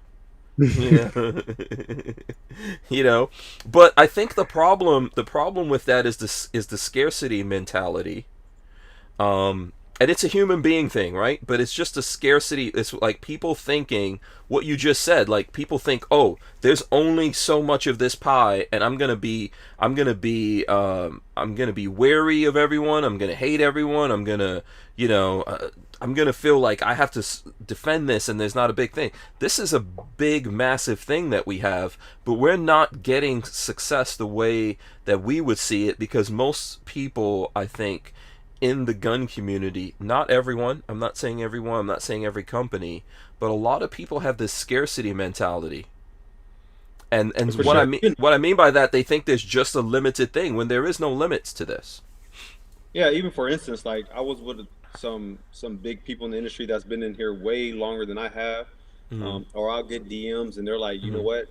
Yeah. You know, but I think the problem with that is the scarcity mentality. And it's a human being thing, right? But it's just a scarcity. It's like people thinking what you just said. Like people think, oh, there's only so much of this pie, and I'm gonna be wary of everyone. I'm gonna hate everyone. I'm gonna, I'm gonna feel like I have to defend this, and there's not a big thing. This is a big, massive thing that we have, but we're not getting success the way that we would see it because most people, I think, in the gun community, not everyone, I'm not saying everyone, I'm not saying every company, but a lot of people have this scarcity mentality. And what I mean by that, they think there's just a limited thing when there is no limits to this. Yeah, even for instance, like I was with some big people in the industry that's been in here way longer than I have, or I'll get DMs and they're like, you know what?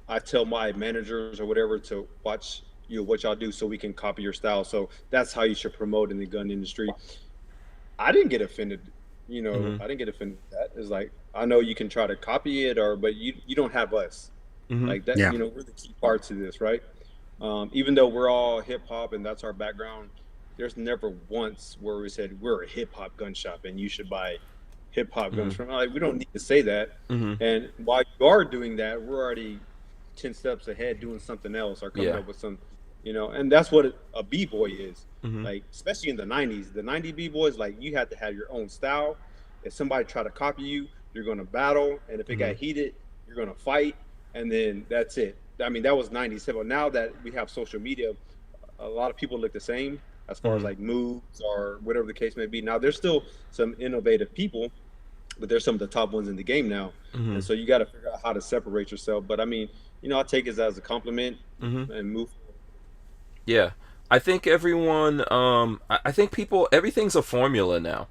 I tell my managers or whatever to watch what y'all do so we can copy your style. So that's how you should promote in the gun industry. I didn't get offended, I didn't get offended with that. It's like, I know you can try to copy it but you don't have us. Like that, we're the key parts of this, right? Even though we're all hip hop and that's our background, there's never once where we said we're a hip hop gun shop and you should buy hip hop guns from. Like, we don't need to say that. And while you are doing that, we're already 10 steps ahead doing something else or coming up with some, and that's what a b-boy is. Like, especially in the 90s, the 90 b-boys, like, you had to have your own style. If somebody tried to copy you, you're going to battle, and if it got heated, you're going to fight, and then that's it. I mean, that was 90s. But now that we have social media, a lot of people look the same as far as like moves or whatever the case may be. Now there's still some innovative people, but there's some of the top ones in the game now. And so you got to figure out how to separate yourself. But I mean, I take it as a compliment and move. Yeah. I think everyone, I think people, everything's a formula now.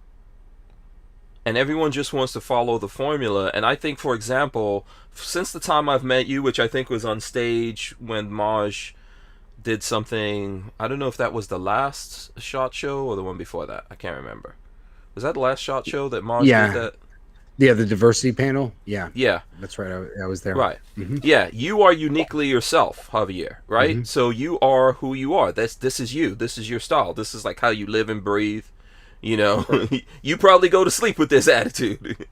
And everyone just wants to follow the formula. And I think, for example, since the time I've met you, which I think was on stage when Maj did something, I don't know if that was the last SHOT Show or the one before that. I can't remember. Was that the last SHOT Show that Maj did that? Yeah, the diversity panel. Yeah. That's right. I was there. Right. Yeah, you are uniquely yourself, Javier, right? So you are who you are. This is you. This is your style. This is like how you live and breathe. You probably go to sleep with this attitude.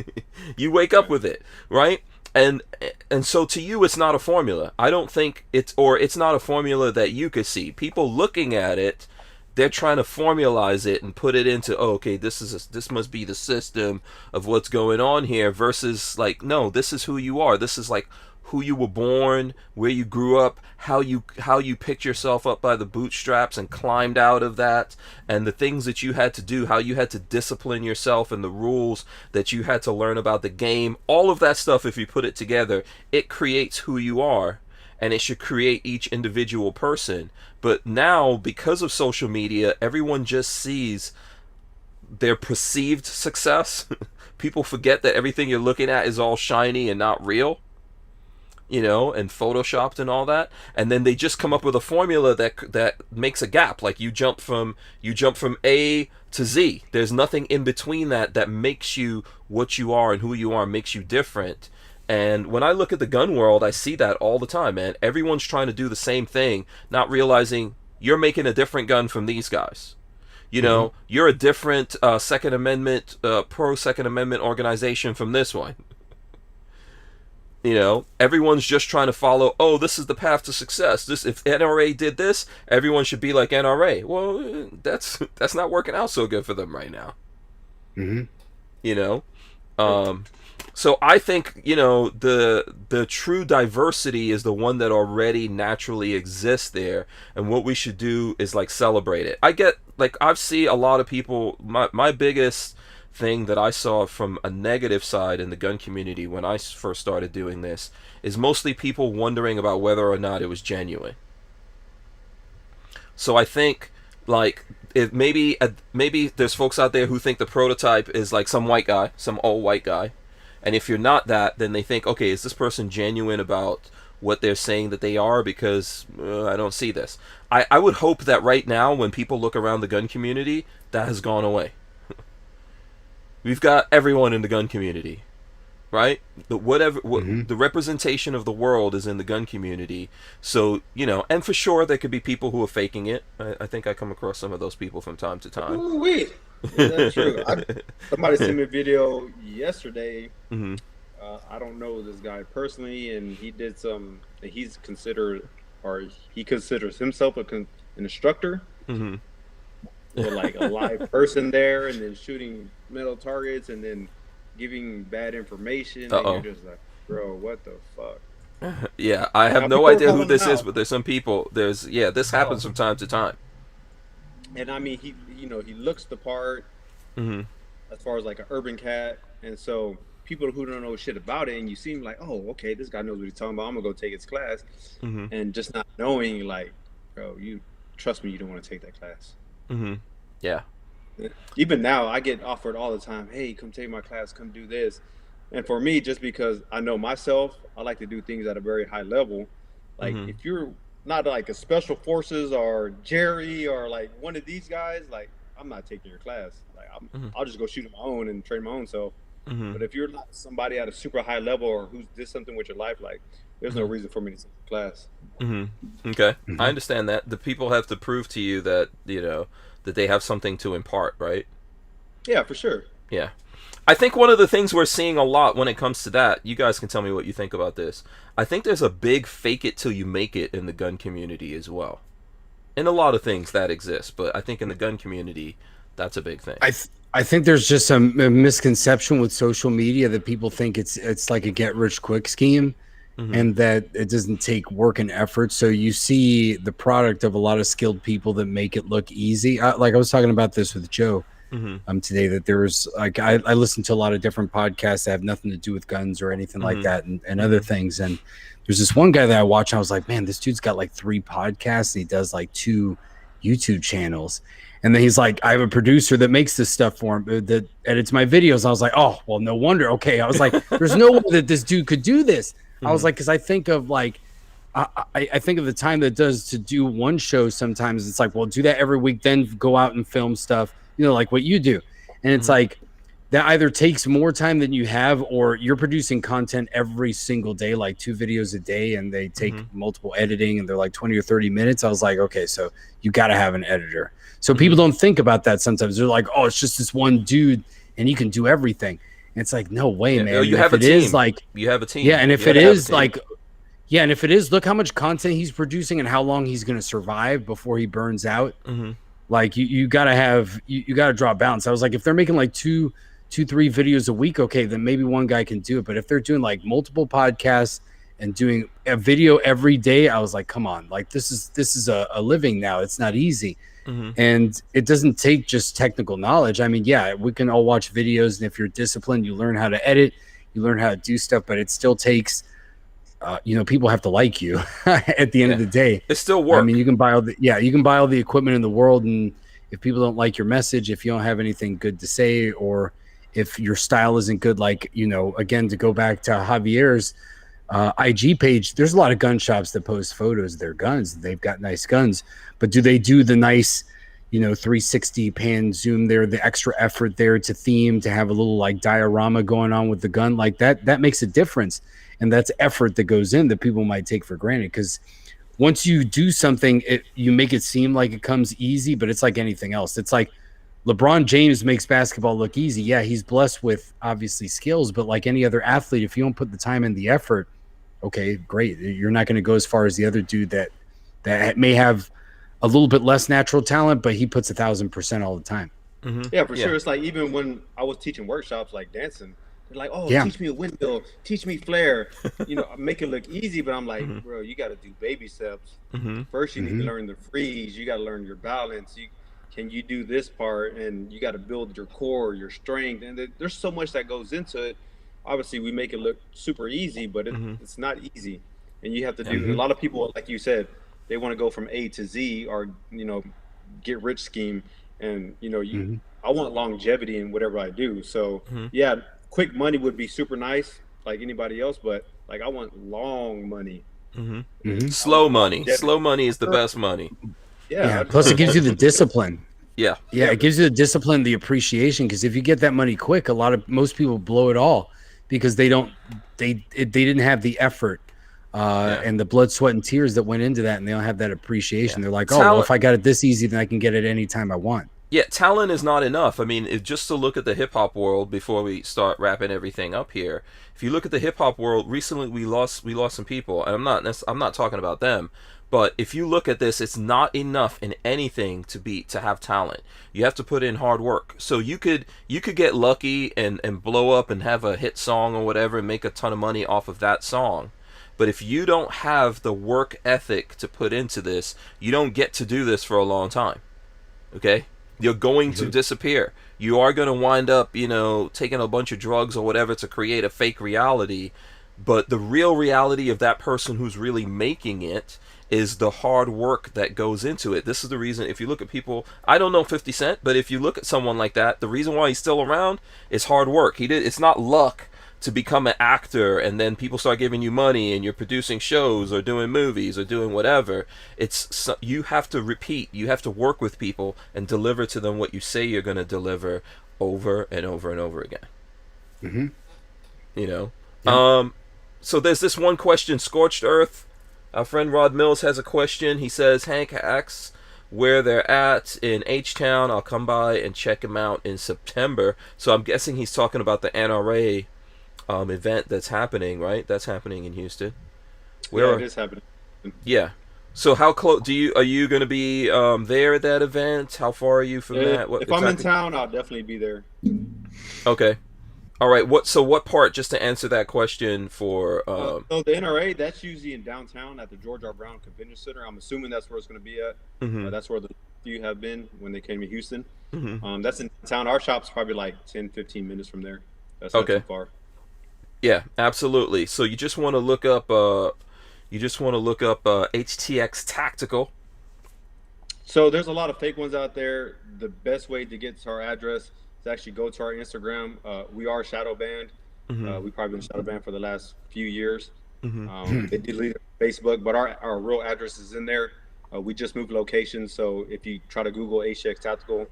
You wake up with it, right? And so to you, it's not a formula. I don't think it's not a formula that you could see. People looking at it, they're trying to formalize it and put it into, okay, this must be the system of what's going on here, versus like, no, this is who you are. This is like who you were born, where you grew up, how you picked yourself up by the bootstraps and climbed out of that, and the things that you had to do, how you had to discipline yourself, and the rules that you had to learn about the game. All of that stuff, if you put it together, it creates who you are, and it should create each individual person. But now, because of social media, everyone just sees their perceived success. People forget that everything you're looking at is all shiny and not real, and photoshopped and all that, and then they just come up with a formula that makes a gap. Like you jump from A to Z. There's nothing in between that makes you what you are and who you are, makes you different. And when I look at the gun world, I see that all the time, man. Everyone's trying to do the same thing, not realizing you're making a different gun from these guys. You're a different Second Amendment, pro Second Amendment organization from this one. Everyone's just trying to follow, oh, this is the path to success. If NRA did this, everyone should be like NRA. Well, that's not working out so good for them right now. So I think, the true diversity is the one that already naturally exists there, and what we should do is like celebrate it. I've seen a lot of people, my biggest thing that I saw from a negative side in the gun community when I first started doing this is mostly people wondering about whether or not it was genuine. So I think, like, if maybe there's folks out there who think the prototype is like some white guy, some old white guy, and if you're not that, then they think, okay, is this person genuine about what they're saying that they are, because I don't see this. I would hope that right now, when people look around the gun community, that has gone away. We've got everyone in the gun community, right? The representation of the world is in the gun community. So, you know, and for sure there could be people who are faking it. I think I come across some of those people from time to time. Ooh, wait. Yeah, that's true. Somebody sent me a video yesterday. I don't know this guy personally, and he did some. He's considered, or he considers himself an instructor. With like a live person there, and then shooting metal targets, and then giving bad information. And you're just like, bro, what the fuck? Yeah, I have no idea who this is, but there's some people. This happens from time to time. And I mean, he looks the part as far as like an urban cat, and so people who don't know shit about it, and you seem like, oh, okay, this guy knows what he's talking about. I'm gonna go take his class, and just not knowing, like, bro, you trust me, you don't want to take that class. Yeah. Even now, I get offered all the time, hey, come take my class, come do this. And for me, just because I know myself, I like to do things at a very high level. Like, if you're not like a special forces or Jerry or like one of these guys, like, I'm not taking your class. Like, I'll just go shoot on my own and train my own self. But if you're not somebody at a super high level or who did something with your life, like, there's no reason for me to take the class. Okay. I understand that. The people have to prove to you that, you know, that they have something to impart, right? Yeah, for sure. Yeah. I think one of the things we're seeing a lot when it comes to that, you guys can tell me what you think about this. I think there's a big fake it till you make it in the gun community as well. In a lot of things that exists, but I think in the gun community, that's a big thing. I think there's just a misconception with social media that people think it's like a get rich quick scheme, and that it doesn't take work and effort. So you see the product of a lot of skilled people that make it look easy. Like I was talking about this with Joe today, that there's like I listen to a lot of different podcasts that have nothing to do with guns or anything like that, and other things. And there's this one guy that I watch, and I was like, man, this dude's got like 3 podcasts. And he does like 2 YouTube channels. And then he's like, I have a producer that makes this stuff for him, that edits my videos. I was like, oh, well, no wonder. Okay. I was like, there's no way that this dude could do this. I was like, because I think of like, I think of the time that it does to do one show. Sometimes it's like, well, do that every week, then go out and film stuff, you know, like what you do. And it's like, that either takes more time than you have, or you're producing content every single day, like 2 videos a day, and they take multiple editing, and they're like 20 or 30 minutes. I was like, okay, so you got to have an editor. So people don't think about that sometimes. They're like, oh, it's just this one dude and he can do everything. And it's like, no way, man. You have a team. You have a team. Yeah, and if it is like, yeah, and if it is, look how much content he's producing and how long he's going to survive before he burns out. Like you got to have, you got to draw a balance. I was like, if they're making like 2, 3 videos a week, okay, then maybe one guy can do it. But if they're doing like multiple podcasts and doing a video every day, I was like, come on, like this is a living now. It's not easy. And it doesn't take just technical knowledge. I mean, yeah, we can all watch videos, and if you're disciplined, you learn how to edit, you learn how to do stuff, but it still takes, you know, people have to like you at the end of the day. It's still work. I mean, you can buy all the equipment in the world, and if people don't like your message, if you don't have anything good to say, or if your style isn't good, like, you know, again, to go back to Javier's IG page, there's a lot of gun shops that post photos of their guns. They've got nice guns, but do they do the nice, you know, 360 pan zoom there, the extra effort there to theme, to have a little like diorama going on with the gun? Like that makes a difference. And that's effort that goes in that people might take for granted. Because once you do something, you make it seem like it comes easy, but it's like anything else. It's like LeBron James makes basketball look easy. Yeah, he's blessed with obviously skills, but like any other athlete, if you don't put the time and the effort, okay, great. You're not going to go as far as the other dude that may have a little bit less natural talent, but he puts 1,000% all the time. Yeah, for sure. It's like, even when I was teaching workshops like dancing, they're like, oh, teach me a windmill, teach me flare, you know, make it look easy. But I'm like, bro, you got to do baby steps. First, you need to learn the freeze. You got to learn your balance. Can you do this part? And you got to build your core, your strength. And there's so much that goes into it. Obviously, we make it look super easy, but it's not easy. And you have to do, a lot of people, like you said, they want to go from A to Z, or, you know, get rich scheme. And, you know, I want longevity in whatever I do. So, yeah, quick money would be super nice, like anybody else, but like I want long money. Slow money. Yeah. Slow money is the best money. Yeah. Plus, it gives you the discipline. Yeah. Yeah, it gives you the discipline, the appreciation. Because if you get that money quick, most people blow it all because they didn't have the effort and the blood, sweat, and tears that went into that, and they don't have that appreciation. They're like, oh, well, if I got it this easy, then I can get it anytime I want. Yeah, talent is not enough. I mean, just to look at the hip hop world before we start wrapping everything up here. If you look at the hip hop world, recently we lost some people, and I'm not talking about them. But if you look at this, it's not enough in anything to have talent. You have to put in hard work. So you could get lucky and blow up and have a hit song or whatever and make a ton of money off of that song. But if you don't have the work ethic to put into this, you don't get to do this for a long time. Okay? You're going to disappear. You are going to wind up, taking a bunch of drugs or whatever to create a fake reality. But the real reality of that person who's really making it is the hard work that goes into it. This is the reason, if you look at people, I don't know 50 Cent, but if you look at someone like that, the reason why he's still around is hard work. It's not luck to become an actor and then people start giving you money and you're producing shows or doing movies or doing whatever. You have to repeat, you have to work with people and deliver to them what you say you're going to deliver over and over and over again. So there's this one question, Scorched Earth. Our friend Rod Mills has a question. He says, Hank asks where they're at in H-Town. I'll come by and check him out in September. So I'm guessing he's talking about the NRA event that's happening, right? That's happening in Houston. It is happening. Yeah. So how close are you going to be there at that event? How far are you from that? If I'm in town, I'll definitely be there. Okay. All right. What part? Just to answer that question for. So the NRA, that's usually in downtown at the George R. Brown Convention Center. I'm assuming that's where it's going to be at. That's where the few have been when they came to Houston. That's in town. Our shop's probably like 10, 15 minutes from there. That's not too far. Yeah, absolutely. So you just want to look up HTX Tactical. So there's a lot of fake ones out there. The best way to get to our address is actually go to our Instagram. We are shadow banned. We've probably been shadow banned for the last few years. They deleted Facebook, but our real address is in there. We just moved locations, so if you try to Google HTX Tactical, a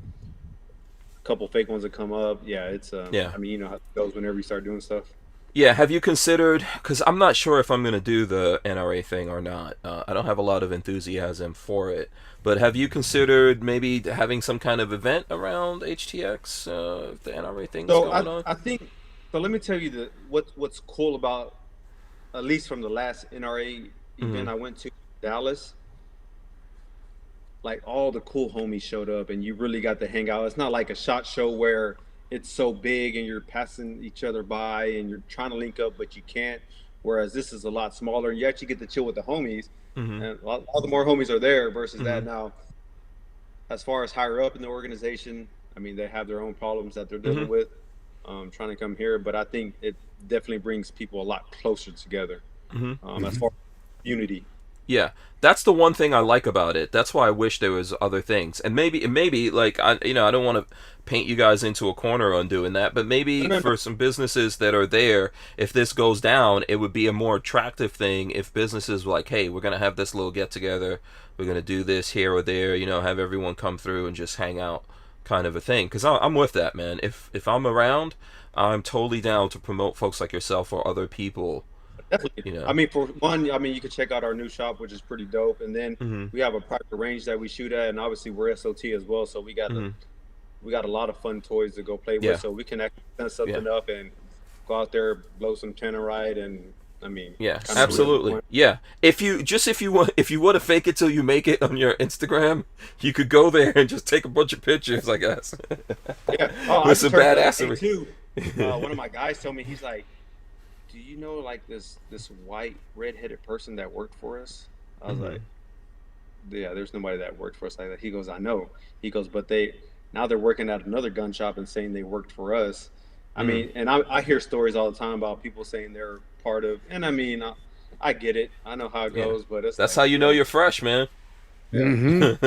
couple fake ones that come up. Yeah, it's I mean, you know how it goes whenever you start doing stuff. Yeah, have you considered, because I'm not sure if I'm going to do the NRA thing or not. I don't have a lot of enthusiasm for it. But have you considered maybe having some kind of event around HTX, if the NRA thing's going on? I think, so let me tell you what's cool about, at least from the last NRA event I went to, Dallas. Like, all the cool homies showed up and you really got to hang out. It's not like a SHOT Show where it's so big and you're passing each other by and you're trying to link up, but you can't. Whereas this is a lot smaller and you actually get to chill with the homies. And all the more homies are there versus that. Now, as far as higher up in the organization, I mean, they have their own problems that they're dealing with, trying to come here. But I think it definitely brings people a lot closer together as far as unity. Yeah, that's the one thing I like about it. That's why I wish there was other things. And maybe like, I don't want to paint you guys into a corner on doing that, but maybe for some businesses that are there, if this goes down, it would be a more attractive thing if businesses were like, hey, we're going to have this little get together. We're going to do this here or there, have everyone come through and just hang out kind of a thing. Because I'm with that, man. If I'm around, I'm totally down to promote folks like yourself or other people. Definitely. I mean, for one, you can check out our new shop, which is pretty dope. And then we have a private range that we shoot at, and obviously we're SOT as well. So we got a lot of fun toys to go play with. So we can actually set something up and go out there, blow some tenderite, and I mean, absolutely, If you want to fake it till you make it on your Instagram, you could go there and just take a bunch of pictures, I guess. With some badassery too. One of my guys told me, he's like, do you know like this white red-headed person that worked for us? I was like, yeah, there's nobody that worked for us like that. He goes, I know. He goes, but now they're working at another gun shop and saying they worked for us. I mean, and I hear stories all the time about people saying they're part of, and I mean, I get it. I know how it goes, but that's how you know you're fresh, man. When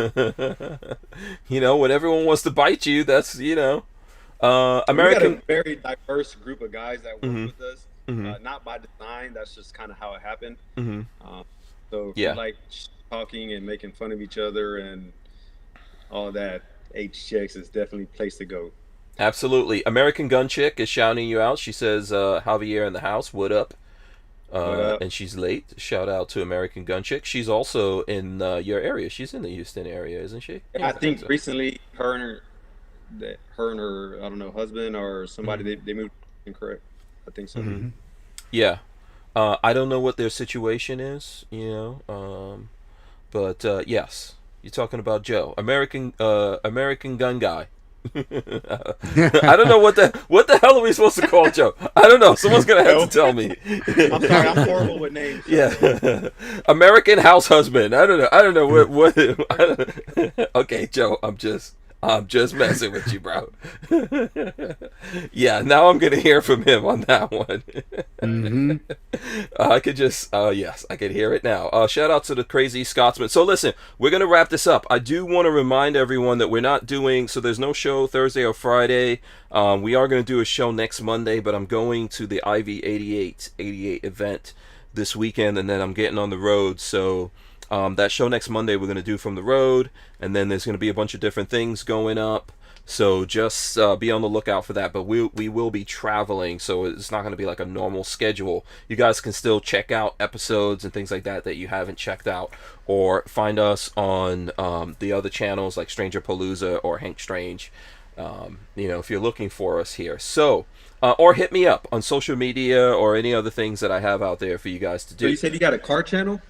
everyone wants to bite you, that's American. We got a very diverse group of guys that work with us. Not by design. That's just kind of how it happened. So if you Yeah, like talking and making fun of each other and all that, HTX is definitely a place to go. absolutely. American Gun Chick is shouting you out. She says, Javier in the house, what up? What up? And she's late. Shout out to American Gun Chick. She's also in your area. She's in the Houston area, isn't she? Yeah, I I think think so. recently her and her I don't know husband or somebody they moved. Incorrect. I think so. Mm-hmm. Yeah. I don't know what their situation is, but yes, you're talking about Joe, American gun guy. I don't know what the hell are we supposed to call Joe? I don't know. Someone's gonna have to tell me. I'm sorry, I'm horrible with names. So. Yeah, American house husband. I don't know. I don't know what. I don't, okay, Joe. I'm just messing with you, bro. Yeah, now I'm gonna hear from him on that one. Mm-hmm. I could just, yes, I could hear it now. Shout out to the crazy Scotsman. So listen, we're gonna wrap this up. I do want to remind everyone that we're not doing. So there's no show Thursday or Friday. We are gonna do a show next Monday, but I'm going to the IV 88 event this weekend, and then I'm getting on the road. So that show next Monday we're going to do from the road, and then there's going to be a bunch of different things going up. So just be on the lookout for that. But we will be traveling, so it's not going to be like a normal schedule. You guys can still check out episodes and things like that you haven't checked out, or find us on the other channels like Stranger Palooza or Hank Strange. If you're looking for us here. So, or hit me up on social media or any other things that I have out there for you guys to do. So you said you got a car channel?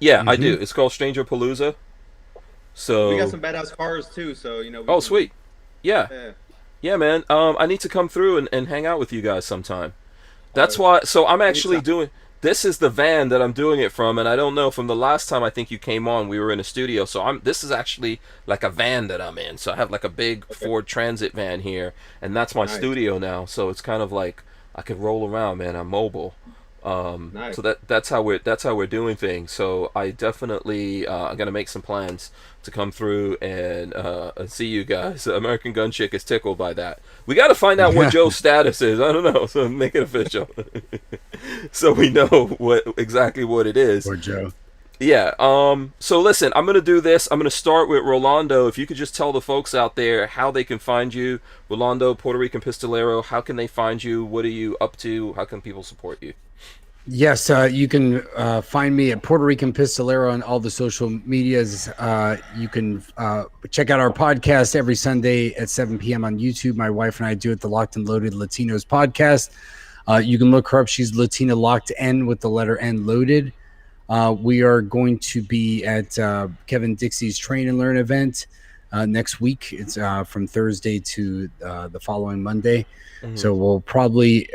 Yeah, I do. It's called Stranger Palooza. So We got some badass cars too, so we oh, can, sweet. Yeah. yeah. Yeah, man. I need to come through and hang out with you guys sometime. That's why. So I'm actually doing. This is the van that I'm doing it from, and I don't know, from the last time I think you came on, we were in a studio. So this is actually like a van that I'm in. So I have like a big Ford Transit van here, and that's my studio now. So it's kind of like I can roll around, man. I'm mobile. Nice. So that's how we're doing things. So I definitely I'm gonna make some plans to come through and see you guys. American Gun Chick is tickled by that. We got to find out what Joe's status is. I don't know. So make it official, so we know exactly what it is. Or Joe. Yeah. So listen, I'm gonna do this. I'm gonna start with Rolando. If you could just tell the folks out there how they can find you, Rolando, Puerto Rican Pistolero. How can they find you? What are you up to? How can people support you? Yes, you can find me at Puerto Rican Pistolero on all the social medias. You can check out our podcast every Sunday at 7 p.m. on YouTube. My wife and I do it, the Locked and Loaded Latinos podcast. You can look her up. She's Latina Locked N with the letter N loaded. We are going to be at Kevin Dixie's Train and Learn event next week. It's from Thursday to the following Monday. Mm-hmm. So we'll probably...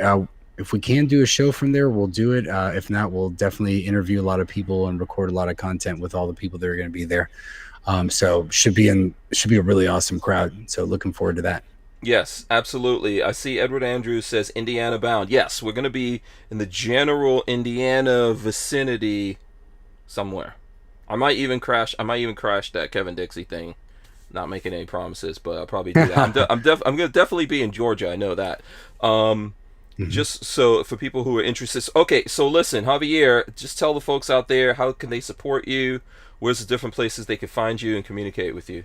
if we can do a show from there, we'll do it. If not, we'll definitely interview a lot of people and record a lot of content with all the people that are going to be there. So should be a really awesome crowd. So looking forward to that. Yes, absolutely. I see Edward Andrews says Indiana bound. Yes, we're going to be in the general Indiana vicinity somewhere. I might even crash that Kevin Dixie thing. Not making any promises, but I'll probably do that. I'm going to definitely be in Georgia. I know that. Just so for people who are interested. Okay, so listen, Javier, just tell the folks out there, how can they support you? Where's the different places they can find you and communicate with you?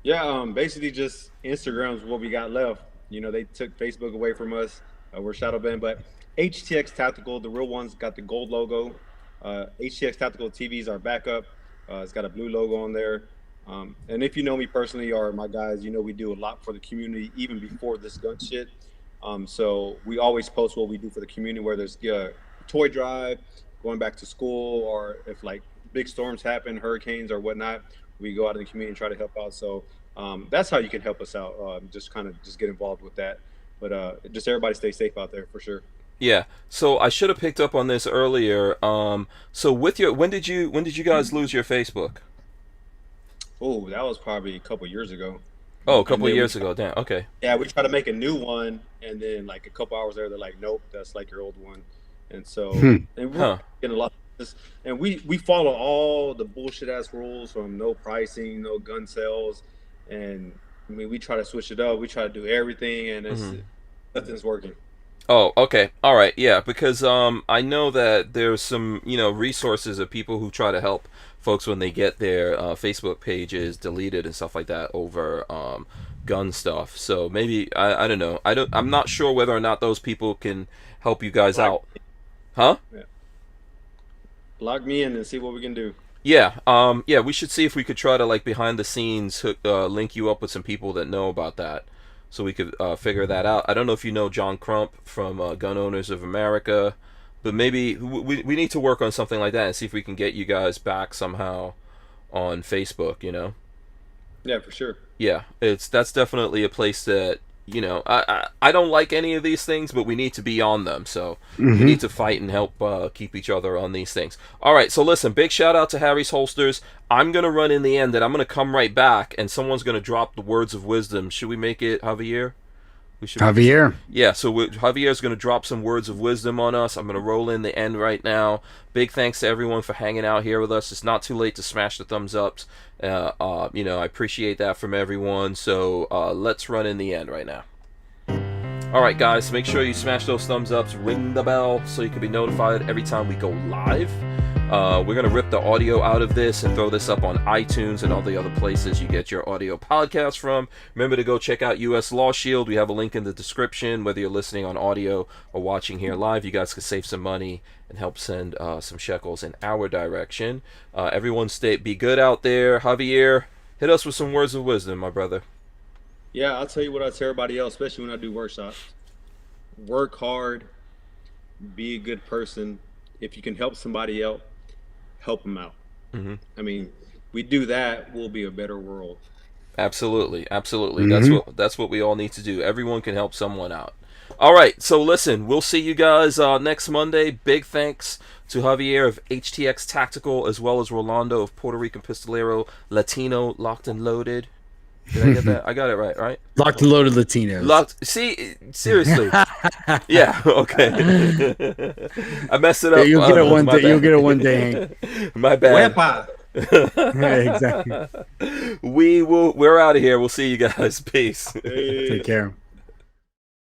Yeah, basically just Instagram's what we got left. They took Facebook away from us. We're shadow banned, but HTX Tactical, the real ones, got the gold logo. HTX Tactical TVs are backup. It's got a blue logo on there. And if you know me personally or my guys, we do a lot for the community even before this gun shit. So we always post what we do for the community, whether it's toy drive, going back to school, or if like big storms happen, hurricanes or whatnot, we go out in the community and try to help out. So that's how you can help us out. Just get involved with that. But just everybody stay safe out there for sure. Yeah. So I should have picked up on this earlier. So when did you guys lose your Facebook? Oh, that was probably a couple years ago. Oh, a couple of years ago. Damn. Okay. Yeah, we tried to make a new one, and then like a couple hours later, they're like, "Nope, that's like your old one." And so, and we're getting a lot of this, and we follow all the bullshit ass rules from no pricing, no gun sales, and I mean we try to switch it up. We try to do everything, and nothing's working. Oh, okay. All right. Yeah, because I know that there's some, resources of people who try to help folks when they get their Facebook pages deleted and stuff like that over gun stuff. So maybe I don't know. I'm not sure whether or not those people can help you guys Block, out. Huh? yeah. Block me in and see what we can do. Yeah. Yeah, we should see if we could try to like behind the scenes link you up with some people that know about that. So we could figure that out. I don't know if you know John Crump from Gun Owners of America, but maybe we need to work on something like that and see if we can get you guys back somehow on Facebook. Yeah, for sure. Yeah, that's definitely a place that I don't like any of these things, but we need to be on them. So we need to fight and help keep each other on these things. All right, so listen, big shout out to Harry's Holsters. I'm gonna run in the end, and I'm gonna come right back, and someone's gonna drop the words of wisdom. Should we make it Javier? We should. Javier. Yeah, so Javier's going to drop some words of wisdom on us. I'm going to roll in the end right now. Big thanks to everyone for hanging out here with us. It's not too late to smash the thumbs ups. I appreciate that from everyone. So let's run in the end right now. All right, guys, make sure you smash those thumbs ups, ring the bell so you can be notified every time we go live. We're going to rip the audio out of this and throw this up on iTunes and all the other places you get your audio podcast from. Remember to go check out US Law Shield. We have a link in the description. Whether you're listening on audio or watching here live, you guys can save some money and help send some shekels in our direction. Everyone be good out there. Javier, hit us with some words of wisdom, my brother. Yeah, I'll tell you what I tell everybody else, especially when I do workshops. Work hard, be a good person. If you can help somebody else, help them out. Mm-hmm. I mean, we do that, we'll be a better world. Absolutely. Mm-hmm. That's what we all need to do. Everyone can help someone out. All right, so listen, we'll see you guys next Monday. Big thanks to Javier of HTX Tactical, as well as Rolando of Puerto Rican Pistolero, Latino, Locked and Loaded. Did I get that? I got it right? Locked and loaded Latinos. See, seriously. Yeah, okay. I messed it up. You'll get it one day. You'll get it one day, Hank. My bad. Yeah, exactly. We're out of here. We'll see you guys. Peace. Hey. Take care.